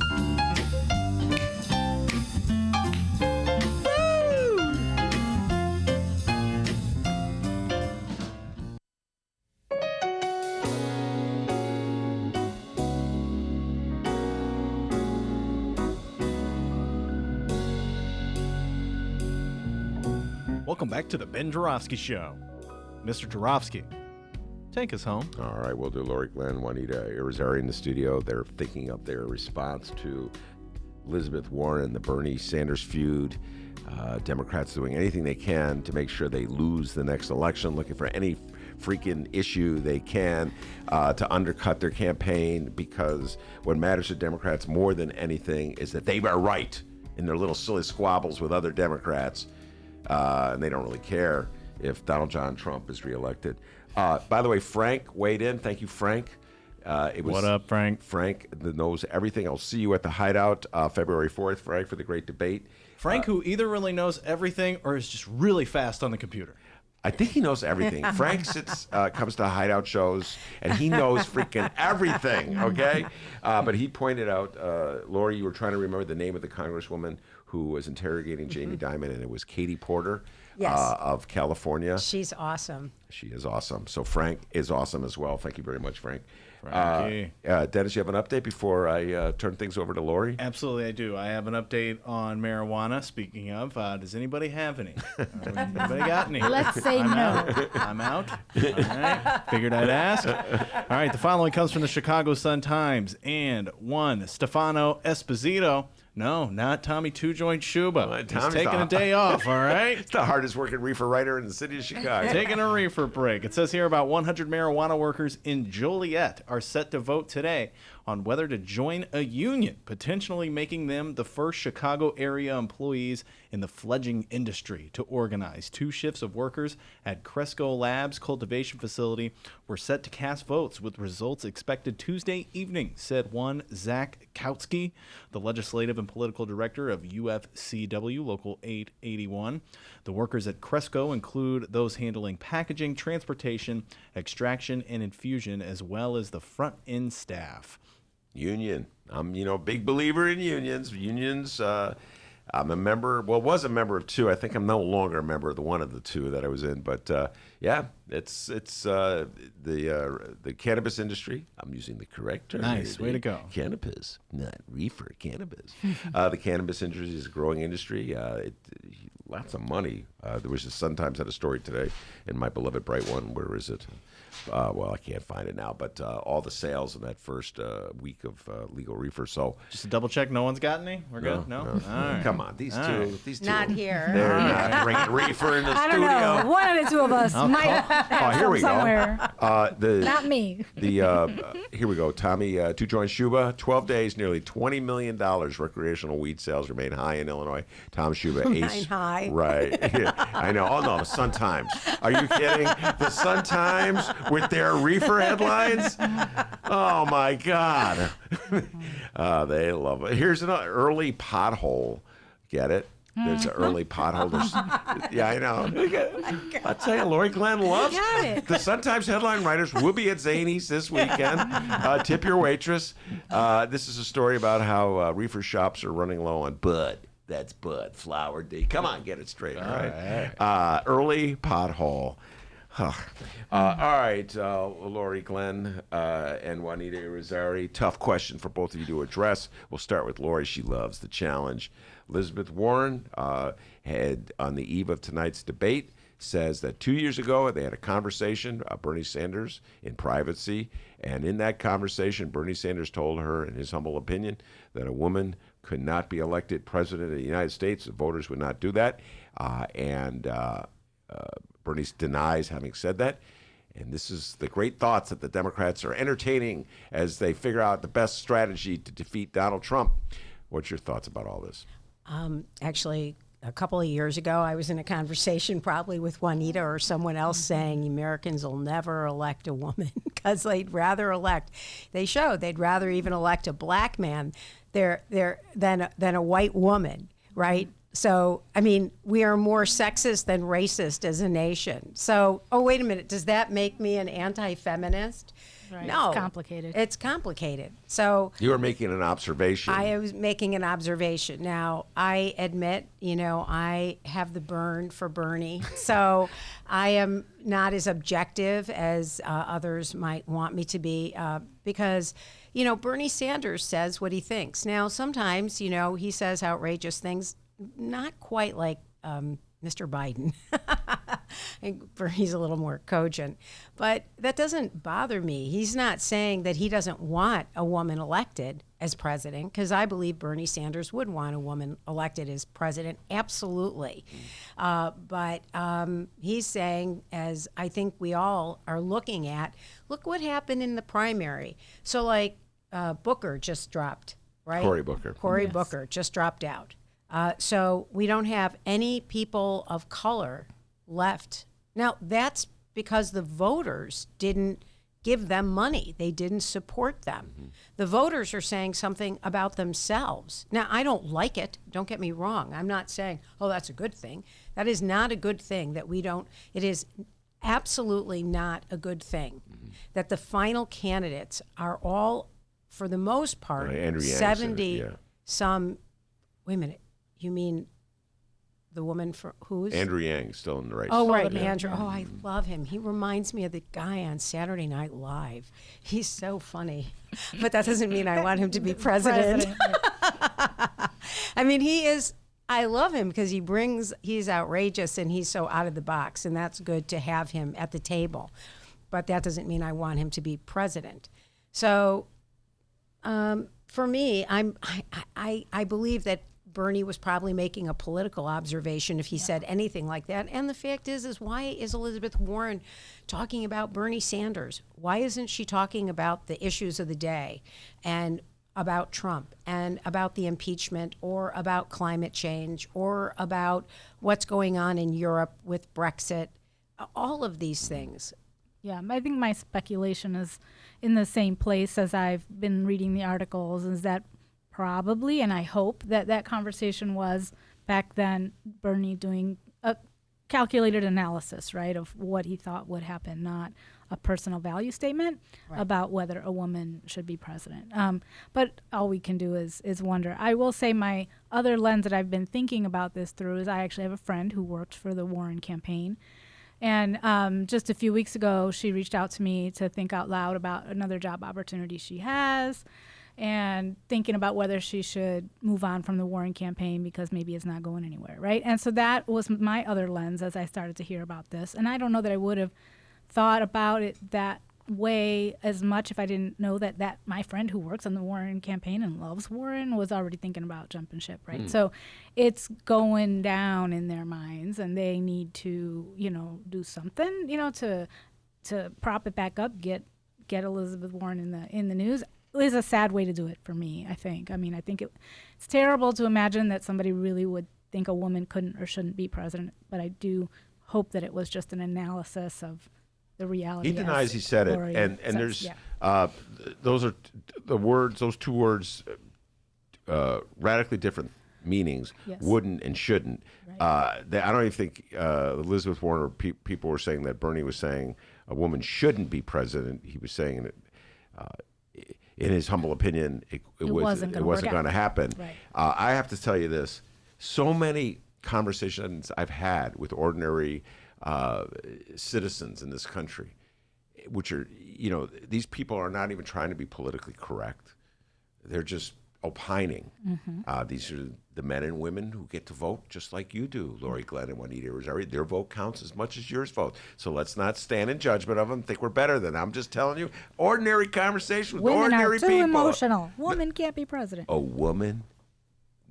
Welcome back to the Ben Joravsky Show. Mr. Joravsky, take us home. All right, we'll do Laurie Glenn, Juanita Irizarry in the studio. They're thinking of their response to Elizabeth Warren and the Bernie Sanders feud. Democrats doing anything they can to make sure they lose the next election, looking for any freaking issue they can to undercut their campaign, because what matters to Democrats more than anything is that they are right in their little silly squabbles with other Democrats. And they don't really care if Donald John Trump is reelected. By the way, Frank weighed in. Thank you, Frank. What up, Frank? Frank knows everything. I'll see you at the Hideout February 4th, Frank, for the great debate. Frank, who either really knows everything or is just really fast on the computer. I think he knows everything. Frank comes to Hideout shows, and he knows freaking everything, okay? But he pointed out, Laurie, you were trying to remember the name of the congresswoman who was interrogating Jamie Dimon, and it was Katie Porter Yes. of California. She's awesome. She is awesome. So Frank is awesome as well. Thank you very much, Frank. Frankie. Dennis, you have an update before I turn things over to Laurie? Absolutely, I do. I have an update on marijuana. Speaking of, does anybody have any? Anybody got any? Let's say I'm no. Out. I'm out. All right. Figured I'd ask. All right, the following comes from the Chicago Sun-Times. And one, Stefano Esposito. No, not Tommy Two Joint Shuba. He's taking a day off, all right? It's the hardest working reefer writer in the city of Chicago. Taking a reefer break. It says here about 100 marijuana workers in Joliet are set to vote today on whether to join a union, potentially making them the first Chicago area employees in the fledgling industry to organize. 2 shifts of workers at Cresco Labs cultivation facility were set to cast votes with results expected Tuesday evening, said one Zach Kautsky, the legislative and political director of UFCW Local 881. The workers at Cresco include those handling packaging, transportation, extraction, and infusion, as well as the front-end staff. Union. I'm, a big believer in unions. Unions, I'm a member, was a member of 2. I think I'm no longer a member of the one of the 2 that I was in. But, yeah, it's the cannabis industry. I'm using the correct term. Nice. Way to go. Cannabis, not reefer, cannabis. The cannabis industry is a growing industry. Lots of money. There was a Sun-Times had a story today in my beloved Bright One. Where is it? I can't find it now, but all the sales in that first week of legal reefer. So just to double check, no one's got any? We're good? No? All right. Come on, these two. Not here. They're not bringing reefer in the I studio. don't know. One of the 2 of us might have here we somewhere. go. Not me. Here we go. Tommy Two Joint Shuba, 12 days, nearly $20 million recreational weed sales remain high in Illinois. Tom Shuba, ace. High. Right. I know. Oh, no, the Sun-Times. Are you kidding? The Sun-Times with their reefer headlines? Oh, my God. They love it. Here's an early pothole. Get it? There's an early pothole. Yeah, I know. I'll tell you, Laurie Glenn loves it. The Sun-Times headline writers will be at Zany's this weekend. Tip your waitress. This is a story about how reefer shops are running low on bud. That's bud, flower D. Come on, get it straight, all right? Early pothole. All right, Laurie Glenn and Juanita Irizarry. Tough question for both of you to address. We'll start with Laurie. She loves the challenge. Elizabeth Warren had, on the eve of tonight's debate, says that 2 years ago they had a conversation, Bernie Sanders, in privacy. And in that conversation, Bernie Sanders told her, in his humble opinion, that a woman could not be elected president of the United States. The voters would not do that. Bernie denies having said that. And this is the great thoughts that the Democrats are entertaining as they figure out the best strategy to defeat Donald Trump. What's your thoughts about all this? Actually, a couple of years ago, I was in a conversation probably with Juanita or someone else saying Americans will never elect a woman because they'd rather they'd rather even elect a black man than a white woman, right? So, I mean, we are more sexist than racist as a nation. So, wait a minute, does that make me an anti-feminist? Right. No. It's complicated. It's complicated. So you were making an observation. I was making an observation. Now, I admit, I have the burn for Bernie. So I am not as objective as others might want me to be because, Bernie Sanders says what he thinks. Now, sometimes, he says outrageous things, not quite like Mr. Biden. I think Bernie's a little more cogent. But that doesn't bother me. He's not saying that he doesn't want a woman elected as president, because I believe Bernie Sanders would want a woman elected as president, absolutely. But he's saying, as I think we all are looking at, look what happened in the primary. So like Booker just dropped, right? Cory Booker. Cory Booker just dropped out. So we don't have any people of color left. Now, that's because the voters didn't give them money. They didn't support them. Mm-hmm. The voters are saying something about themselves. Now, I don't like it. Don't get me wrong. I'm not saying, oh, that's a good thing. That is not a good thing that we don't. It is absolutely not a good thing that the final candidates are all, for the most part, 70 some. Wait a minute. You mean the woman for who's? Andrew Yang still in the race. Oh, right, Yeah. Andrew. Oh, I love him. He reminds me of the guy on Saturday Night Live. He's so funny. But that doesn't mean I want him to be president. I mean, I love him because he's outrageous and he's so out of the box, and that's good to have him at the table. But that doesn't mean I want him to be president. So for me, I believe that Bernie was probably making a political observation if he said anything like that. And the fact is why is Elizabeth Warren talking about Bernie Sanders? Why isn't she talking about the issues of the day and about Trump and about the impeachment or about climate change or about what's going on in Europe with Brexit? All of these things. Yeah, I think my speculation is in the same place as I've been reading the articles, is that probably, and I hope that conversation was back then Bernie doing a calculated analysis, right, of what he thought would happen, not a personal value statement about whether a woman should be president. But all we can do is wonder. I will say my other lens that I've been thinking about this through is I actually have a friend who worked for the Warren campaign. And just a few weeks ago, she reached out to me to think out loud about another job opportunity she has and thinking about whether she should move on from the Warren campaign because maybe it's not going anywhere, right? And so that was my other lens as I started to hear about this. And I don't know that I would have thought about it that way as much if I didn't know that my friend who works on the Warren campaign and loves Warren was already thinking about jumping ship, right? So it's going down in their minds, and they need to, do something, to prop it back up, get Elizabeth Warren in the news. It is a sad way to do it for me, I think. I mean, I think it's terrible to imagine that somebody really would think a woman couldn't or shouldn't be president, but I do hope that it was just an analysis of the reality. He denies he said it, Laurie and says, there's those are the words. Those two words, radically different meanings. Yes. Wouldn't and shouldn't. I don't even think Elizabeth Warren or people were saying that Bernie was saying a woman shouldn't be president. He was saying that, in his humble opinion, it wasn't going to happen. Right. I have to tell you this: so many conversations I've had with ordinary citizens in this country, which are, these people are not even trying to be politically correct. They're just opining. These are the men and women who get to vote just like you do, Laurie, Glenn, and Juanita Irizarry. Their vote counts as much as yours vote. So let's not stand in judgment of them, think we're better than them. I'm just telling you, ordinary conversation with women ordinary are too people. emotional. Woman can't be president. A woman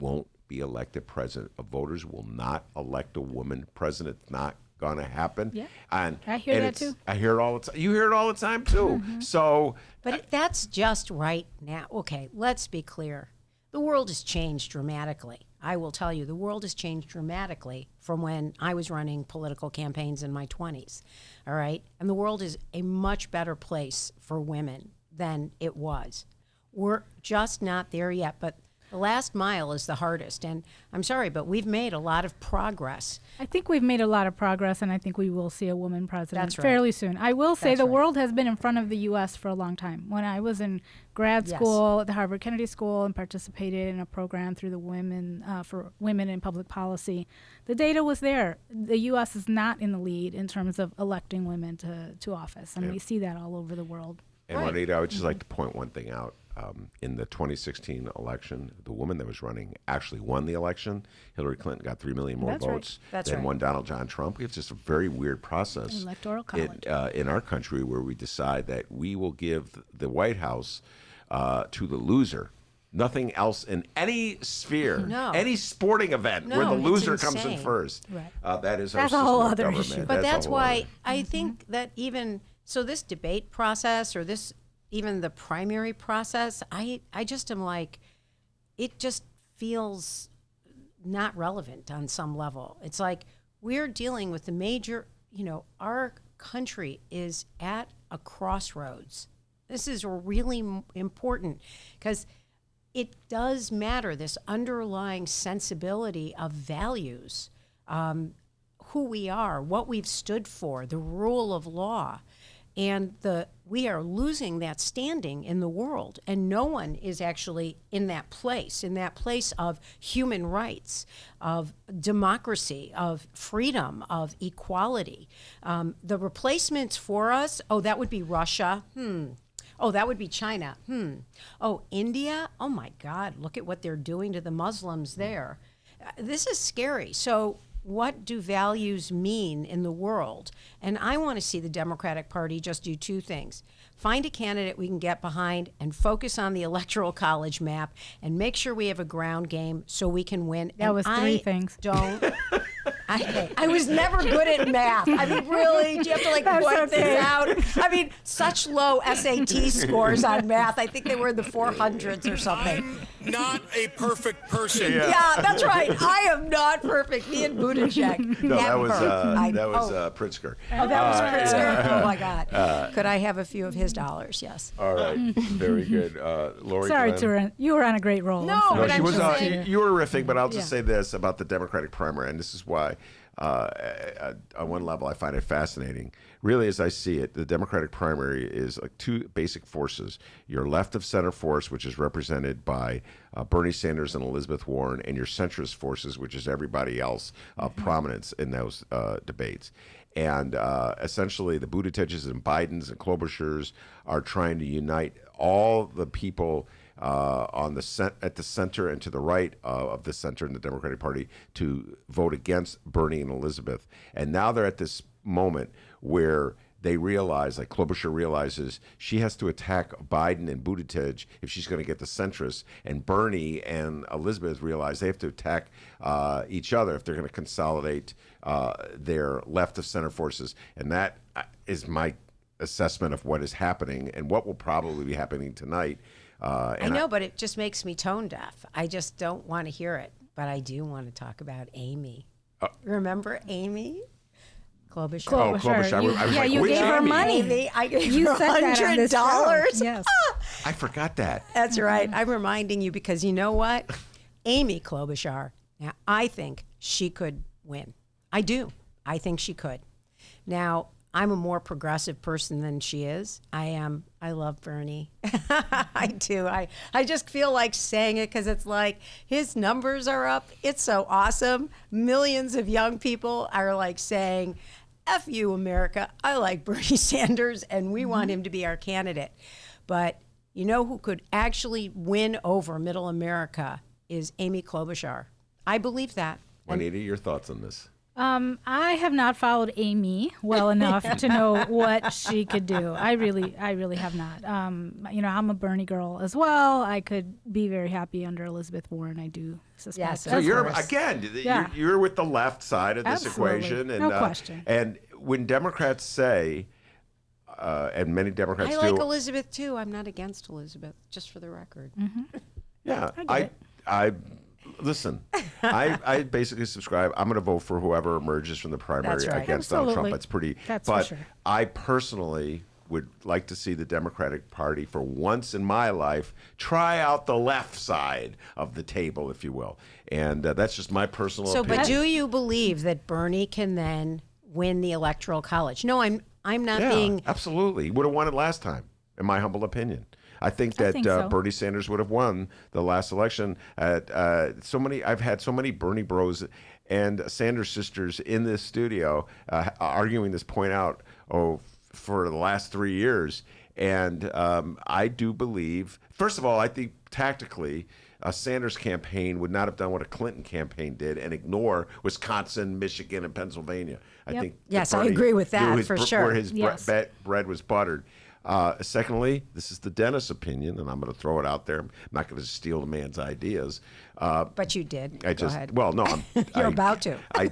won't be elected president. Voters will not elect a woman president. It's not going to happen. Yeah. And I hear that too. I hear it all the time. You hear it all the time too. So, But that's just right now. Okay, let's be clear. The world has changed dramatically. I will tell you, the world has changed dramatically from when I was running political campaigns in my 20s. All right? And the world is a much better place for women than it was. We're just not there yet, but the last mile is the hardest. And I'm sorry, but we've made a lot of progress. I think we've made a lot of progress, and I think we will see a woman president That's right. fairly soon. I will say That's the right. world has been in front of the U.S. for a long time. When I was in grad Yes. school at the Harvard Kennedy School and participated in a program through the Women for Women in Public Policy, the data was there. The U.S. is not in the lead in terms of electing women to office, and we see that all over the world. and Juanita, I would just like to point one thing out. In the 2016 election, the woman that was running actually won the election. Hillary Clinton got 3 million more That's right. votes That's than right. won Donald John Trump. It's just a very weird process Electoral college. in our country where we decide that we will give the White House to the loser. Nothing else in any sphere, No. any sporting event where No, the it's loser comes in insane. first. Right. That is our That's a system whole of other government. issue. But that's a whole why other- I think that so this debate process or even the primary process, I just am like, it just feels not relevant on some level. It's like we're dealing with the major, our country is at a crossroads. This is really important because it does matter, this underlying sensibility of values, who we are, what we've stood for, the rule of law. And we are losing that standing in the world, and no one is actually in that place of human rights, of democracy, of freedom, of equality. The replacements for us, that would be Russia. Oh, that would be China. Oh, India. Oh my God, look at what they're doing to the Muslims there. This is scary. So what do values mean in the world? And I want to see the Democratic Party just do two things. Find a candidate we can get behind and focus on the Electoral College map and make sure we have a ground game so we can win. That was three things. I was never good at math. I mean, really? Do you have to point this out? I mean, such low SAT scores on math. I think they were in the 400s or something. I'm not a perfect person. Yeah, that's right. I am not perfect. Me and Buttigieg. No, Never. that was Pritzker. Oh, that was Pritzker. Oh my God. Could I have a few of his dollars? Yes. All right, very good. Laurie, Sorry, Glenn? Turin. You were on a great roll. No, I'm but sorry. I'm just saying. You were riffing, but I'll just say this about the Democratic primary, and this is why, on one level, I find it fascinating. Really, as I see it, the Democratic primary is like two basic forces: your left of center force, which is represented by Bernie Sanders and Elizabeth Warren, and your centrist forces, which is everybody else of prominence in those debates. And essentially, the Buttigieg's and Biden's and Klobuchar's are trying to unite all the people at the center and to the right of the center in the Democratic Party to vote against Bernie and Elizabeth. And now they're at this moment where they realize, like Klobuchar realizes, she has to attack Biden and Buttigieg if she's going to get the centrists. And Bernie and Elizabeth realize they have to attack each other if they're going to consolidate their left of center forces. And that is my assessment of what is happening and what will probably be happening tonight. I know, but it just makes me tone deaf. I just don't want to hear it. But I do want to talk about Amy. Remember Amy? Klobuchar. Oh, Klobuchar. You gave her money. I gave You her said that on this show. $100. Yes. I forgot that. That's right. I'm reminding you because you know what? Amy Klobuchar. Now, I think she could win. I do. I think she could. Now, I'm a more progressive person than she is. I am. I love Bernie. I do. I just feel like saying it because it's like his numbers are up. It's so awesome. Millions of young people are like saying, F you, America. I like Bernie Sanders and we want him to be our candidate. But you know who could actually win over middle America is Amy Klobuchar. I believe that. Juanita, your thoughts on this? I have not followed Amy well enough to know what she could do. I really have not. I'm a Bernie girl as well. I could be very happy under Elizabeth Warren. I do suspect. Yes, So you're with the left side of this Absolutely. equation, and No question. And when Democrats say, and many Democrats I like do, Elizabeth too. I'm not against Elizabeth, just for the record. yeah, I get I listen. I basically subscribe. I'm going to vote for whoever emerges from the primary That's right. against Donald Trump. Absolutely. That's pretty. That's for but sure. I personally would like to see the Democratic Party, for once in my life, try out the left side of the table, if you will. And that's just my personal opinion. But do you believe that Bernie can then win the Electoral College? No, I'm not being. Absolutely. He would have won it last time, in my humble opinion. I think that so. Bernie Sanders would have won the last election. I've had so many Bernie bros and Sanders sisters in this studio arguing this point out for the last 3 years. And I do believe, first of all, I think tactically, a Sanders campaign would not have done what a Clinton campaign did and ignore Wisconsin, Michigan, and Pennsylvania. I think Yes, that I Bernie agree with that, knew for sure. Where his Yes. bread was buttered. Secondly, this is the Dennis opinion, and I'm going to throw it out there. I'm not going to steal the man's ideas. But you did. Go ahead. Well, no, You're about to. I'm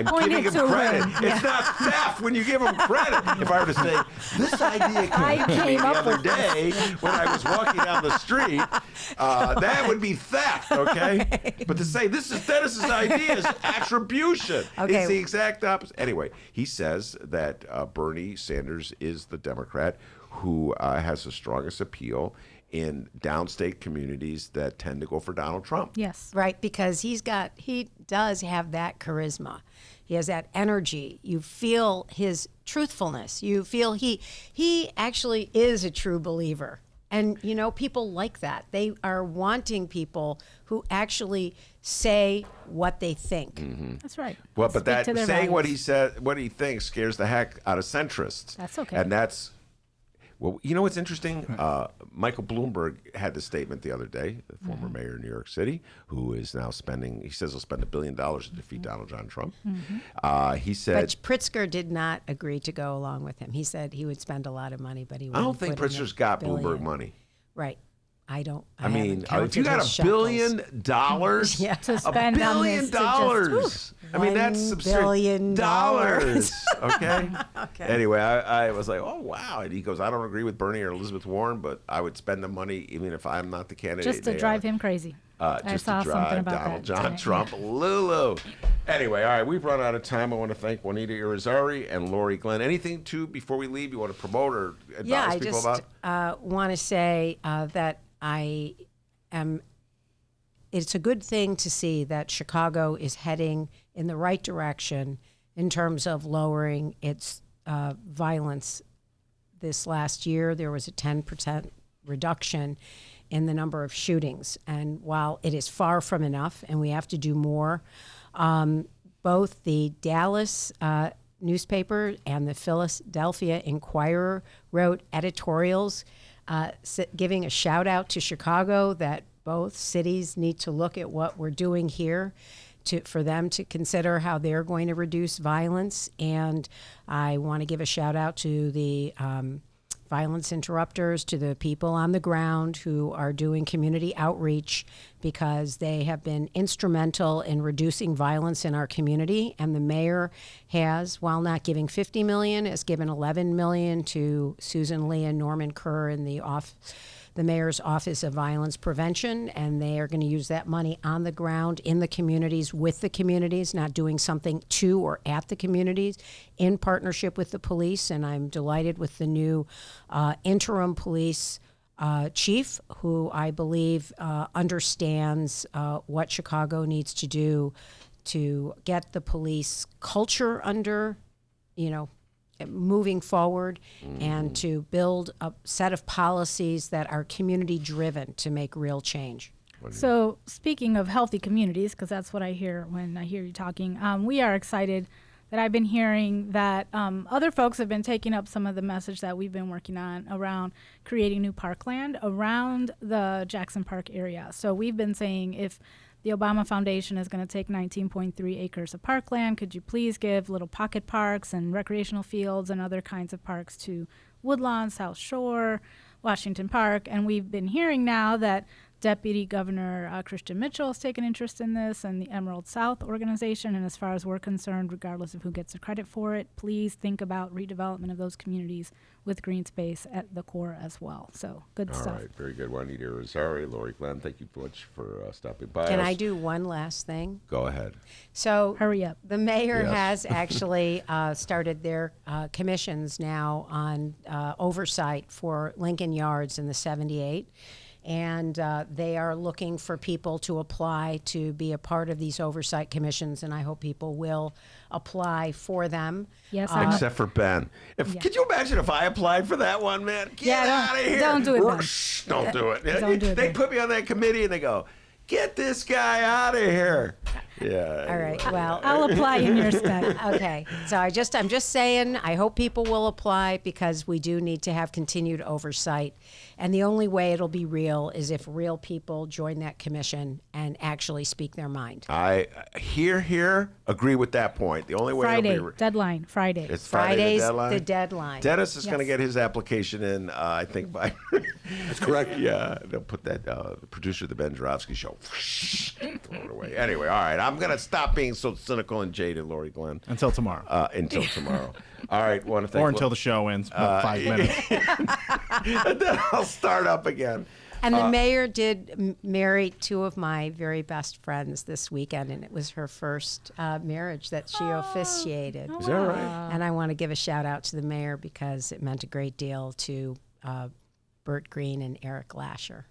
Pointed giving him to credit. him. It's not theft when you give him credit. If I were to say, this idea came to me the other day when I was walking down the street, that would be theft, okay? But to say, this is Dennis's idea is attribution. Okay. It's the exact opposite. Anyway, he says that Bernie Sanders is the Democrat who has the strongest appeal. in downstate communities that tend to go for Donald Trump. Yes. Right, because he does have that charisma. He has that energy. You feel his truthfulness. You feel he actually is a true believer. And, you know, people like that. They are wanting people who actually say what they think. That's right. Well, but Speak that to their saying what values. what he thinks scares the heck out of centrists. That's okay. And that's, well, you know what's interesting? Michael Bloomberg had the statement the other day, the former mayor of New York City, who is now spending, he says he'll spend $1 billion to defeat Donald John Trump. He said, But Pritzker did not agree to go along with him. He said he would spend a lot of money, but he I wouldn't don't think put in Pritzker's $1 got billion. Bloomberg money. Right. I don't. I mean, haven't if counted you got his $1 shekels. billion, Yeah. To $1 spend on billion, this, to just- I mean, that's $1 absurd. billion. Okay. Okay. Anyway, I was like, oh wow, and he goes, I don't agree with Bernie or Elizabeth Warren, but I would spend the money even if I'm not the candidate. just to they drive are. him crazy. I Just saw to drive something about Donald that John tonight. Trump, Lulu. Anyway, all right, we've run out of time. I want to thank Juanita Irizarry and Laurie Glenn. Anything before we leave you want to promote or advise Yeah, I people just about? want to say that I am. It's a good thing to see that Chicago is heading in the right direction in terms of lowering its violence. This last year, there was a 10% reduction in the number of shootings. And while it is far from enough and we have to do more, both the Dallas newspaper and the Philadelphia Inquirer wrote editorials giving a shout out to Chicago that both cities need to look at what we're doing here for them to consider how they're going to reduce violence. And I want to give a shout out to the violence interrupters, to the people on the ground who are doing community outreach, because they have been instrumental in reducing violence in our community. And the mayor has, while not giving $50 million, has given $11 million to Susan Lee and Norman Kerr in the mayor's office of violence prevention, and they are going to use that money on the ground in the communities with the communities, not doing something to or at the communities, in partnership with the police. And I'm delighted with the new interim police chief, who I believe understands what Chicago needs to do to get the police culture under, moving forward, and to build a set of policies that are community driven to make real change. So speaking of healthy communities, because that's what I hear when I hear you talking, we are excited that I've been hearing that other folks have been taking up some of the message that we've been working on around creating new parkland around the Jackson Park area. So we've been saying, if the Obama Foundation is going to take 19.3 acres of parkland, could you please give little pocket parks and recreational fields and other kinds of parks to Woodlawn, South Shore, Washington Park? And we've been hearing now that Deputy Governor Christian Mitchell has taken interest in this, and the Emerald South organization. And as far as we're concerned, regardless of who gets the credit for it, please think about redevelopment of those communities with green space at the core as well. So good stuff. All right, very good. Juanita Irizarry, Laurie Glenn, thank you much for stopping by. Can us. I do one last thing? Go ahead. So hurry up. The mayor Yes. has actually started their commissions now on oversight for Lincoln Yards in the 78. And they are looking for people to apply to be a part of these oversight commissions, and I hope people will apply for them. Yes, Except for Ben. Could you imagine if I applied for that one, man? Get out of here. Don't do it, Ben. Don't do it. Don't do it, They Ben. put me on that committee and they go, get this guy out of here. Yeah. All right. Well, I'll apply in your stead. Okay. So I'm just saying, I hope people will apply, because we do need to have continued oversight. And the only way it'll be real is if real people join that commission and actually speak their mind. I agree with that point. The only way Friday, it'll be deadline, Friday. it's Friday Friday's the deadline. the deadline. Dennis is going to Yes. get his application in, I think, by. That's correct. Yeah, they'll put that the producer of the Ben Joravsky show, throw it away. Anyway, all right, I'm going to stop being so cynical and jaded, Laurie Glenn. Until tomorrow. Until tomorrow. All right, want to thank. Or until the show ends, about 5 minutes. and then I'll start up again. And the mayor did marry two of my very best friends this weekend, and it was her first marriage that she officiated. Is that right? And I want to give a shout out to the mayor, because it meant a great deal to Bert Green and Eric Lasher.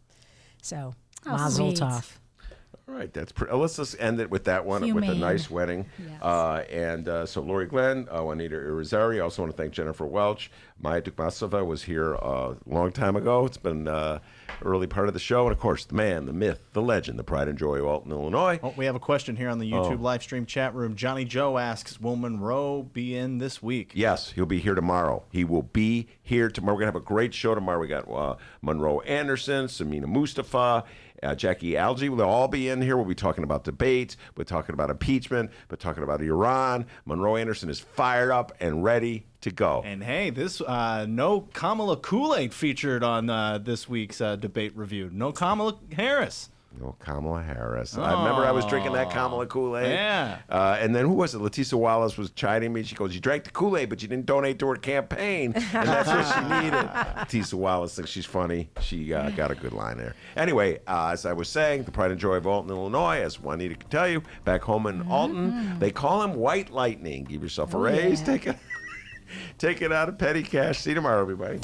So, Oh, mazel sweet. tov. All right, that's pretty. Let's just end it with that one, with a Humane. nice wedding. Yes. So Laurie Glenn, Juanita Irizarry. I also want to thank Jennifer Welch. Maya Dukmasova was here a long time ago. It's been early part of the show. And, of course, the man, the myth, the legend, the pride and joy of Alton, Illinois. Oh, we have a question here on the YouTube live stream chat room. Johnny Joe asks, will Monroe be in this week? Yes, he'll be here tomorrow. He will be here tomorrow. We're going to have a great show tomorrow. We got Monroe Anderson, Samina Mustafa, Jackie Algie. They'll all be in here. We'll be talking about debates. We're talking about impeachment. We're talking about Iran. Monroe Anderson is fired up and ready to go. And hey, this no Kamala Kool-Aid featured on this week's debate review. No Kamala Harris. No Kamala Harris. I remember I was drinking that Kamala Kool-Aid. Yeah. And then who was it? Leticia Wallace was chiding me. She goes, you drank the Kool-Aid, but you didn't donate to her campaign. And that's what she needed. Leticia Wallace thinks she's funny. She got a good line there. Anyway, as I was saying, the pride and joy of Alton, Illinois, as Juanita can tell you, back home in Alton, they call him White Lightning. Give yourself a raise. Yeah. Take it out of petty cash. See you tomorrow, everybody.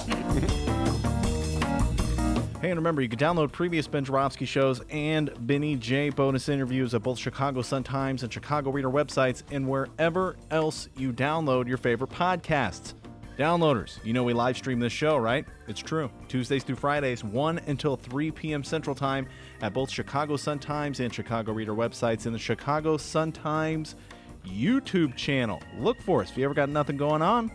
Hey, and remember, you can download previous Ben Joravsky shows and Benny J bonus interviews at both Chicago Sun-Times and Chicago Reader websites and wherever else you download your favorite podcasts. Downloaders, you know we live stream this show, right? It's true. Tuesdays through Fridays, 1 until 3 p.m. Central Time at both Chicago Sun-Times and Chicago Reader websites and the Chicago Sun-Times YouTube channel. Look for us if you ever got nothing going on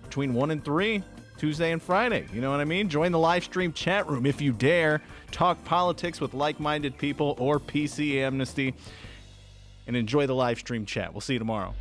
between 1 and 3. Tuesday and Friday. You know what I mean? Join the live stream chat room if you dare. Talk politics with like-minded people or PC amnesty. And enjoy the live stream chat. We'll see you tomorrow.